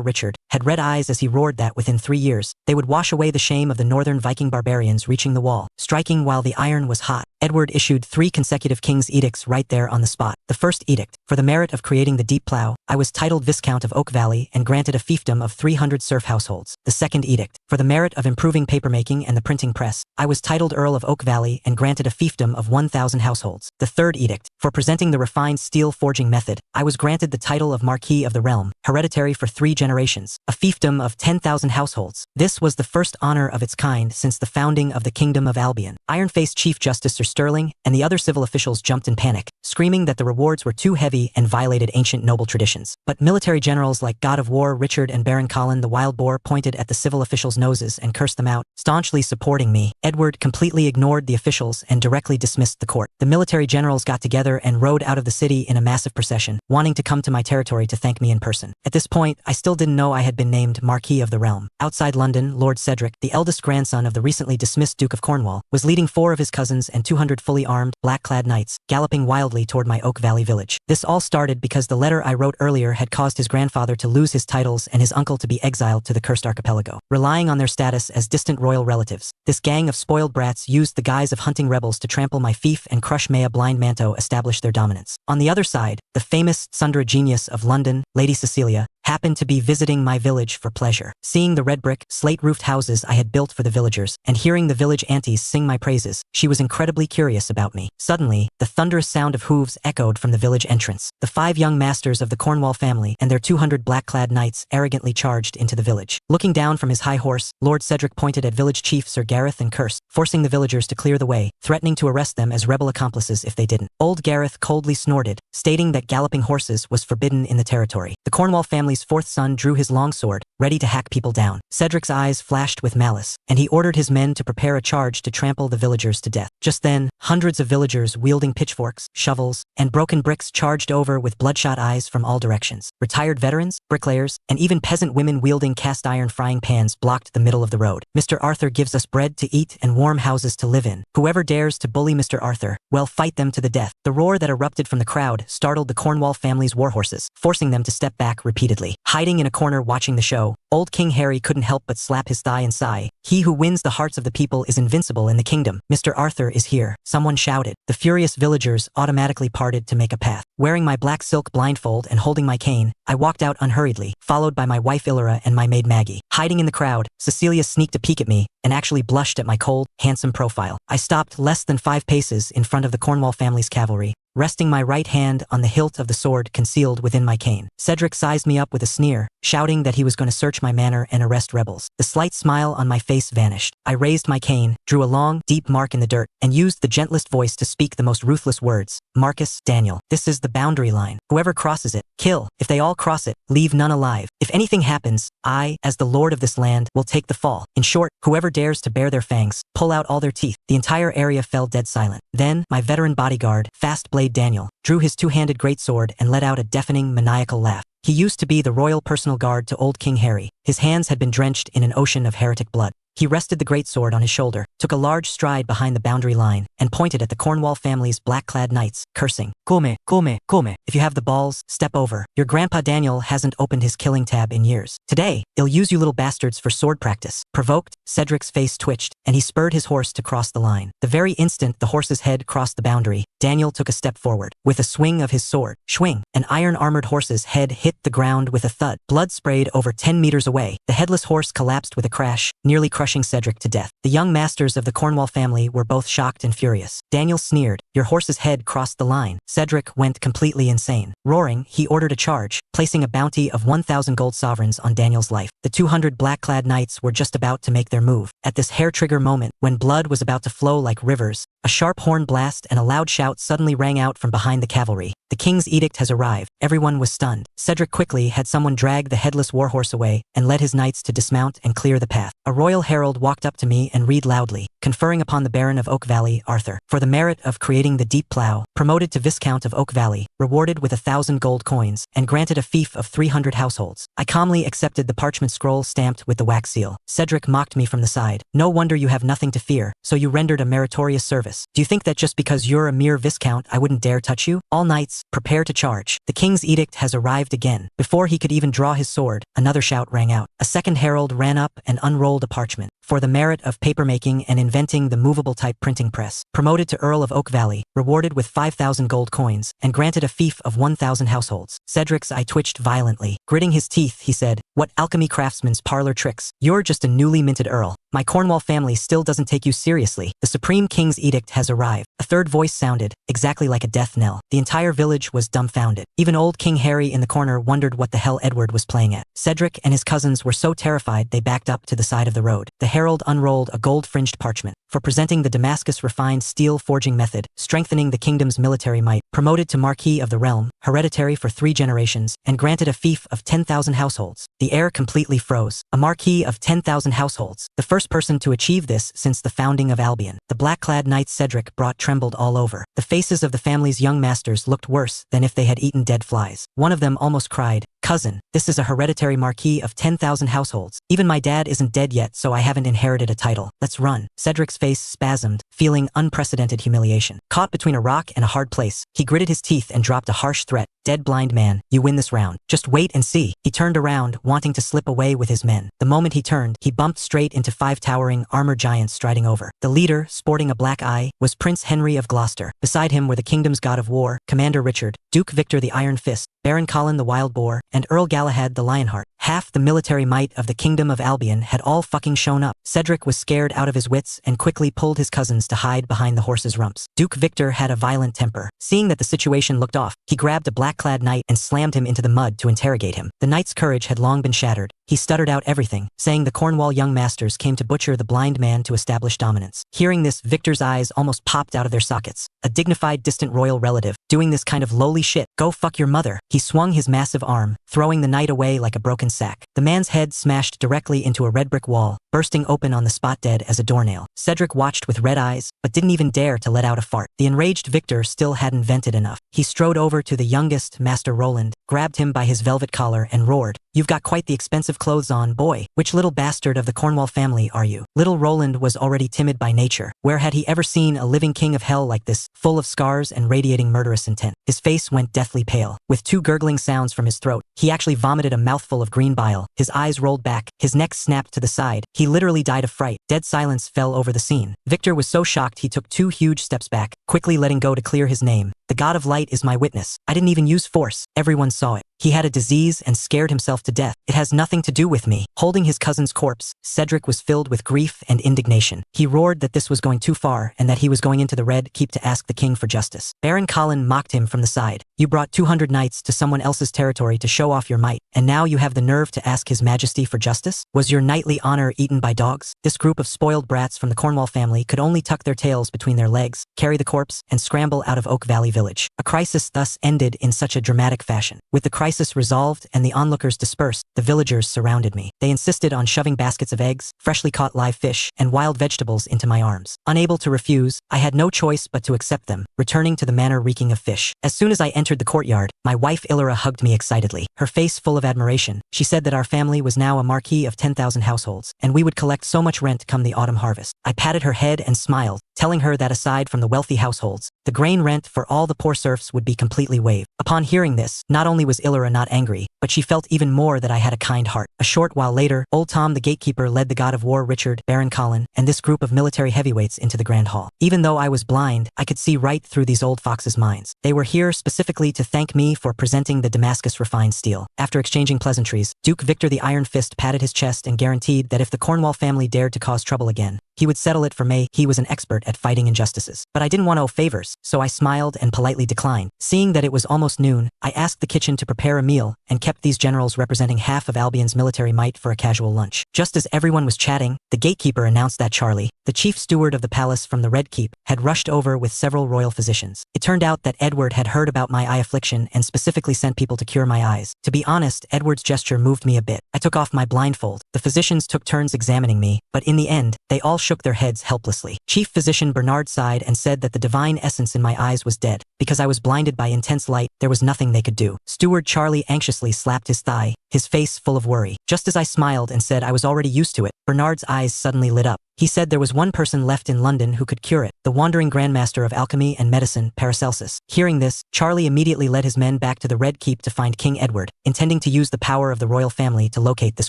Richard, had red eyes as he roared that within 3 years, they would wash away the shame of the northern Viking barbarians reaching the wall, striking while the iron was hot. Edward issued 3 consecutive king's edicts right there on the spot. The first edict: for the merit of creating the deep plow, I was titled Viscount of Oak Valley and granted a fiefdom of 300 serf households. The second edict: for the merit of improving papermaking and the printing press, I was titled Earl of Oak Valley and granted a fiefdom of 1,000 households. The third edict: for presenting the refined steel forging method, I was granted the title of Marquis of the Realm, hereditary for 3 generations, a fiefdom of 10,000 households. This was the first honor of its kind since the founding of the Kingdom of Albion. Iron-faced Chief Justice Sir Sterling and the other civil officials jumped in panic, screaming that the rewards were too heavy and violated ancient noble traditions. But military generals like God of War Richard and Baron Colin the Wild Boar pointed at the civil officials' noses and cursed them out, staunchly supporting me. Edward completely ignored the officials and directly dismissed the court. The military generals got together and rode out of the city in a massive procession, wanting to come to my territory to thank me in person. At this point, I still didn't know I had been named Marquis of the Realm. Outside London, Lord Cedric, the eldest grandson of the recently dismissed Duke of Cornwall, was leading 4 of his cousins and 200 fully armed, black-clad knights, galloping wildly toward my Oak Valley village. This all started because the letter I wrote earlier had caused his grandfather to lose his titles and his uncle to be exiled to the cursed archipelago. Relying on their status as distant royal relatives, this gang of spoiled brats used the guise of hunting rebels to trample my fief and crush Maya Blind Manto establish their dominance. On the other side, the famous Sundra genius of London, Lady Cecilia, happened to be visiting my village for pleasure. Seeing the red brick, slate-roofed houses I had built for the villagers, and hearing the village aunties sing my praises, she was incredibly curious about me. Suddenly, the thunderous sound of hooves echoed from the village entrance. The 5 young masters of the Cornwall family and their 200 black-clad knights arrogantly charged into the village. Looking down from his high horse, Lord Cedric pointed at village chief Sir Gareth and cursed, forcing the villagers to clear the way, threatening to arrest them as rebel accomplices if they didn't. Old Gareth coldly snorted, stating that galloping horses was forbidden in the territory. The Cornwall family's 4th son drew his longsword, ready to hack people down. Cedric's eyes flashed with malice, and he ordered his men to prepare a charge to trample the villagers to death. Just then, hundreds of villagers wielding pitchforks, shovels, and broken bricks charged over with bloodshot eyes from all directions. Retired veterans, bricklayers, and even peasant women wielding cast-iron frying pans blocked the middle of the road. Mr. Arthur gives us bread to eat and warm houses to live in. Whoever dares to bully Mr. Arthur, well, fight them to the death. The roar that erupted from the crowd startled the Cornwall family's warhorses, forcing them to step back repeatedly. Hiding in a corner watching the show, old King Harry couldn't help but slap his thigh and sigh. He who wins the hearts of the people is invincible in the kingdom. Mr. Arthur is here, someone shouted. The furious villagers automatically parted to make a path. Wearing my black silk blindfold and holding my cane, I walked out unhurriedly, followed by my wife Illyra and my maid Maggie. Hiding in the crowd, Cecilia sneaked a peek at me and actually blushed at my cold, handsome profile. I stopped less than 5 paces in front of the Cornwall family's cavalry, resting my right hand on the hilt of the sword concealed within my cane. Cedric sized me up with a sneer, shouting that he was going to search my manor and arrest rebels. The slight smile on my face vanished. I raised my cane, drew a long, deep mark in the dirt, and used the gentlest voice to speak the most ruthless words. Marcus, Daniel, this is the boundary line. Whoever crosses it, kill. If they all cross it, leave none alive. If anything happens, I, as the lord of this land, will take the fall. In short, whoever dares to bare their fangs, pull out all their teeth. The entire area fell dead silent. Then, my veteran bodyguard, Fast Blade Daniel, drew his two-handed greatsword and let out a deafening, maniacal laugh. He used to be the royal personal guard to old King Harry. His hands had been drenched in an ocean of heretic blood. He rested the greatsword on his shoulder, took a large stride behind the boundary line, and pointed at the Cornwall family's black-clad knights, cursing, "Come, come, come. If you have the balls, step over. Your grandpa Daniel hasn't opened his killing tab in years. Today, he'll use you little bastards for sword practice." Provoked, Cedric's face twitched, and he spurred his horse to cross the line. The very instant the horse's head crossed the boundary, Daniel took a step forward. With a swing of his sword, swing, an iron-armored horse's head hit the ground with a thud. Blood sprayed over 10 meters away. The headless horse collapsed with a crash, nearly crushing Cedric to death. The young masters of the Cornwall family were both shocked and furious. Daniel sneered, "Your horse's head crossed the line." Cedric went completely insane. Roaring, he ordered a charge, placing a bounty of 1,000 gold sovereigns on Daniel's life. The 200 black-clad knights were just about to make their move. At this hair-trigger moment, when blood was about to flow like rivers, a sharp horn blast and a loud shout suddenly rang out from behind the cavalry. The king's edict has arrived. Everyone was stunned. Cedric quickly had someone drag the headless warhorse away and led his knights to dismount and clear the path. A royal herald walked up to me and read loudly, conferring upon the Baron of Oak Valley, Arthur, for the merit of creating the deep plow, promoted to Viscount of Oak Valley, rewarded with 1,000 gold coins, and granted a fief of 300 households. I calmly accepted the parchment scroll stamped with the wax seal. Cedric mocked me from the side. "No wonder you have nothing to fear, so you rendered a meritorious service. Do you think that just because you're a mere Viscount I wouldn't dare touch you? All knights, prepare to charge. The king's edict has arrived again." Before he could even draw his sword, another shout rang out. A second herald ran up and unrolled a parchment. "For the merit of papermaking and inventing the movable type printing press, promoted to Earl of Oak Valley, rewarded with 5,000 gold coins, and granted a fief of 1,000 households." Cedric's eye twitched violently. Gritting his teeth, he said, "What alchemy craftsman's parlor tricks? You're just a newly minted earl. My Cornwall family still doesn't take you seriously. The Supreme King's edict has arrived." A third voice sounded, exactly like a death knell. The entire village was dumbfounded. Even old King Harry in the corner wondered what the hell Edward was playing at. Cedric and his cousins were so terrified they backed up to the side of the road. The herald unrolled a gold-fringed parchment. "For presenting the Damascus refined steel forging method, strengthening the kingdom's military might, promoted to Marquis of the Realm, hereditary for 3 generations, and granted a fief of 10,000 households." The air completely froze. A Marquis of 10,000 households. The first person to achieve this since the founding of Albion. The black-clad knights Cedric brought trembled all over. The faces of the family's young masters looked worse than if they had eaten dead flies. One of them almost cried, "Cousin, this is a hereditary Marquis of 10,000 households. Even my dad isn't dead yet, so I haven't inherited a title. Let's run." Cedric's face spasmed, feeling unprecedented humiliation. Caught between a rock and a hard place, he gritted his teeth and dropped a harsh threat. "Dead blind man, you win this round. Just wait and see." He turned around, wanting to slip away with his men. The moment he turned, he bumped straight into 5 towering, armored giants striding over. The leader, sporting a black eye, was Prince Henry of Gloucester. Beside him were the kingdom's god of war, Commander Richard, Duke Victor the Iron Fist, Baron Colin the Wild Boar, and Earl Galahad the Lionheart. Half the military might of the Kingdom of Albion had all fucking shown up. Cedric was scared out of his wits and quickly pulled his cousins to hide behind the horses' rumps. Duke Victor had a violent temper. Seeing that the situation looked off, he grabbed a black-clad knight and slammed him into the mud to interrogate him. The knight's courage had long been shattered. He stuttered out everything, saying the Cornwall young masters came to butcher the blind man to establish dominance. Hearing this, Victor's eyes almost popped out of their sockets. A dignified, distant royal relative, doing this kind of lowly shit? Go fuck your mother. He swung his massive arm, throwing the knight away like a broken sack. The man's head smashed directly into a red brick wall, bursting open on the spot dead as a doornail. Cedric watched with red eyes, but didn't even dare to let out a fart. The enraged Victor still hadn't vented enough. He strode over to the youngest, Master Roland, grabbed him by his velvet collar and roared, "You've got quite the expensive clothes on, boy. Which little bastard of the Cornwall family are you?" Little Roland was already timid by nature. Where had he ever seen a living king of hell like this, full of scars and radiating murderous intent? His face went deathly pale. With 2 gurgling sounds from his throat, he actually vomited a mouthful of green bile. His eyes rolled back, his neck snapped to the side. He literally died of fright. Dead silence fell over the scene. Victor was so shocked he took 2 huge steps back, quickly letting go to clear his name. The god of light is my witness. I didn't even use force. Everyone saw it. He had a disease and scared himself to death. It has nothing to do with me. Holding his cousin's corpse, Cedric was filled with grief and indignation. He roared that this was going too far and that he was going into the Red Keep to ask the king for justice. Baron Colin mocked him from the side. You brought 200 knights to someone else's territory to show off your might, and now you have the nerve to ask his majesty for justice? Was your knightly honor eaten by dogs? This group of spoiled brats from the Cornwall family could only tuck their tails between their legs, carry the corpse, and scramble out of Oak Valley Village. A crisis thus ended in such a dramatic fashion. With the crisis resolved and the onlookers dispersed, the villagers surrounded me. They insisted on shoving baskets of eggs, freshly caught live fish, and wild vegetables into my arms. Unable to refuse, I had no choice but to accept them, returning to the manor reeking of fish. As soon as I entered the courtyard, my wife Illyra hugged me excitedly, her face full of admiration. She said that our family was now a marquis of 10,000 households, and we would collect so much rent come the autumn harvest. I patted her head and smiled, telling her that aside from the wealthy households, the grain rent for all the poor serfs would be completely waived. Upon hearing this, not only was Illyra not angry, but she felt even more that I had a kind heart. A short while later, old Tom the gatekeeper led the god of war Richard, Baron Colin, and this group of military heavyweights into the grand hall. Even though I was blind, I could see right through these old foxes' minds. They were here specifically to thank me for presenting the Damascus refined steel. After exchanging pleasantries, Duke Victor the Iron Fist patted his chest and guaranteed that if the Cornwall family dared to cause trouble again, he would settle it for May. He was an expert at fighting injustices. But I didn't want to owe favors, so I smiled and politely declined. Seeing that it was almost noon, I asked the kitchen to prepare a meal and kept these generals representing half of Albion's military might for a casual lunch. Just as everyone was chatting, the gatekeeper announced that Charlie, the chief steward of the palace from the Red Keep, had rushed over with several royal physicians. It turned out that Edward had heard about my eye affliction and specifically sent people to cure my eyes. To be honest, Edward's gesture moved me a bit. I took off my blindfold. The physicians took turns examining me, but in the end, they all shook their heads helplessly. Chief Physician Bernard sighed and said that the divine essence in my eyes was dead. Because I was blinded by intense light, there was nothing they could do. Steward Charlie anxiously slapped his thigh, his face full of worry. Just as I smiled and said I was already used to it, Bernard's eyes suddenly lit up. He said there was one person left in London who could cure it, the wandering grandmaster of alchemy and medicine, Paracelsus. Hearing this, Charlie immediately led his men back to the Red Keep to find King Edward, intending to use the power of the royal family to locate this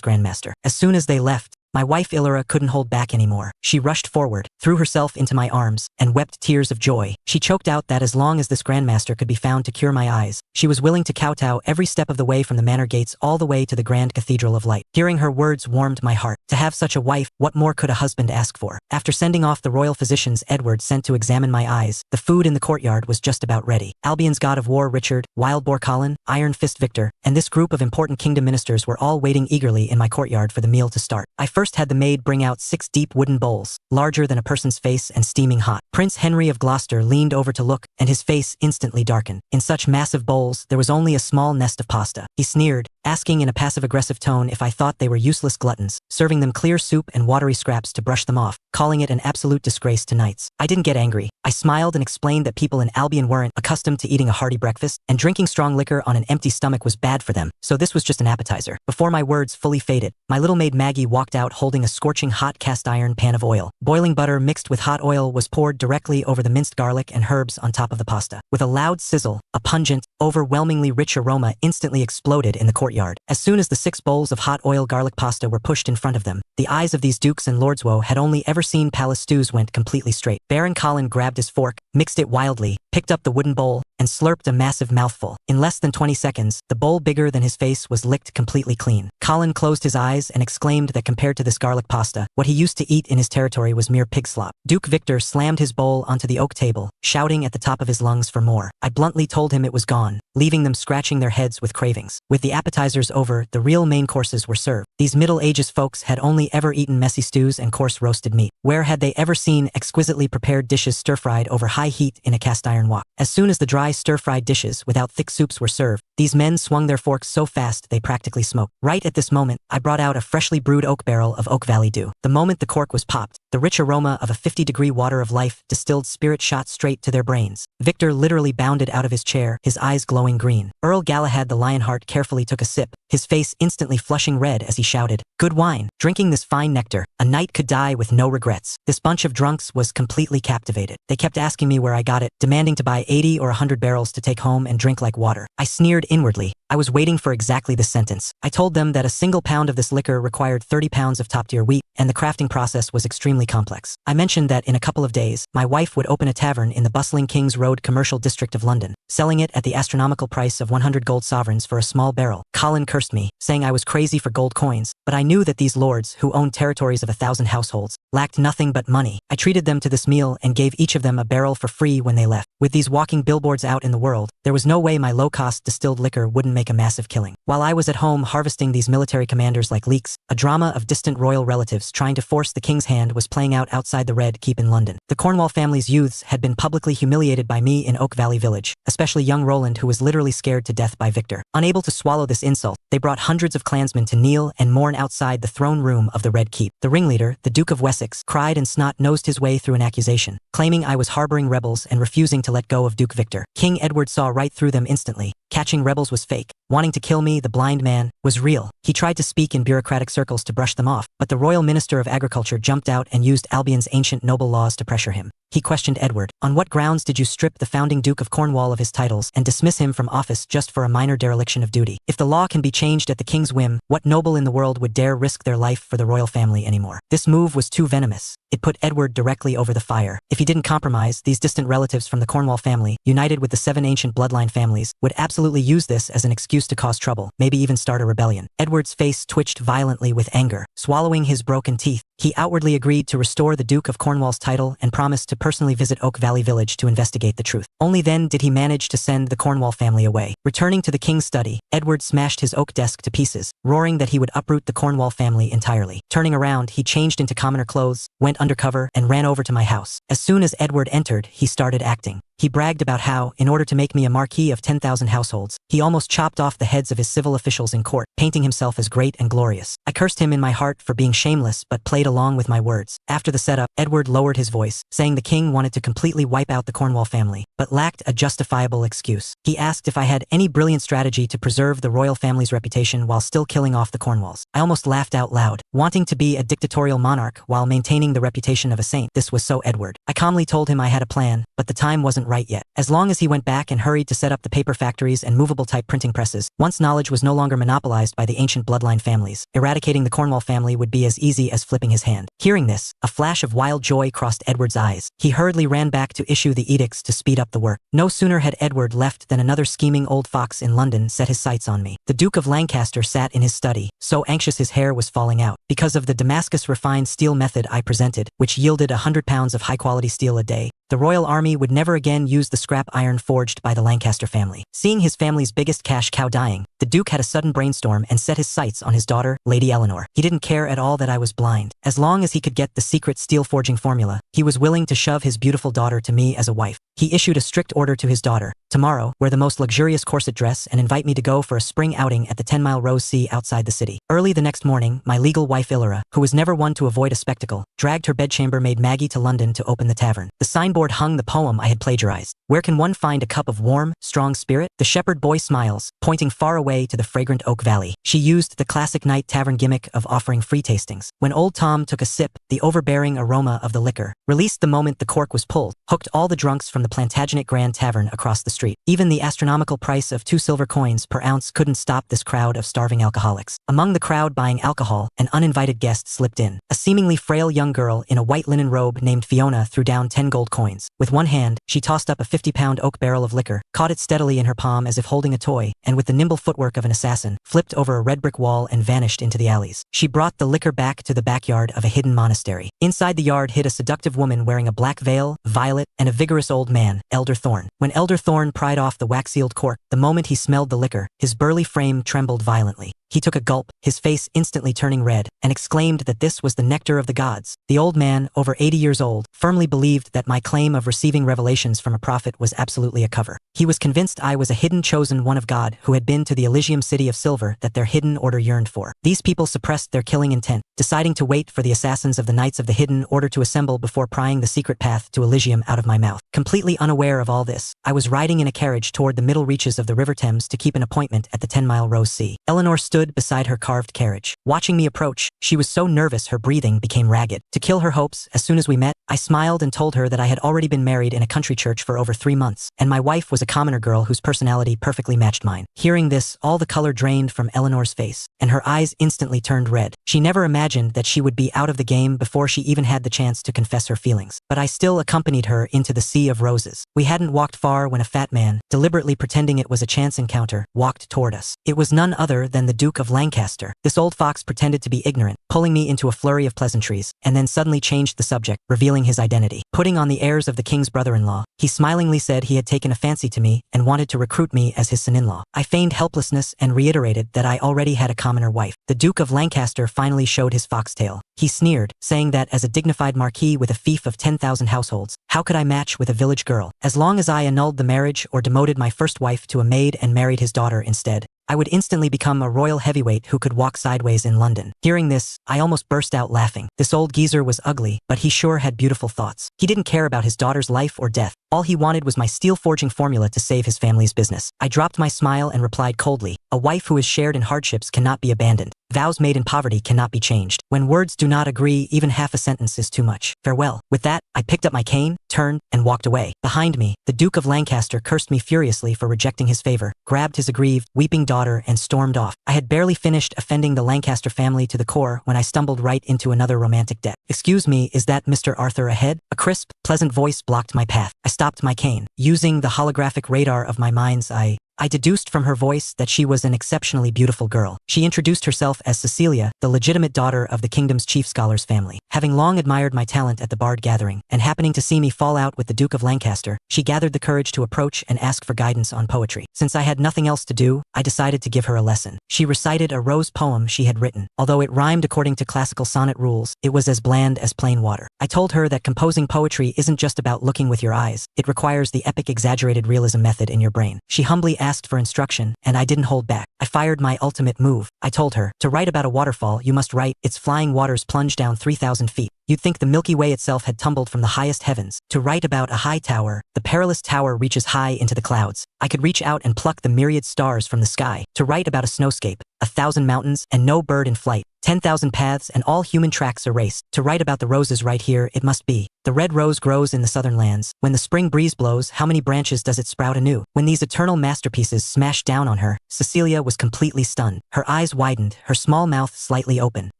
grandmaster. As soon as they left, my wife Illyra couldn't hold back anymore. She rushed forward, threw herself into my arms, and wept tears of joy. She choked out that as long as this grandmaster could be found to cure my eyes, she was willing to kowtow every step of the way from the manor gates all the way to the Grand Cathedral of Light. Hearing her words warmed my heart. To have such a wife, what more could a husband ask for? After sending off the royal physicians Edward sent to examine my eyes, the food in the courtyard was just about ready. Albion's god of war Richard, Wild Boar Colin, Iron Fist Victor, and this group of important kingdom ministers were all waiting eagerly in my courtyard for the meal to start. I first had the maid bring out 6 deep wooden bowls, larger than a person's face and steaming hot. Prince Henry of Gloucester leaned over to look, and his face instantly darkened. In such massive bowls, there was only a small nest of pasta. He sneered, asking in a passive-aggressive tone if I thought they were useless gluttons, serving them clear soup and watery scraps to brush them off, calling it an absolute disgrace to knights. I didn't get angry. I smiled and explained that people in Albion weren't accustomed to eating a hearty breakfast, and drinking strong liquor on an empty stomach was bad for them, so this was just an appetizer. Before my words fully faded, my little maid Maggie walked out holding a scorching hot cast-iron pan of oil. Boiling butter mixed with hot oil was poured directly over the minced garlic and herbs on top of the pasta. With a loud sizzle, a pungent, overwhelmingly rich aroma instantly exploded in the courtyard. As soon as the 6 bowls of hot oil garlic pasta were pushed in front of them, the eyes of these dukes and lordswoe had only ever seen palace stews went completely straight. Baron Colin grabbed his fork, mixed it wildly, picked up the wooden bowl, and slurped a massive mouthful. In less than 20 seconds, the bowl bigger than his face was licked completely clean. Colin closed his eyes and exclaimed that compared to this garlic pasta, what he used to eat in his territory was mere pig slop. Duke Victor slammed his bowl onto the oak table, shouting at the top of his lungs for more. I bluntly told him it was gone, leaving them scratching their heads with cravings. With the appetizers over, the real main courses were served. These Middle Ages folks had only ever eaten messy stews and coarse roasted meat. Where had they ever seen exquisitely prepared dishes stir-fried over high heat in a cast-iron wok? As soon as the dry stir-fried dishes without thick soups were served, these men swung their forks so fast they practically smoked. Right at this moment, I brought out a freshly brewed oak barrel of Oak Valley Dew. The moment the cork was popped, the rich aroma of a 50-degree water of life distilled spirit shot straight to their brains. Victor literally bounded out of his chair, his eyes glowing green. Earl Galahad the Lionheart carefully took a sip, his face instantly flushing red as he shouted, "Good wine. Drinking this fine nectar, a knight could die with no regrets." This bunch of drunks was completely captivated. They kept asking me where I got it, demanding to buy 80 or 100 barrels to take home and drink like water. I sneered inwardly. I was waiting for exactly this sentence. I told them that a single pound of this liquor required 30 pounds of top-tier wheat, and the crafting process was extremely complex. I mentioned that in a couple of days, my wife would open a tavern in the bustling King's Road commercial district of London, selling it at the astronomical price of 100 gold sovereigns for a small barrel. Colin cursed me, saying I was crazy for gold coins, but I knew that these lords, who owned territories of 1,000 households, lacked nothing but money. I treated them to this meal and gave each of them a barrel for free when they left. With these walking billboards out in the world, there was no way my low-cost distilled liquor wouldn't make a massive killing. While I was at home harvesting these military commanders like leeks, a drama of distant royal relatives trying to force the king's hand was playing out outside the Red Keep in London. The Cornwall family's youths had been publicly humiliated by me in Oak Valley Village, especially young Roland, who was literally scared to death by Victor. Unable to swallow this insult, they brought hundreds of clansmen to kneel and mourn outside the throne room of the Red Keep. The ringleader, the Duke of Wessex, cried and snot-nosed his way through an accusation, claiming I was harboring rebels and refusing to let go of Duke Victor. King Edward saw right through them instantly. Catching rebels was fake. Wanting to kill me, the blind man, was real. He tried to speak in bureaucratic circles to brush them off, but the Royal Minister of Agriculture jumped out and used Albion's ancient noble laws to pressure him. He questioned Edward. On what grounds did you strip the founding Duke of Cornwall of his titles and dismiss him from office just for a minor dereliction of duty? If the law can be changed at the king's whim, what noble in the world would dare risk their life for the royal family anymore? This move was too venomous. It put Edward directly over the fire. If he didn't compromise, these distant relatives from the Cornwall family, united with the 7 ancient bloodline families, would absolutely use this as an excuse to cause trouble, maybe even start a rebellion. Edward's face twitched violently with anger. Swallowing his broken teeth, he outwardly agreed to restore the Duke of Cornwall's title and promised to personally visit Oak Valley Village to investigate the truth. Only then did he manage to send the Cornwall family away. Returning to the king's study, Edward smashed his oak desk to pieces, roaring that he would uproot the Cornwall family entirely. Turning around, he changed into commoner clothes, went undercover, and ran over to my house. As soon as Edward entered, he started acting. He bragged about how, in order to make me a marquis of 10,000 households, he almost chopped off the heads of his civil officials in court, painting himself as great and glorious. I cursed him in my heart for being shameless but played along with my words. After the setup, Edward lowered his voice, saying the king wanted to completely wipe out the Cornwall family, but lacked a justifiable excuse. He asked if I had any brilliant strategy to preserve the royal family's reputation while still killing off the Cornwalls. I almost laughed out loud. Wanting to be a dictatorial monarch while maintaining the reputation of a saint, this was so Edward. I calmly told him I had a plan, but the time wasn't right yet. As long as he went back and hurried to set up the paper factories and movable type printing presses, once knowledge was no longer monopolized by the ancient bloodline families, eradicating the Cornwall family would be as easy as flipping his hand. Hearing this, a flash of wild joy crossed Edward's eyes. He hurriedly ran back to issue the edicts to speed up the work. No sooner had Edward left than another scheming old fox in London set his sights on me. The Duke of Lancaster sat in his study, so anxious his hair was falling out. Because of the Damascus refined steel method I presented, which yielded 100 pounds of high-quality steel a day, the royal army would never again use the scrap iron forged by the Lancaster family. Seeing his family's biggest cash cow dying, the Duke had a sudden brainstorm and set his sights on his daughter, Lady Eleanor. He didn't care at all that I was blind. As long as he could get the secret steel forging formula, he was willing to shove his beautiful daughter to me as a wife. He issued a strict order to his daughter: tomorrow, wear the most luxurious corset dress and invite me to go for a spring outing at the 10-mile Rose Sea outside the city. Early the next morning, my legal wife Illyra, who was never one to avoid a spectacle, dragged her bedchamber maid Maggie to London to open the tavern. The signboard hung the poem I had plagiarized. Where can one find a cup of warm, strong spirit? The shepherd boy smiles, pointing far away to the fragrant Oak Valley. She used the classic night tavern gimmick of offering free tastings. When old Tom took a sip, the overbearing aroma of the liquor, released the moment the cork was pulled, hooked all the drunks from the Plantagenet Grand Tavern across the street. Even the astronomical price of 2 silver coins per ounce couldn't stop this crowd of starving alcoholics. Among the crowd buying alcohol, an uninvited guest slipped in. A seemingly frail young girl in a white linen robe named Fiona threw down 10 gold coins. With one hand, she tossed up a 50-pound oak barrel of liquor, caught it steadily in her palm as if holding a toy, and with the nimble footwork of an assassin, flipped over a red brick wall and vanished into the alleys. She brought the liquor back to the backyard of a hidden monastery. Inside the yard hid a seductive woman wearing a black veil, violet, and a vigorous old man, Elder Thorne. When Elder Thorne pried off the wax-sealed cork, the moment he smelled the liquor, his burly frame trembled violently. He took a gulp, his face instantly turning red, and exclaimed that this was the nectar of the gods. The old man, over 80 years old, firmly believed that my claim of receiving revelations from a prophet was absolutely a cover. He was convinced I was a hidden chosen one of God who had been to the Elysium city of silver that their hidden order yearned for. These people suppressed their killing intent, deciding to wait for the assassins of the Knights of the Hidden Order to assemble before prying the secret path to Elysium out of my mouth. Completely unaware of all this, I was riding in a carriage toward the middle reaches of the River Thames to keep an appointment at the 10-mile Rose Sea. Eleanor stood beside her carved carriage. Watching me approach, she was so nervous her breathing became ragged. To kill her hopes, as soon as we met, I smiled and told her that I had already been married in a country church for over 3 months, and my wife was a commoner girl whose personality perfectly matched mine. Hearing this, all the color drained from Eleanor's face, and her eyes instantly turned red. She never imagined that she would be out of the game before she even had the chance to confess her feelings. But I still accompanied her into the sea of roses. We hadn't walked far when a fat man, deliberately pretending it was a chance encounter, walked toward us. It was none other than the Duke of Lancaster. This old fox pretended to be ignorant, pulling me into a flurry of pleasantries, and then suddenly changed the subject, revealing his identity. Putting on the airs of the king's brother-in-law, he smilingly said he had taken a fancy to me and wanted to recruit me as his son-in-law. I feigned helplessness and reiterated that I already had a commoner wife. The Duke of Lancaster finally showed his foxtail. He sneered, saying that as a dignified marquis with a fief of 10,000 households, how could I match with a village girl? As long as I annulled the marriage or demoted my first wife to a maid and married his daughter instead, I would instantly become a royal heavyweight who could walk sideways in London. Hearing this, I almost burst out laughing. This old geezer was ugly, but he sure had beautiful thoughts. He didn't care about his daughter's life or death. All he wanted was my steel-forging formula to save his family's business. I dropped my smile and replied coldly, "A wife who is shared in hardships cannot be abandoned. Vows made in poverty cannot be changed. When words do not agree, even half a sentence is too much. Farewell." With that, I picked up my cane, turned, and walked away. Behind me, the Duke of Lancaster cursed me furiously for rejecting his favor, grabbed his aggrieved, weeping daughter, and stormed off. I had barely finished offending the Lancaster family to the core when I stumbled right into another romantic debt. "Excuse me, is that Mr. Arthur ahead?" A crisp, pleasant voice blocked my path. I stopped my cane. Using the holographic radar of my mind's eye, I deduced from her voice that she was an exceptionally beautiful girl. She introduced herself as Cecilia, the legitimate daughter of the kingdom's chief scholar's family. Having long admired my talent at the Bard gathering, and happening to see me fall out with the Duke of Lancaster, she gathered the courage to approach and ask for guidance on poetry. Since I had nothing else to do, I decided to give her a lesson. She recited a rose poem she had written. Although it rhymed according to classical sonnet rules, it was as bland as plain water. I told her that composing poetry isn't just about looking with your eyes. It requires the epic exaggerated realism method in your brain. She humbly asked for instruction, and I didn't hold back. I fired my ultimate move. I told her, to write about a waterfall, you must write, its flying waters plunge down 3,000 feet. You'd think the Milky Way itself had tumbled from the highest heavens. To write about a high tower, the perilous tower reaches high into the clouds. I could reach out and pluck the myriad stars from the sky. To write about a snowscape, 1,000 mountains, and no bird in flight. 10,000 paths and all human tracks erased. To write about the roses right here, it must be. The red rose grows in the southern lands. When the spring breeze blows, how many branches does it sprout anew? When these eternal masterpieces smashed down on her, Cecilia was completely stunned. Her eyes widened, her small mouth slightly open.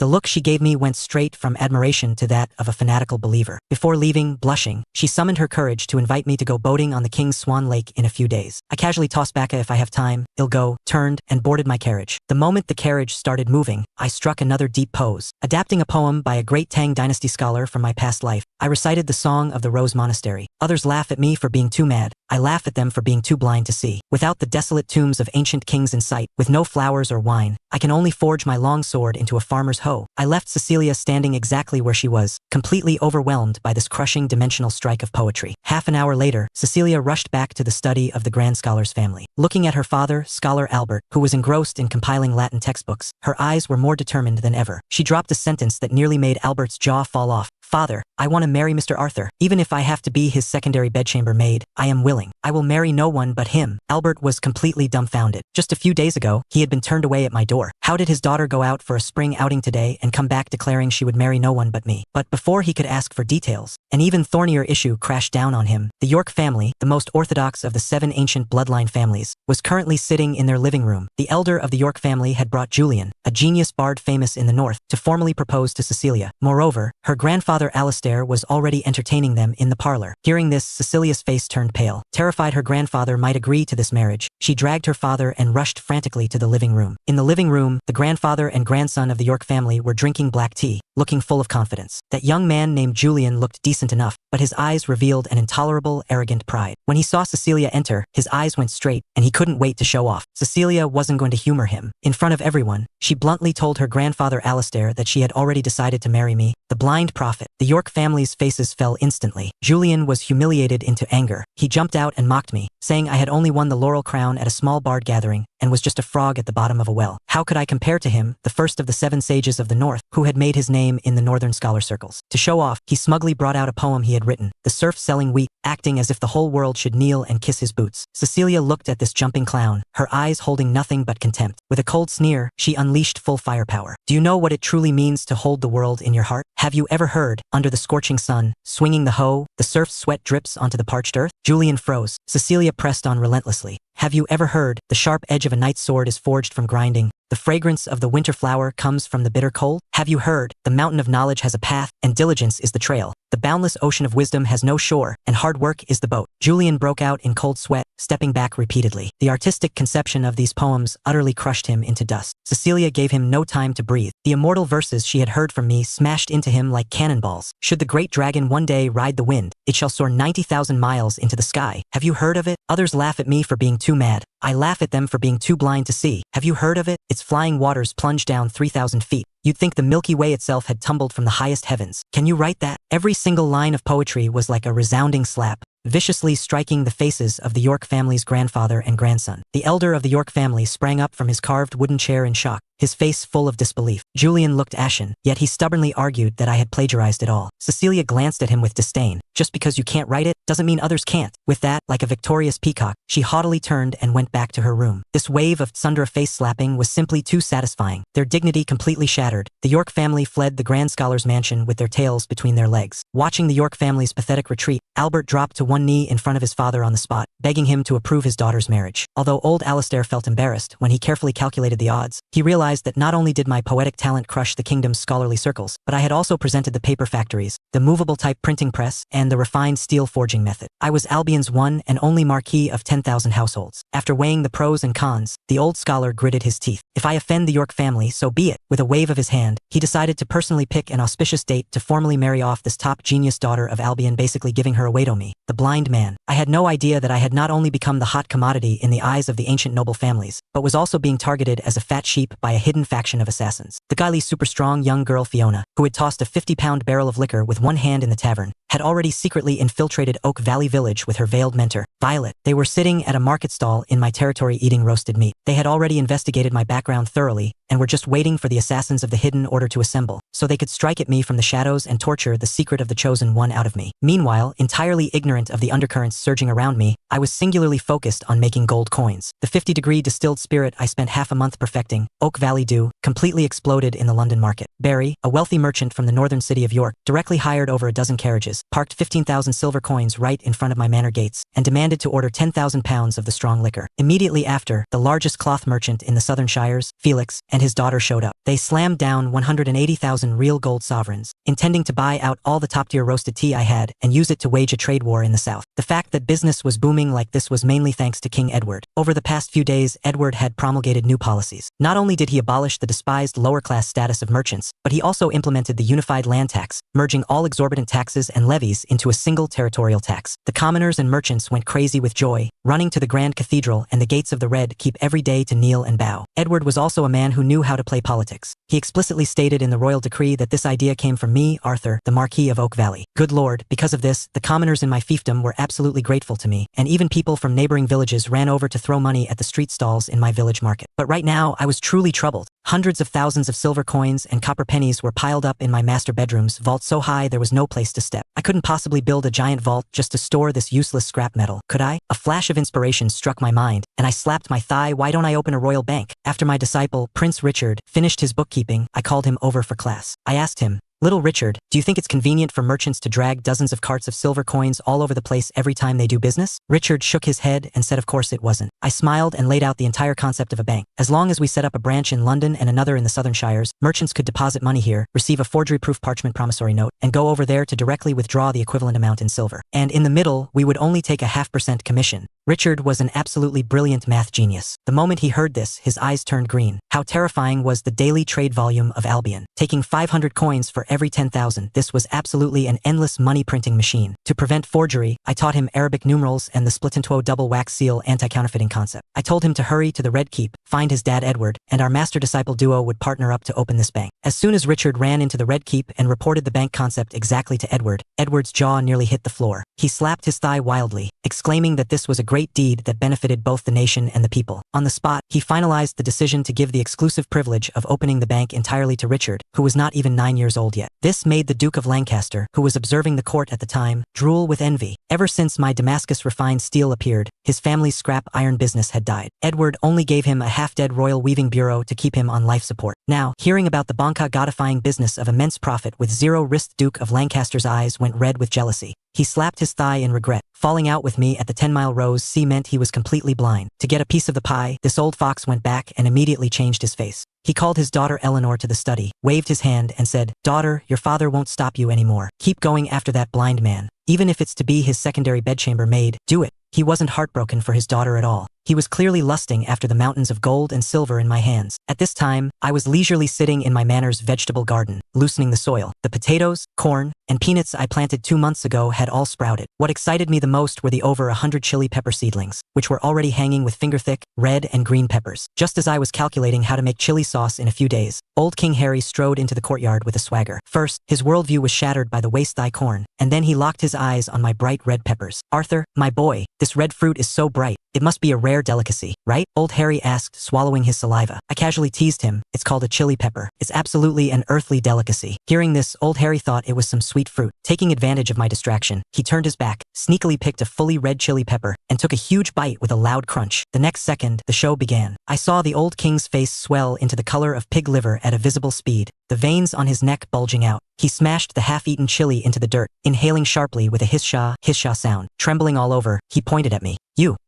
The look she gave me went straight from admiration to that of a fanatical believer. Before leaving, blushing, she summoned her courage to invite me to go boating on the King's Swan Lake in a few days. I casually tossed back a "if I have time, I'll go," turned, and boarded my carriage. The moment the carriage started moving, I struck another deep pose. Adapting a poem by a great Tang Dynasty scholar from my past life, I recited the Song of the Rose Monastery. Others laugh at me for being too mad. I laugh at them for being too blind to see. Without the desolate tombs of ancient kings in sight, with no flowers or wine, I can only forge my long sword into a farmer's hoe. I left Cecilia standing exactly where she was, completely overwhelmed by this crushing dimensional strike of poetry. Half an hour later, Cecilia rushed back to the study of the grand scholar's family. Looking at her father, Scholar Albert, who was engrossed in compiling Latin textbooks, her eyes were more determined than ever. She dropped a sentence that nearly made Albert's jaw fall off. "Father, I want to marry Mr. Arthur. Even if I have to be his secondary bedchamber maid, I am willing. I will marry no one but him." Albert was completely dumbfounded. Just a few days ago, he had been turned away at my door. How did his daughter go out for a spring outing today and come back declaring she would marry no one but me? But before he could ask for details, an even thornier issue crashed down on him. The York family, the most orthodox of the 7 ancient bloodline families, was currently sitting in their living room. The elder of the York family had brought Julian, a genius bard famous in the north, to formally propose to Cecilia. Moreover, her grandfather Alastair was already entertaining them in the parlor. Hearing this, Cecilia's face turned pale. Terrified her grandfather might agree to this marriage, she dragged her father and rushed frantically to the living room. In the living room, the grandfather and grandson of the York family were drinking black tea, looking full of confidence. That young man named Julian looked decent enough, but his eyes revealed an intolerable, arrogant pride. When he saw Cecilia enter, his eyes went straight, and he couldn't wait to show off. Cecilia wasn't going to humor him. In front of everyone, she bluntly told her grandfather Alastair that she had already decided to marry me, the blind prophet. The York family's faces fell instantly. Julian was humiliated into anger. He jumped out and mocked me, saying I had only won the laurel crown at a small bard gathering, and was just a frog at the bottom of a well. How could I compare to him, the first of the 7 sages of the north, who had made his name in the northern scholar circles? To show off, he smugly brought out a poem he had had written. The serf selling wheat, acting as if the whole world should kneel and kiss his boots. Cecilia looked at this jumping clown, her eyes holding nothing but contempt. With a cold sneer, she unleashed full firepower. Do you know what it truly means to hold the world in your heart? Have you ever heard, under the scorching sun, swinging the hoe, the serf's sweat drips onto the parched earth? Julian froze. Cecilia pressed on relentlessly. Have you ever heard, the sharp edge of a knight's sword is forged from grinding? The fragrance of the winter flower comes from the bitter cold? Have you heard, the mountain of knowledge has a path, and diligence is the trail? The boundless ocean of wisdom has no shore, and hard work is the boat. Julian broke out in cold sweat, stepping back repeatedly. The artistic conception of these poems utterly crushed him into dust. Cecilia gave him no time to breathe. The immortal verses she had heard from me smashed into him like cannonballs. Should the great dragon one day ride the wind, it shall soar 90,000 miles into the sky. Have you heard of it? Others laugh at me for being too mad. I laugh at them for being too blind to see. Have you heard of it? Its flying waters plunge down 3,000 feet. You'd think the Milky Way itself had tumbled from the highest heavens. Can you write that? Every single line of poetry was like a resounding slap, viciously striking the faces of the York family's grandfather and grandson. The elder of the York family sprang up from his carved wooden chair in shock, his face full of disbelief. Julian looked ashen, yet he stubbornly argued that I had plagiarized it all. Cecilia glanced at him with disdain. Just because you can't write it, doesn't mean others can't. With that, like a victorious peacock, she haughtily turned and went back to her room. This wave of Sundra face slapping was simply too satisfying. Their dignity completely shattered, the York family fled the Grand Scholar's mansion with their tails between their legs. Watching the York family's pathetic retreat, Albert dropped to one knee in front of his father on the spot, begging him to approve his daughter's marriage. Although old Alistair felt embarrassed when he carefully calculated the odds, he realized that not only did my poetic talent crush the kingdom's scholarly circles, but I had also presented the paper factories, the movable type printing press, and the refined steel forging method. I was Albion's one and only marquis of 10,000 households. After weighing the pros and cons, the old scholar gritted his teeth. If I offend the York family, so be it. With a wave of his hand, he decided to personally pick an auspicious date to formally marry off this top genius daughter of Albion, basically giving her away to me, the blind man. I had no idea that I had not only become the hot commodity in the eyes of the ancient noble families, but was also being targeted as a fat sheep by a hidden faction of assassins. The guyly super strong young girl Fiona, who had tossed a 50-pound barrel of liquor with one hand in the tavern, had already secretly infiltrated Oak Valley Village with her veiled mentor, Violet. They were sitting at a market stall in my territory eating roasted meat. They had already investigated my background thoroughly and were just waiting for the assassins of the Hidden Order to assemble, so they could strike at me from the shadows and torture the secret of the Chosen One out of me. Meanwhile, entirely ignorant of the undercurrents surging around me, I was singularly focused on making gold coins. The 50-degree distilled spirit I spent half a month perfecting, Oak Valley Dew, completely exploded in the London market. Barry, a wealthy merchant from the northern city of York, directly hired over a dozen carriages, parked 15,000 silver coins right in front of my manor gates, and demanded to order 10,000 pounds of the strong liquor. Immediately after, the largest cloth merchant in the southern shires, Felix, and his daughter showed up. They slammed down 180,000 real gold sovereigns, intending to buy out all the top-tier roasted tea I had and use it to wage a trade war in the south. The fact that business was booming like this was mainly thanks to King Edward. Over the past few days, Edward had promulgated new policies. Not only did he abolish the despised lower-class status of merchants, but he also implemented the unified land tax, merging all exorbitant taxes and levies into a single territorial tax. The commoners and merchants went crazy with joy, running to the Grand Cathedral and the gates of the Red Keep every day to kneel and bow. Edward was also a man who knew how to play politics. He explicitly stated in the royal decree that this idea came from me, Arthur, the Marquis of Oak Valley. Good Lord, because of this, the commoners in my fiefdom were absolutely grateful to me, and even people from neighboring villages ran over to throw money at the street stalls in my village market. But right now, I was truly troubled. Hundreds of thousands of silver coins and copper pennies were piled up in my master bedroom's vault so high there was no place to step. I couldn't possibly build a giant vault just to store this useless scrap metal, could I? A flash of inspiration struck my mind, and I slapped my thigh. Why don't I open a royal bank? After my disciple, Prince Richard, finished his bookkeeping, I called him over for class. I asked him, "Little Richard, do you think it's convenient for merchants to drag dozens of carts of silver coins all over the place every time they do business?" Richard shook his head and said of course it wasn't. I smiled and laid out the entire concept of a bank. As long as we set up a branch in London and another in the southern shires, merchants could deposit money here, receive a forgery-proof parchment promissory note, and go over there to directly withdraw the equivalent amount in silver. And in the middle, we would only take a 0.5% commission. Richard was an absolutely brilliant math genius. The moment he heard this, his eyes turned green. How terrifying was the daily trade volume of Albion. Taking 500 coins for every 10,000, this was absolutely an endless money printing machine. To prevent forgery, I taught him Arabic numerals and the split-into double wax seal anti-counterfeiting concept. I told him to hurry to the Red Keep, find his dad Edward, and our master-disciple duo would partner up to open this bank. As soon as Richard ran into the Red Keep and reported the bank concept exactly to Edward, Edward's jaw nearly hit the floor. He slapped his thigh wildly, exclaiming that this was a great great deed that benefited both the nation and the people. On the spot, he finalized the decision to give the exclusive privilege of opening the bank entirely to Richard, who was not even 9 years old yet. This made the Duke of Lancaster, who was observing the court at the time, drool with envy. Ever since my Damascus refined steel appeared, his family's scrap iron business had died. Edward only gave him a half-dead royal weaving bureau to keep him on life support. Now, hearing about the banca godifying business of immense profit with zero risk, Duke of Lancaster's eyes went red with jealousy. He slapped his thigh in regret. Falling out with me at the 10-mile Rose Sea meant he was completely blind. To get a piece of the pie, this old fox went back and immediately changed his face. He called his daughter Eleanor to the study, waved his hand and said, "Daughter, your father won't stop you anymore. Keep going after that blind man. Even if it's to be his secondary bedchamber maid, do it." He wasn't heartbroken for his daughter at all. He was clearly lusting after the mountains of gold and silver in my hands. At this time, I was leisurely sitting in my manor's vegetable garden, loosening the soil. The potatoes, corn, and peanuts I planted 2 months ago had all sprouted. What excited me the most were the over 100 chili pepper seedlings, which were already hanging with finger-thick, red and green peppers. Just as I was calculating how to make chili sauce in a few days, old King Harry strode into the courtyard with a swagger. First, his worldview was shattered by the waist-high corn, and then he locked his eyes on my bright red peppers. "Arthur, my boy, this red fruit is so bright. It must be a rare delicacy, right?" Old Harry asked, swallowing his saliva. I casually teased him. "It's called a chili pepper. It's absolutely an earthly delicacy." Hearing this, old Harry thought it was some sweet fruit. Taking advantage of my distraction, he turned his back, sneakily picked a fully red chili pepper, and took a huge bite with a loud crunch. The next second, the show began. I saw the old king's face swell into the color of pig liver at a visible speed, the veins on his neck bulging out. He smashed the half-eaten chili into the dirt, inhaling sharply with a hiss-sha sound. Trembling all over, he pointed at me.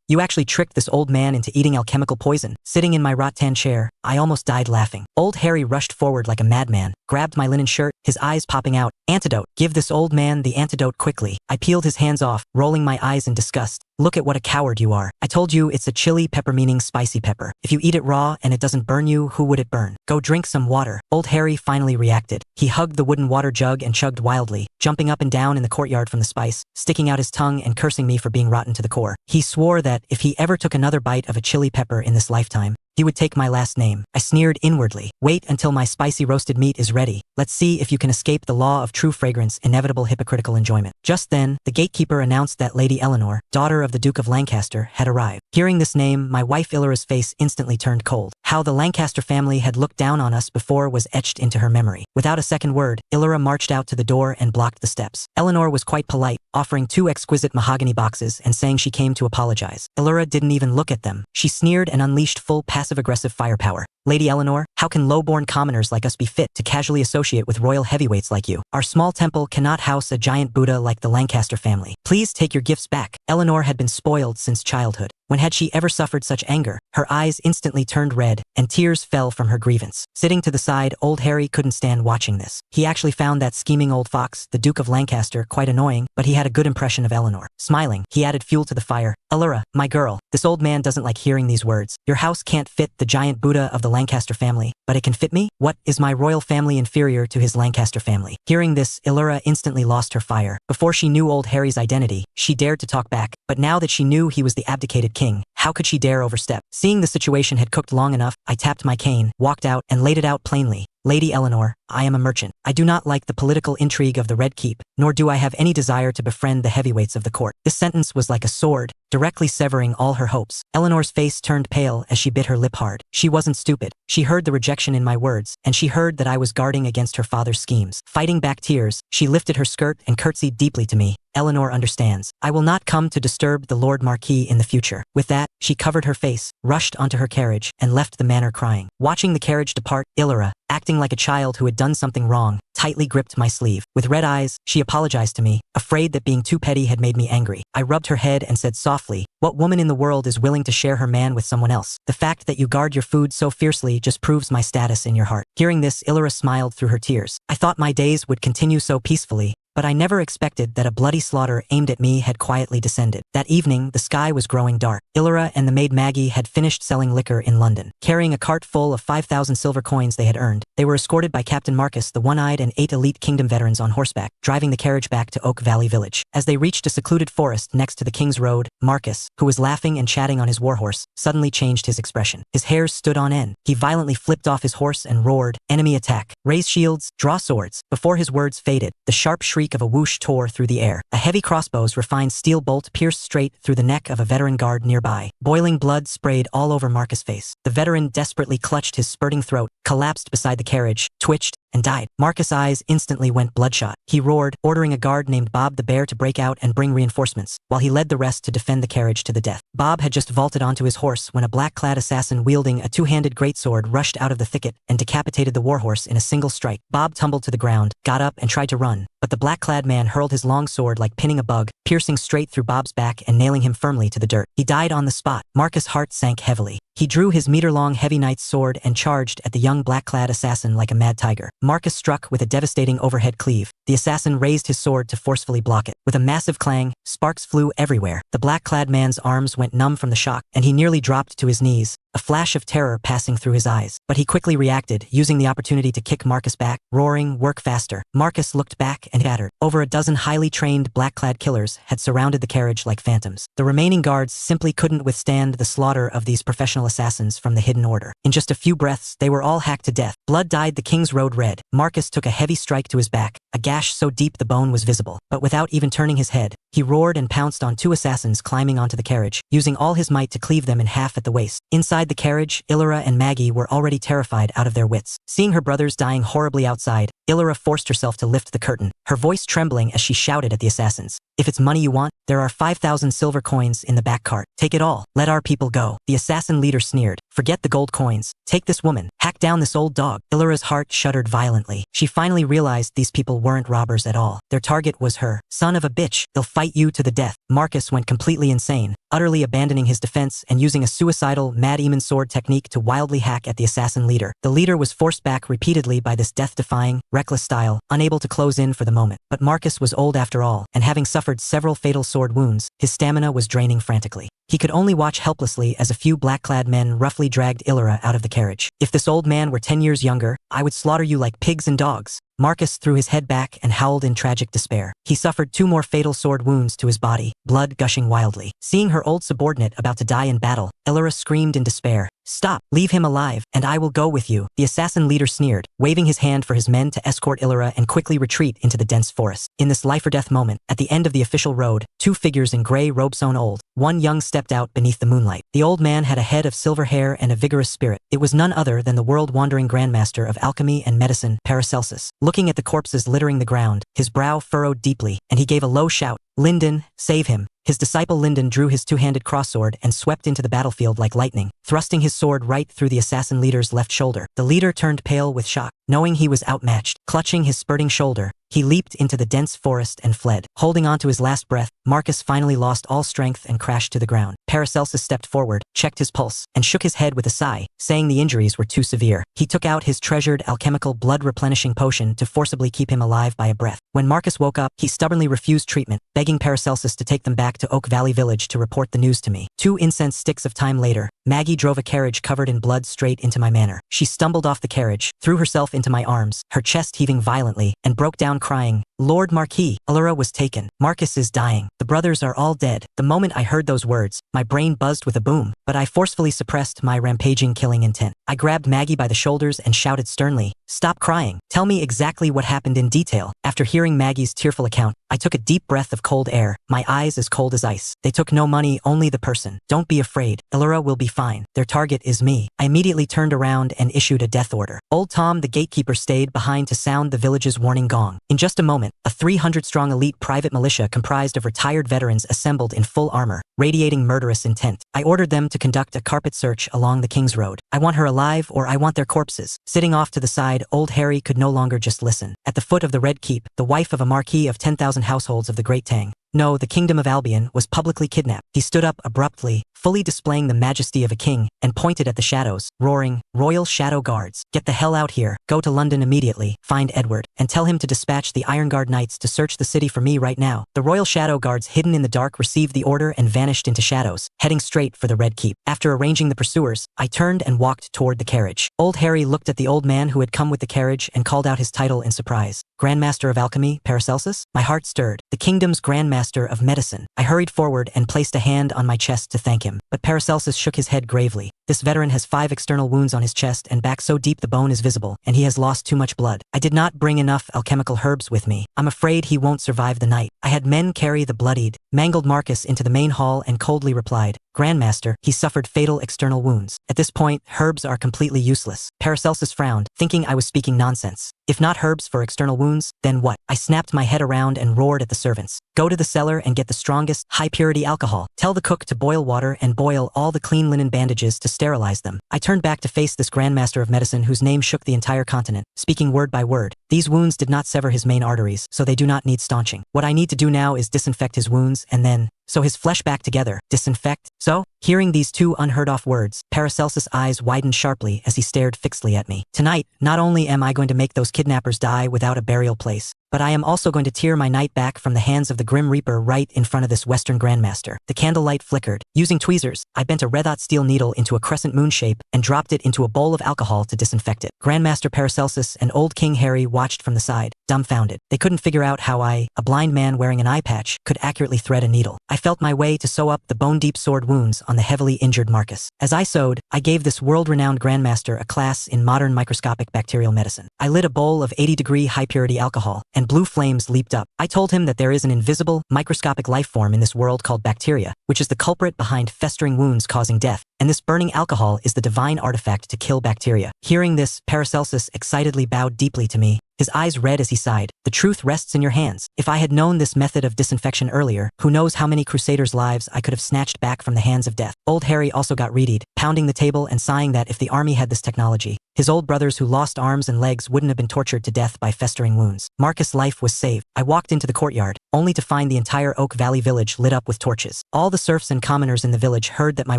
You actually tricked this old man into eating alchemical poison." Sitting in my rattan chair, I almost died laughing. Old Harry rushed forward like a madman, grabbed my linen shirt, his eyes popping out. "Antidote! Give this old man the antidote quickly." I peeled his hands off, rolling my eyes in disgust. "Look at what a coward you are. I told you it's a chili pepper, meaning spicy pepper. If you eat it raw and it doesn't burn you, who would it burn? Go drink some water." Old Harry finally reacted. He hugged the wooden water jug and chugged wildly, jumping up and down in the courtyard from the spice, sticking out his tongue and cursing me for being rotten to the core. He swore that if he ever took another bite of a chili pepper in this lifetime, he would take my last name. I sneered inwardly. "Wait until my spicy roasted meat is ready. Let's see if you can escape the law of true fragrance, inevitable hypocritical enjoyment." Just then, the gatekeeper announced that Lady Eleanor, daughter of the Duke of Lancaster, had arrived. Hearing this name, my wife Illyra's face instantly turned cold. How the Lancaster family had looked down on us before was etched into her memory. Without a second word, Illyra marched out to the door and blocked the steps. Eleanor was quite polite, offering 2 exquisite mahogany boxes and saying she came to apologize. Illyra didn't even look at them. She sneered and unleashed full passive-aggressive firepower. "Lady Eleanor, how can low-born commoners like us be fit to casually associate with royal heavyweights like you? Our small temple cannot house a giant Buddha like the Lancaster family. Please take your gifts back." Eleanor had been spoiled since childhood. When had she ever suffered such anger? Her eyes instantly turned red, and tears fell from her grievance. Sitting to the side, old Harry couldn't stand watching this. He actually found that scheming old fox, the Duke of Lancaster, quite annoying, but he had a good impression of Eleanor. Smiling, he added fuel to the fire. "Illyra, my girl, this old man doesn't like hearing these words. Your house can't fit the giant Buddha of the Lancaster family, but it can fit me? What, is my royal family inferior to his Lancaster family?" Hearing this, Illyra instantly lost her fire. Before she knew old Harry's identity, she dared to talk back, but now that she knew he was the abdicated king, how could she dare overstep? Seeing the situation had cooked long enough, I tapped my cane, walked out, and laid it out plainly. "Lady Eleanor, I am a merchant. I do not like the political intrigue of the Red Keep, nor do I have any desire to befriend the heavyweights of the court." This sentence was like a sword, directly severing all her hopes. Eleanor's face turned pale as she bit her lip hard. She wasn't stupid. She heard the rejection in my words, and she heard that I was guarding against her father's schemes. Fighting back tears, she lifted her skirt and curtsied deeply to me. "Eleanor understands. I will not come to disturb the Lord Marquis in the future." With that, she covered her face, rushed onto her carriage, and left the manor crying. Watching the carriage depart, Illyra, acting like a child who had done something wrong, tightly gripped my sleeve. With red eyes, she apologized to me, afraid that being too petty had made me angry. I rubbed her head and said softly, "What woman in the world is willing to share her man with someone else? The fact that you guard your food so fiercely just proves my status in your heart." Hearing this, Illyra smiled through her tears. I thought my days would continue so peacefully, but I never expected that a bloody slaughter aimed at me had quietly descended. That evening, the sky was growing dark. Illyra and the maid Maggie had finished selling liquor in London. Carrying a cart full of 5,000 silver coins they had earned, they were escorted by Captain Marcus the One-Eyed and 8 elite kingdom veterans on horseback, driving the carriage back to Oak Valley Village. As they reached a secluded forest next to the King's Road, Marcus, who was laughing and chatting on his warhorse, suddenly changed his expression. His hairs stood on end. He violently flipped off his horse and roared, "Enemy attack!" Raise shields, draw swords. Before his words faded, the sharp shriek of a whoosh tore through the air. A heavy crossbow's refined steel bolt pierced straight through the neck of a veteran guard nearby. Boiling blood sprayed all over Marcus' face. The veteran desperately clutched his spurting throat, collapsed beside the carriage, twitched, and died. Marcus' eyes instantly went bloodshot. He roared, ordering a guard named Bob the Bear to break out and bring reinforcements, while he led the rest to defend the carriage to the death. Bob had just vaulted onto his horse when a black-clad assassin wielding a two-handed greatsword rushed out of the thicket and decapitated the warhorse in a single strike. Bob tumbled to the ground, got up and tried to run, but the black-clad man hurled his long sword like pinning a bug, piercing straight through Bob's back and nailing him firmly to the dirt. He died on the spot. Marcus' heart sank heavily. He drew his meter-long heavy knight's sword and charged at the young black-clad assassin like a mad tiger. Marcus struck with a devastating overhead cleave. The assassin raised his sword to forcefully block it. With a massive clang, sparks flew everywhere. The black-clad man's arms went numb from the shock, and he nearly dropped to his knees, a flash of terror passing through his eyes. But he quickly reacted, using the opportunity to kick Marcus back, roaring, "Work faster." Marcus looked back and battered. Over a dozen highly trained black-clad killers had surrounded the carriage like phantoms. The remaining guards simply couldn't withstand the slaughter of these professional assassins from the hidden order. In just a few breaths, they were all hacked to death. Blood dyed the king's road red. Marcus took a heavy strike to his back, a gash so deep the bone was visible. But without even turning his head, he roared and pounced on two assassins climbing onto the carriage, using all his might to cleave them in half at the waist. Inside the carriage, Illyra and Maggie were already terrified out of their wits. Seeing her brothers dying horribly outside, Illyra forced herself to lift the curtain, her voice trembling as she shouted at the assassins. "If it's money you want, there are 5,000 silver coins in the back cart. Take it all. Let our people go." The assassin leader sneered. "Forget the gold coins. Take this woman. Hack down this old dog." Illyra's heart shuddered violently. She finally realized these people weren't robbers at all. Their target was her. "Son of a bitch, they'll fight you to the death." Marcus went completely insane, utterly abandoning his defense and using a suicidal, mad-demon sword technique to wildly hack at the assassin leader. The leader was forced back repeatedly by this death-defying, reckless style, unable to close in for the moment. But Marcus was old after all, and having suffered several fatal sword wounds, his stamina was draining frantically. He could only watch helplessly as a few black-clad men roughly dragged Illyra out of the carriage. "If this old man were 10 years younger, I would slaughter you like pigs and dogs." Marcus threw his head back and howled in tragic despair. He suffered 2 more fatal sword wounds to his body, blood gushing wildly. Seeing her old subordinate about to die in battle, Illyra screamed in despair, "Stop! Leave him alive, and I will go with you." The assassin leader sneered, waving his hand for his men to escort Illyra and quickly retreat into the dense forest. In this life-or-death moment, at the end of the official road, 2 figures in gray robes sewn old. One young stepped out beneath the moonlight. The old man had a head of silver hair and a vigorous spirit. It was none other than the world-wandering grandmaster of alchemy and medicine, Paracelsus. Looking at the corpses littering the ground, his brow furrowed deeply, and he gave a low shout, "Lyndon, save him." His disciple Lyndon drew his two-handed cross-sword and swept into the battlefield like lightning, thrusting his sword right through the assassin leader's left shoulder. The leader turned pale with shock, knowing he was outmatched. Clutching his spurting shoulder, he leaped into the dense forest and fled. Holding on to his last breath, Marcus finally lost all strength and crashed to the ground. Paracelsus stepped forward, checked his pulse, and shook his head with a sigh, saying the injuries were too severe. He took out his treasured alchemical blood-replenishing potion to forcibly keep him alive by a breath. When Marcus woke up, he stubbornly refused treatment, begging Paracelsus to take them back to Oak Valley Village to report the news to me. 2 incense sticks of time later, Maggie drove a carriage covered in blood straight into my manor. She stumbled off the carriage, threw herself into my arms, her chest heaving violently, and broke down crying, "Lord Marquis, Illyra was taken. Marcus is dying. The brothers are all dead." The moment I heard those words, my brain buzzed with a boom, but I forcefully suppressed my rampaging killing intent. I grabbed Maggie by the shoulders and shouted sternly, "Stop crying. Tell me exactly what happened in detail." After hearing Maggie's tearful account, I took a deep breath of cold air, my eyes as cold as ice. "They took no money, only the person. Don't be afraid. Illyra will be fine. Their target is me." I immediately turned around and issued a death order. Old Tom the gatekeeper stayed behind to sound the village's warning gong. In just a moment, a 300-strong elite private militia comprised of retired veterans assembled in full armor, radiating murderous intent. I ordered them to conduct a carpet search along the King's Road. "I want her alive or I want their corpses." Sitting off to the side, old Harry could no longer just listen. At the foot of the Red Keep, the wife of a marquis of 10,000 households of the Great Tang, no, the Kingdom of Albion, was publicly kidnapped. He stood up abruptly, fully displaying the majesty of a king, and pointed at the shadows, roaring, "Royal Shadow Guards, get the hell out here. Go to London immediately, find Edward, and tell him to dispatch the Iron Guard Knights to search the city for me right now." The Royal Shadow Guards hidden in the dark received the order and vanished into shadows, heading straight for the Red Keep. After arranging the pursuers, I turned and walked toward the carriage. Old Harry looked at the old man who had come with the carriage and called out his title in surprise. "Grandmaster of Alchemy, Paracelsus?" My heart stirred. the kingdom's Grandmaster of Medicine. I hurried forward and placed a hand on my chest to thank him, but Paracelsus shook his head gravely. This veteran has 5 external wounds on his chest and back so deep the bone is visible, and he has lost too much blood. I did not bring enough alchemical herbs with me. I'm afraid he won't survive the night. I had men carry the bloodied, mangled Marcus into the main hall and coldly replied, Grandmaster, he suffered fatal external wounds. At this point, herbs are completely useless. Paracelsus frowned, thinking I was speaking nonsense. If not herbs for external wounds, then what? I snapped my head around and roared at the servants. Go to the cellar and get the strongest, high-purity alcohol. Tell the cook to boil water and boil all the clean linen bandages to sterilize them. I turned back to face this Grandmaster of Medicine whose name shook the entire continent, speaking word by word. These wounds did not sever his main arteries, so they do not need staunching. What I need to do now is disinfect his wounds and then sew his flesh back together. Disinfect? So? Hearing these 2 unheard-of words, Paracelsus' eyes widened sharply as he stared fixedly at me. Tonight, not only am I going to make those kidnappers die without a burial place, but I am also going to tear my knight back from the hands of the Grim Reaper right in front of this Western Grandmaster. The candlelight flickered. Using tweezers, I bent a red-hot steel needle into a crescent moon shape and dropped it into a bowl of alcohol to disinfect it. Grandmaster Paracelsus and old King Harry watched from the side, dumbfounded. They couldn't figure out how I, a blind man wearing an eye patch, could accurately thread a needle. I felt my way to sew up the bone-deep sword wounds on the heavily injured Marcus. As I sewed, I gave this world-renowned Grandmaster a class in modern microscopic bacterial medicine. I lit a bowl of 80-degree high-purity alcohol, and blue flames leaped up. I told him that there is an invisible, microscopic life form in this world called bacteria, which is the culprit behind festering wounds causing death, and this burning alcohol is the divine artifact to kill bacteria. Hearing this, Paracelsus excitedly bowed deeply to me, his eyes red as he sighed. The truth rests in your hands. If I had known this method of disinfection earlier, who knows how many crusaders' lives I could have snatched back from the hands of death. Old Harry also got reedied, pounding the table and sighing that if the army had this technology, his old brothers who lost arms and legs wouldn't have been tortured to death by festering wounds. Marcus' life was saved. I walked into the courtyard, only to find the entire Oak Valley village lit up with torches. All the serfs and commoners in the village heard that my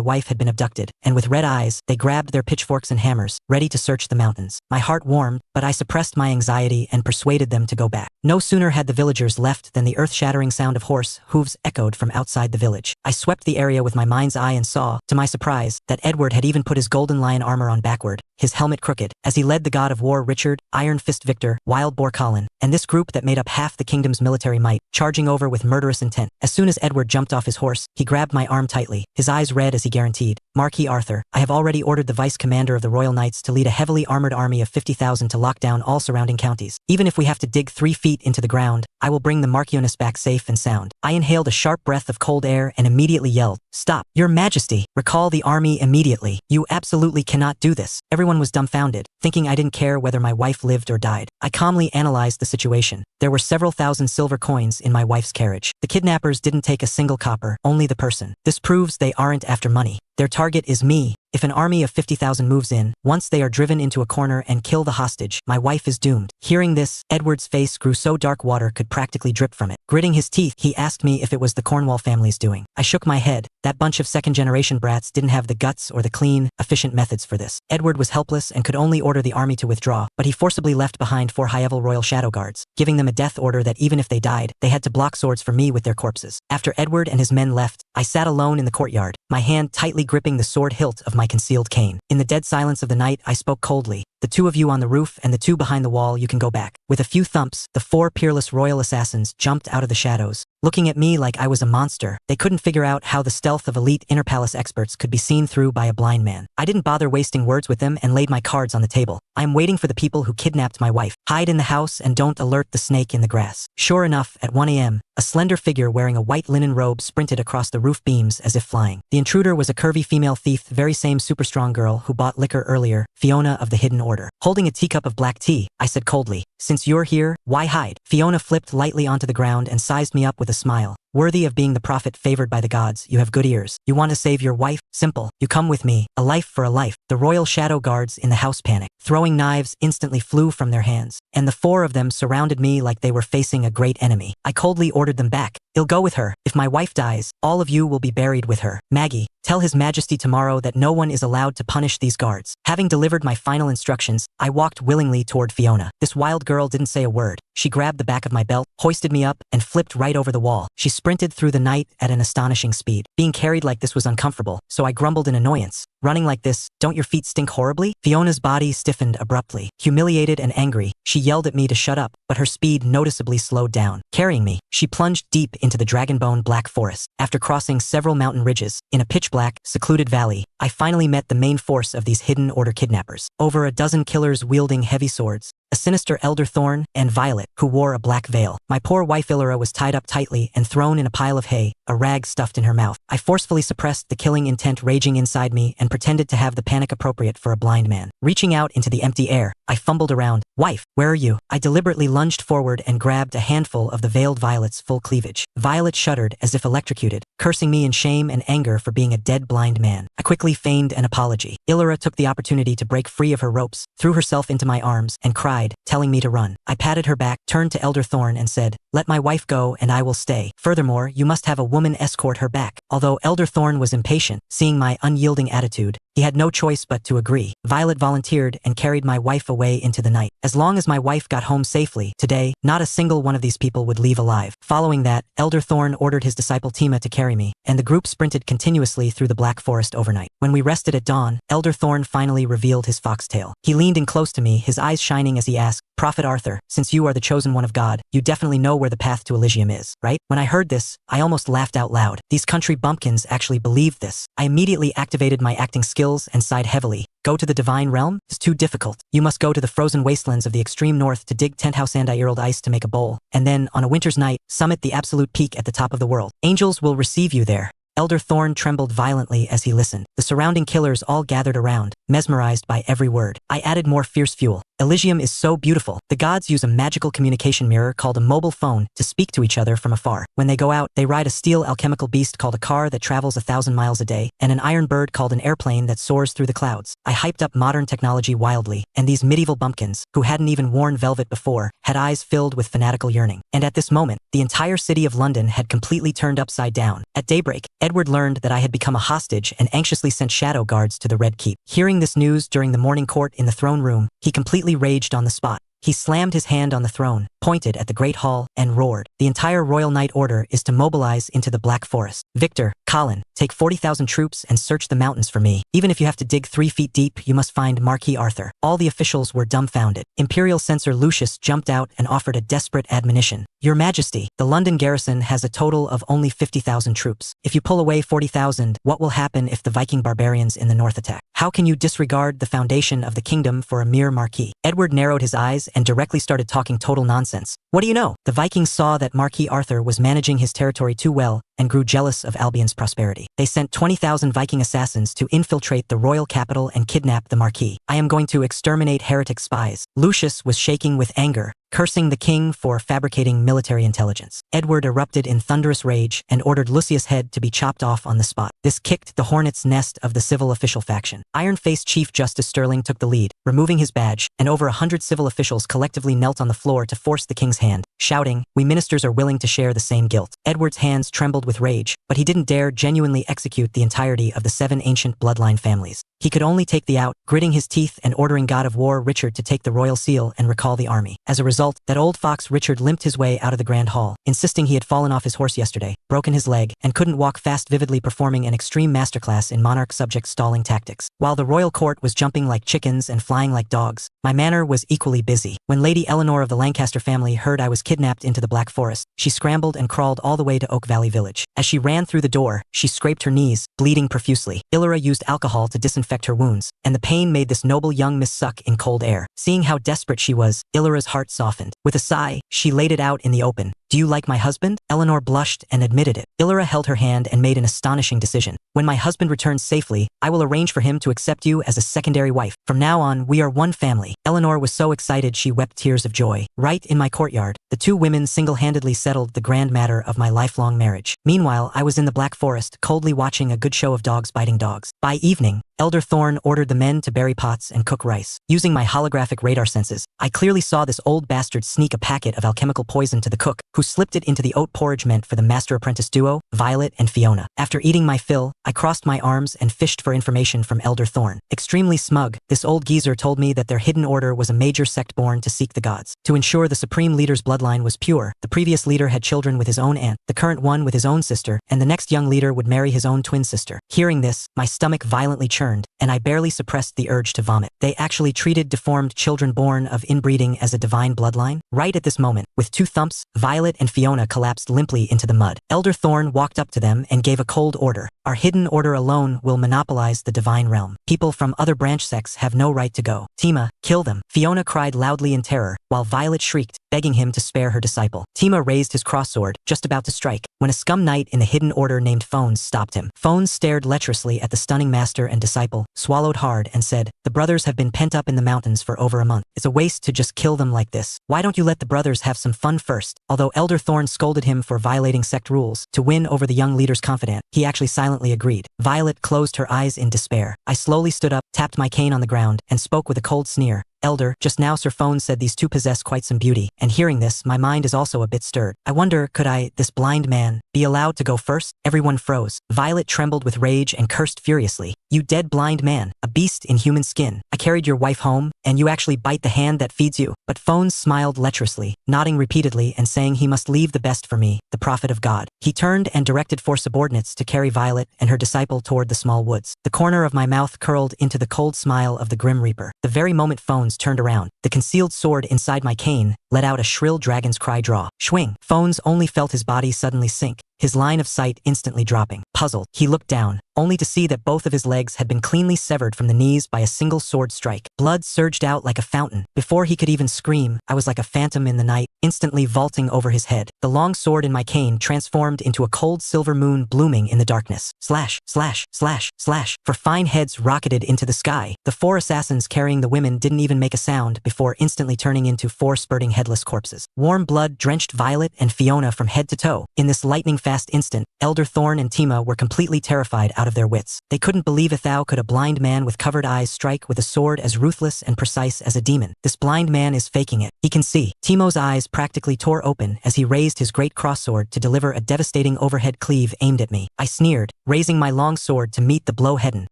wife had been abducted, and with red eyes, they grabbed their pitchforks and hammers, ready to search the mountains. My heart warmed, but I suppressed my anxiety and persuaded them to go back. No sooner had the villagers left than the earth-shattering sound of horse hooves echoed from outside the village. I swept the area with my mind's eye and saw, to my surprise, that Edward had even put his golden lion armor on backward, his helmet crooked, as he led the god of war Richard, Iron Fist Victor, Wild Boar Colin, and this group that made up half the kingdom's military might, charging over with murderous intent. As soon as Edward jumped off his horse, he grabbed my arm tightly, his eyes red as he guaranteed, Marquis Arthur, I have already ordered the vice commander of the Royal Knights to lead a heavily armored army of 50,000 to lock down all surrounding counties. Even if we have to dig 3 feet into the ground, I will bring the Marchioness back safe and sound. I inhaled a sharp breath of cold air and immediately yelled, Stop! Your Majesty! Recall the army immediately! You absolutely cannot do this! Everyone was dumbfounded, thinking I didn't care whether my wife lived or died. I calmly analyzed the situation. There were several thousand silver coins in my wife's carriage. The kidnappers didn't take a single copper, only the person. This proves they aren't after money. Their target is me. If an army of 50,000 moves in, once they are driven into a corner and kill the hostage, my wife is doomed. Hearing this, Edward's face grew so dark water could practically drip from it. Gritting his teeth, he asked me if it was the Cornwall family's doing. I shook my head. That bunch of second-generation brats didn't have the guts or the clean, efficient methods for this. Edward was helpless and could only order the army to withdraw, but he forcibly left behind 4 high-level royal shadow guards, giving them a death order that even if they died, they had to block swords for me with their corpses. After Edward and his men left, I sat alone in the courtyard, my hand tightly gripping the sword hilt of my concealed cane. In the dead silence of the night, I spoke coldly. The 2 of you on the roof and the 2 behind the wall, you can go back. With a few thumps, the 4 peerless royal assassins jumped out of the shadows, looking at me like I was a monster. They couldn't figure out how the stealth of elite inner palace experts could be seen through by a blind man. I didn't bother wasting words with them and laid my cards on the table. I am waiting for the people who kidnapped my wife. Hide in the house and don't alert the snake in the grass. Sure enough, at 1 a.m., a slender figure wearing a white linen robe sprinted across the roof beams as if flying. The intruder was a curvy female thief, the very same super strong girl who bought liquor earlier, Fiona of the Hidden Order. Holding a teacup of black tea, I said coldly, Since you're here, why hide? Fiona flipped lightly onto the ground and sized me up with a smile. Worthy of being the prophet favored by the gods, you have good ears. You want to save your wife? Simple. You come with me. A life for a life. The royal shadow guards in the house panicked. Throwing knives instantly flew from their hands, and the 4 of them surrounded me like they were facing a great enemy. I coldly ordered them back. I'll go with her. If my wife dies, all of you will be buried with her. Maggie, tell His Majesty tomorrow that no one is allowed to punish these guards. Having delivered my final instructions, I walked willingly toward Fiona. This wild girl didn't say a word. She grabbed the back of my belt, hoisted me up, and flipped right over the wall. She sprinted through the night at an astonishing speed. Being carried like this was uncomfortable, so I grumbled in annoyance. Running like this, don't your feet stink horribly? Fiona's body stiffened abruptly. Humiliated and angry, she yelled at me to shut up, but her speed noticeably slowed down. Carrying me, she plunged deep into the dragonbone black forest. After crossing several mountain ridges, in a pitch-black, secluded valley, I finally met the main force of these hidden order kidnappers. Over a dozen killers wielding heavy swords, a sinister elder Thorn, and Violet, who wore a black veil. My poor wife Illyra was tied up tightly and thrown in a pile of hay, a rag stuffed in her mouth. I forcefully suppressed the killing intent raging inside me and pretended to have the panic appropriate for a blind man. Reaching out into the empty air, I fumbled around. Wife, where are you? I deliberately lunged forward and grabbed a handful of the veiled Violet's full cleavage. Violet shuddered as if electrocuted, cursing me in shame and anger for being a dead blind man. I quickly feigned an apology. Illyra took the opportunity to break free of her ropes, threw herself into my arms, and cried, telling me to run. I patted her back, turned to Elder Thorn and said, "Let my wife go and I will stay. Furthermore, you must have a woman escort her back." Although Elder Thorn was impatient, seeing my unyielding attitude, he had no choice but to agree. Violet volunteered and carried my wife away into the night. As long as my wife got home safely, today, not a single one of these people would leave alive. Following that, Elder Thorn ordered his disciple Tima to carry me, and the group sprinted continuously through the Black Forest overnight. When we rested at dawn, Elder Thorn finally revealed his foxtail. He leaned in close to me, his eyes shining as he asked, "Prophet Arthur, since you are the chosen one of God, you definitely know where the path to Elysium is, right?" When I heard this, I almost laughed out loud. These country bumpkins actually believed this. I immediately activated my acting skills and sighed heavily. Go to the divine realm? It's too difficult. You must go to the frozen wastelands of the extreme north to dig 10-house and ice to make a bowl, and then, on a winter's night, summit the absolute peak at the top of the world. Angels will receive you there. Elder Thorn trembled violently as he listened. The surrounding killers all gathered around, mesmerized by every word. I added more fierce fuel. Elysium is so beautiful. The gods use a magical communication mirror called a mobile phone to speak to each other from afar. When they go out, they ride a steel alchemical beast called a car that travels 1,000 miles a day, and an iron bird called an airplane that soars through the clouds. I hyped up modern technology wildly, and these medieval bumpkins, who hadn't even worn velvet before, had eyes filled with fanatical yearning. And at this moment, the entire city of London had completely turned upside down. At daybreak, Edward learned that I had become a hostage and anxiously sent shadow guards to the Red Keep. Hearing this news during the morning court in the throne room, he completely raged on the spot. He slammed his hand on the throne, pointed at the Great Hall, and roared. The entire Royal Knight Order is to mobilize into the Black Forest. Victor, Colin, take 40,000 troops and search the mountains for me. Even if you have to dig 3 feet deep, you must find Marquis Arthur. All the officials were dumbfounded. Imperial Censor Lucius jumped out and offered a desperate admonition. Your Majesty, the London garrison has a total of only 50,000 troops. If you pull away 40,000, what will happen if the Viking barbarians in the north attack? How can you disregard the foundation of the kingdom for a mere marquis? Edward narrowed his eyes and directly started talking total nonsense. What do you know? The Vikings saw that Marquis Arthur was managing his territory too well and grew jealous of Albion's prosperity. They sent 20,000 Viking assassins to infiltrate the royal capital and kidnap the Marquis. I am going to exterminate heretic spies. Lucius was shaking with anger, cursing the king for fabricating military intelligence. Edward erupted in thunderous rage and ordered Lucius' head to be chopped off on the spot. This kicked the hornet's nest of the civil official faction. Iron-faced Chief Justice Sterling took the lead, removing his badge, and over 100 civil officials collectively knelt on the floor to force the king's hand, shouting, "We ministers are willing to share the same guilt." Edward's hands trembled with rage, but he didn't dare genuinely execute the entirety of the 7 ancient bloodline families. He could only take the out, gritting his teeth and ordering God of War Richard to take the royal seal and recall the army. As a result, that old fox Richard limped his way out of the grand hall, insisting he had fallen off his horse yesterday, broken his leg, and couldn't walk fast, vividly performing an extreme masterclass in monarch subject stalling tactics. While the royal court was jumping like chickens and flying like dogs, my manor was equally busy. When Lady Eleanor of the Lancaster family heard I was kidnapped into the Black Forest, she scrambled and crawled all the way to Oak Valley Village. As she ran through the door, she scraped her knees, bleeding profusely. Illyra used alcohol to disinfect her wounds, and the pain made this noble young miss suck in cold air. Seeing how desperate she was, Illyra's heart softened. With a sigh, she laid it out in the open. "Do you like my husband?" Eleanor blushed and admitted it. Illyra held her hand and made an astonishing decision. "When my husband returns safely, I will arrange for him to accept you as a secondary wife. From now on, we are one family." Eleanor was so excited she wept tears of joy. Right in my courtyard, the 2 women single-handedly settled the grand matter of my lifelong marriage. Meanwhile, I was in the Black Forest, coldly watching a good show of dogs biting dogs. By evening, Elder Thorn ordered the men to bury pots and cook rice. Using my holographic radar senses, I clearly saw this old bastard sneak a packet of alchemical poison to the cook, who slipped it into the oat porridge meant for the master-apprentice duo, Violet and Fiona. After eating my fill, I crossed my arms and fished for information from Elder Thorn. Extremely smug, this old geezer told me that their hidden order was a major sect born to seek the gods. To ensure the supreme leader's bloodline was pure, the previous leader had children with his own aunt, the current one with his own sister, and the next young leader would marry his own twin sister. Hearing this, my stomach stomach violently churned, and I barely suppressed the urge to vomit. They actually treated deformed children born of inbreeding as a divine bloodline? Right at this moment, with 2 thumps, Violet and Fiona collapsed limply into the mud. Elder Thorn walked up to them and gave a cold order. Our hidden order alone will monopolize the divine realm. People from other branch sects have no right to go. Tima, kill them. Fiona cried loudly in terror, while Violet shrieked, begging him to spare her disciple. Tima raised his crossword, just about to strike, when a scum knight in the hidden order named Phones stopped him. Phones stared lecherously at the stunning master and disciple, swallowed hard, and said, "The brothers have been pent up in the mountains for over a month. It's a waste to just kill them like this. Why don't you let the brothers have some fun first?" Although Elder Thorn scolded him for violating sect rules, to win over the young leader's confidant, he actually silently agreed. Violet closed her eyes in despair. I slowly stood up, tapped my cane on the ground, and spoke with a cold sneer. "Elder, just now Sir Phones said these 2 possess quite some beauty, and hearing this, my mind is also a bit stirred. I wonder, could I, this blind man, be allowed to go first?" Everyone froze. Violet trembled with rage and cursed furiously. "You dead blind man, a beast in human skin. I carried your wife home, and you actually bite the hand that feeds you." But Phones smiled lecherously, nodding repeatedly and saying he must leave the best for me, the prophet of God. He turned and directed 4 subordinates to carry Violet and her disciple toward the small woods. The corner of my mouth curled into the cold smile of the Grim Reaper. The very moment Phones turned around, the concealed sword inside my cane let out a shrill dragon's cry draw. Schwing. Phones only felt his body suddenly sink, his line of sight instantly dropping. Puzzled, he looked down, only to see that both of his legs had been cleanly severed from the knees by a single sword strike. Blood surged out like a fountain. Before he could even scream, I was like a phantom in the night, instantly vaulting over his head. The long sword in my cane transformed into a cold silver moon blooming in the darkness. Slash, slash, slash, slash. 4 fine heads rocketed into the sky. The 4 assassins carrying the women didn't even make a sound before instantly turning into 4 spurting headless corpses. Warm blood drenched Violet and Fiona from head to toe. In this lightning-fast instant, Elder Thorn and Tima were completely terrified out of their wits. They couldn't believe how could a blind man with covered eyes strike with a sword as ruthless and precise as a demon. This blind man is faking it. He can see. Timo's eyes practically tore open as he raised his great crossword to deliver a devastating overhead cleave aimed at me. I sneered, raising my long sword to meet the blow head-on.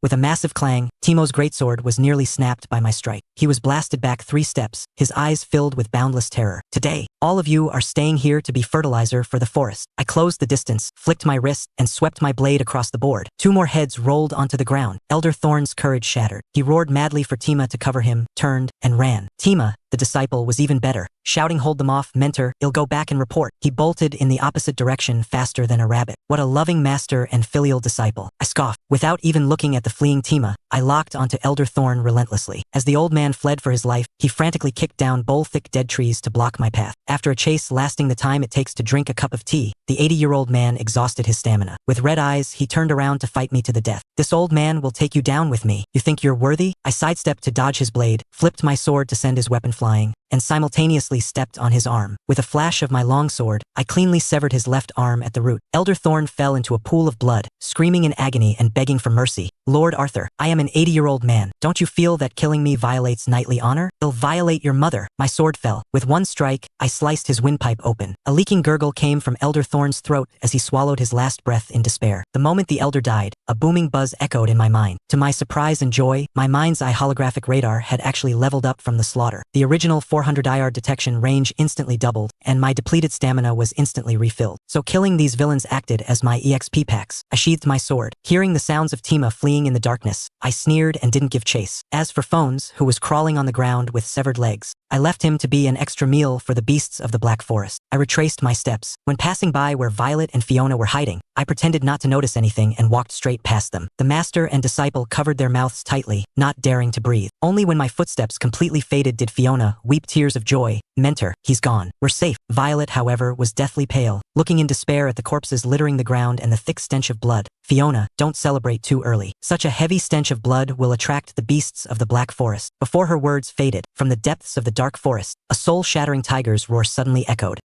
With a massive clang, Timo's greatsword was nearly snapped by my strike. He was blasted back 3 steps, his eyes filled with boundless terror. "Today, all of you are staying here to be fertilizer for the forest." I closed the distance, flicked my wrist, and swept my blade across the board. 2 more heads rolled onto the ground. Elder Thorn's courage shattered. He roared madly for Tima to cover him, turned, and ran. Tima, the disciple, was even better. Shouting, "Hold them off, mentor, I'll go back and report." He bolted in the opposite direction faster than a rabbit. What a loving master and filial disciple. I scoffed. Without even looking at the fleeing Tima, I locked onto Elder Thorn relentlessly. As the old man fled for his life, he frantically kicked down bole-thick dead trees to block my path. After a chase lasting the time it takes to drink a cup of tea, the 80-year-old man exhausted his stamina. With red eyes, he turned around to fight me to the death. "This old man will take you down with me. You think you're worthy?" I sidestepped to dodge his blade, flipped my sword to send his weapon flying, and simultaneously stepped on his arm. With a flash of my long sword, I cleanly severed his left arm at the root. Elder Thorn fell into a pool of blood, screaming in agony and begging for mercy. "Lord Arthur, I am an 80-year-old man. Don't you feel that killing me violates knightly honor? It'll violate your mother." My sword fell. With one strike, I sliced his windpipe open. A leaking gurgle came from Elder Thorn's throat as he swallowed his last breath in despair. The moment the elder died, a booming buzz echoed in my mind. To my surprise and joy, my mind's eye holographic radar had actually leveled up from the slaughter. The original 400 IR detection range instantly doubled, and my depleted stamina was instantly refilled. So killing these villains acted as my EXP packs. I sheathed my sword. Hearing the sounds of Tima fleeing in the darkness, I sneered and didn't give chase. As for Phones, who was crawling on the ground with severed legs, I left him to be an extra meal for the beasts of the Black Forest. I retraced my steps. When passing by where Violet and Fiona were hiding, I pretended not to notice anything and walked straight past them. The master and disciple covered their mouths tightly, not daring to breathe. Only when my footsteps completely faded did Fiona weep tears of joy. "Mentor, he's gone. We're safe." Violet, however, was deathly pale, looking in despair at the corpses littering the ground and the thick stench of blood. "Fiona, don't celebrate too early. Such a heavy stench of blood will attract the beasts of the Black Forest." Before her words faded, from the depths of the dark forest, a soul-shattering tiger's roar suddenly echoed.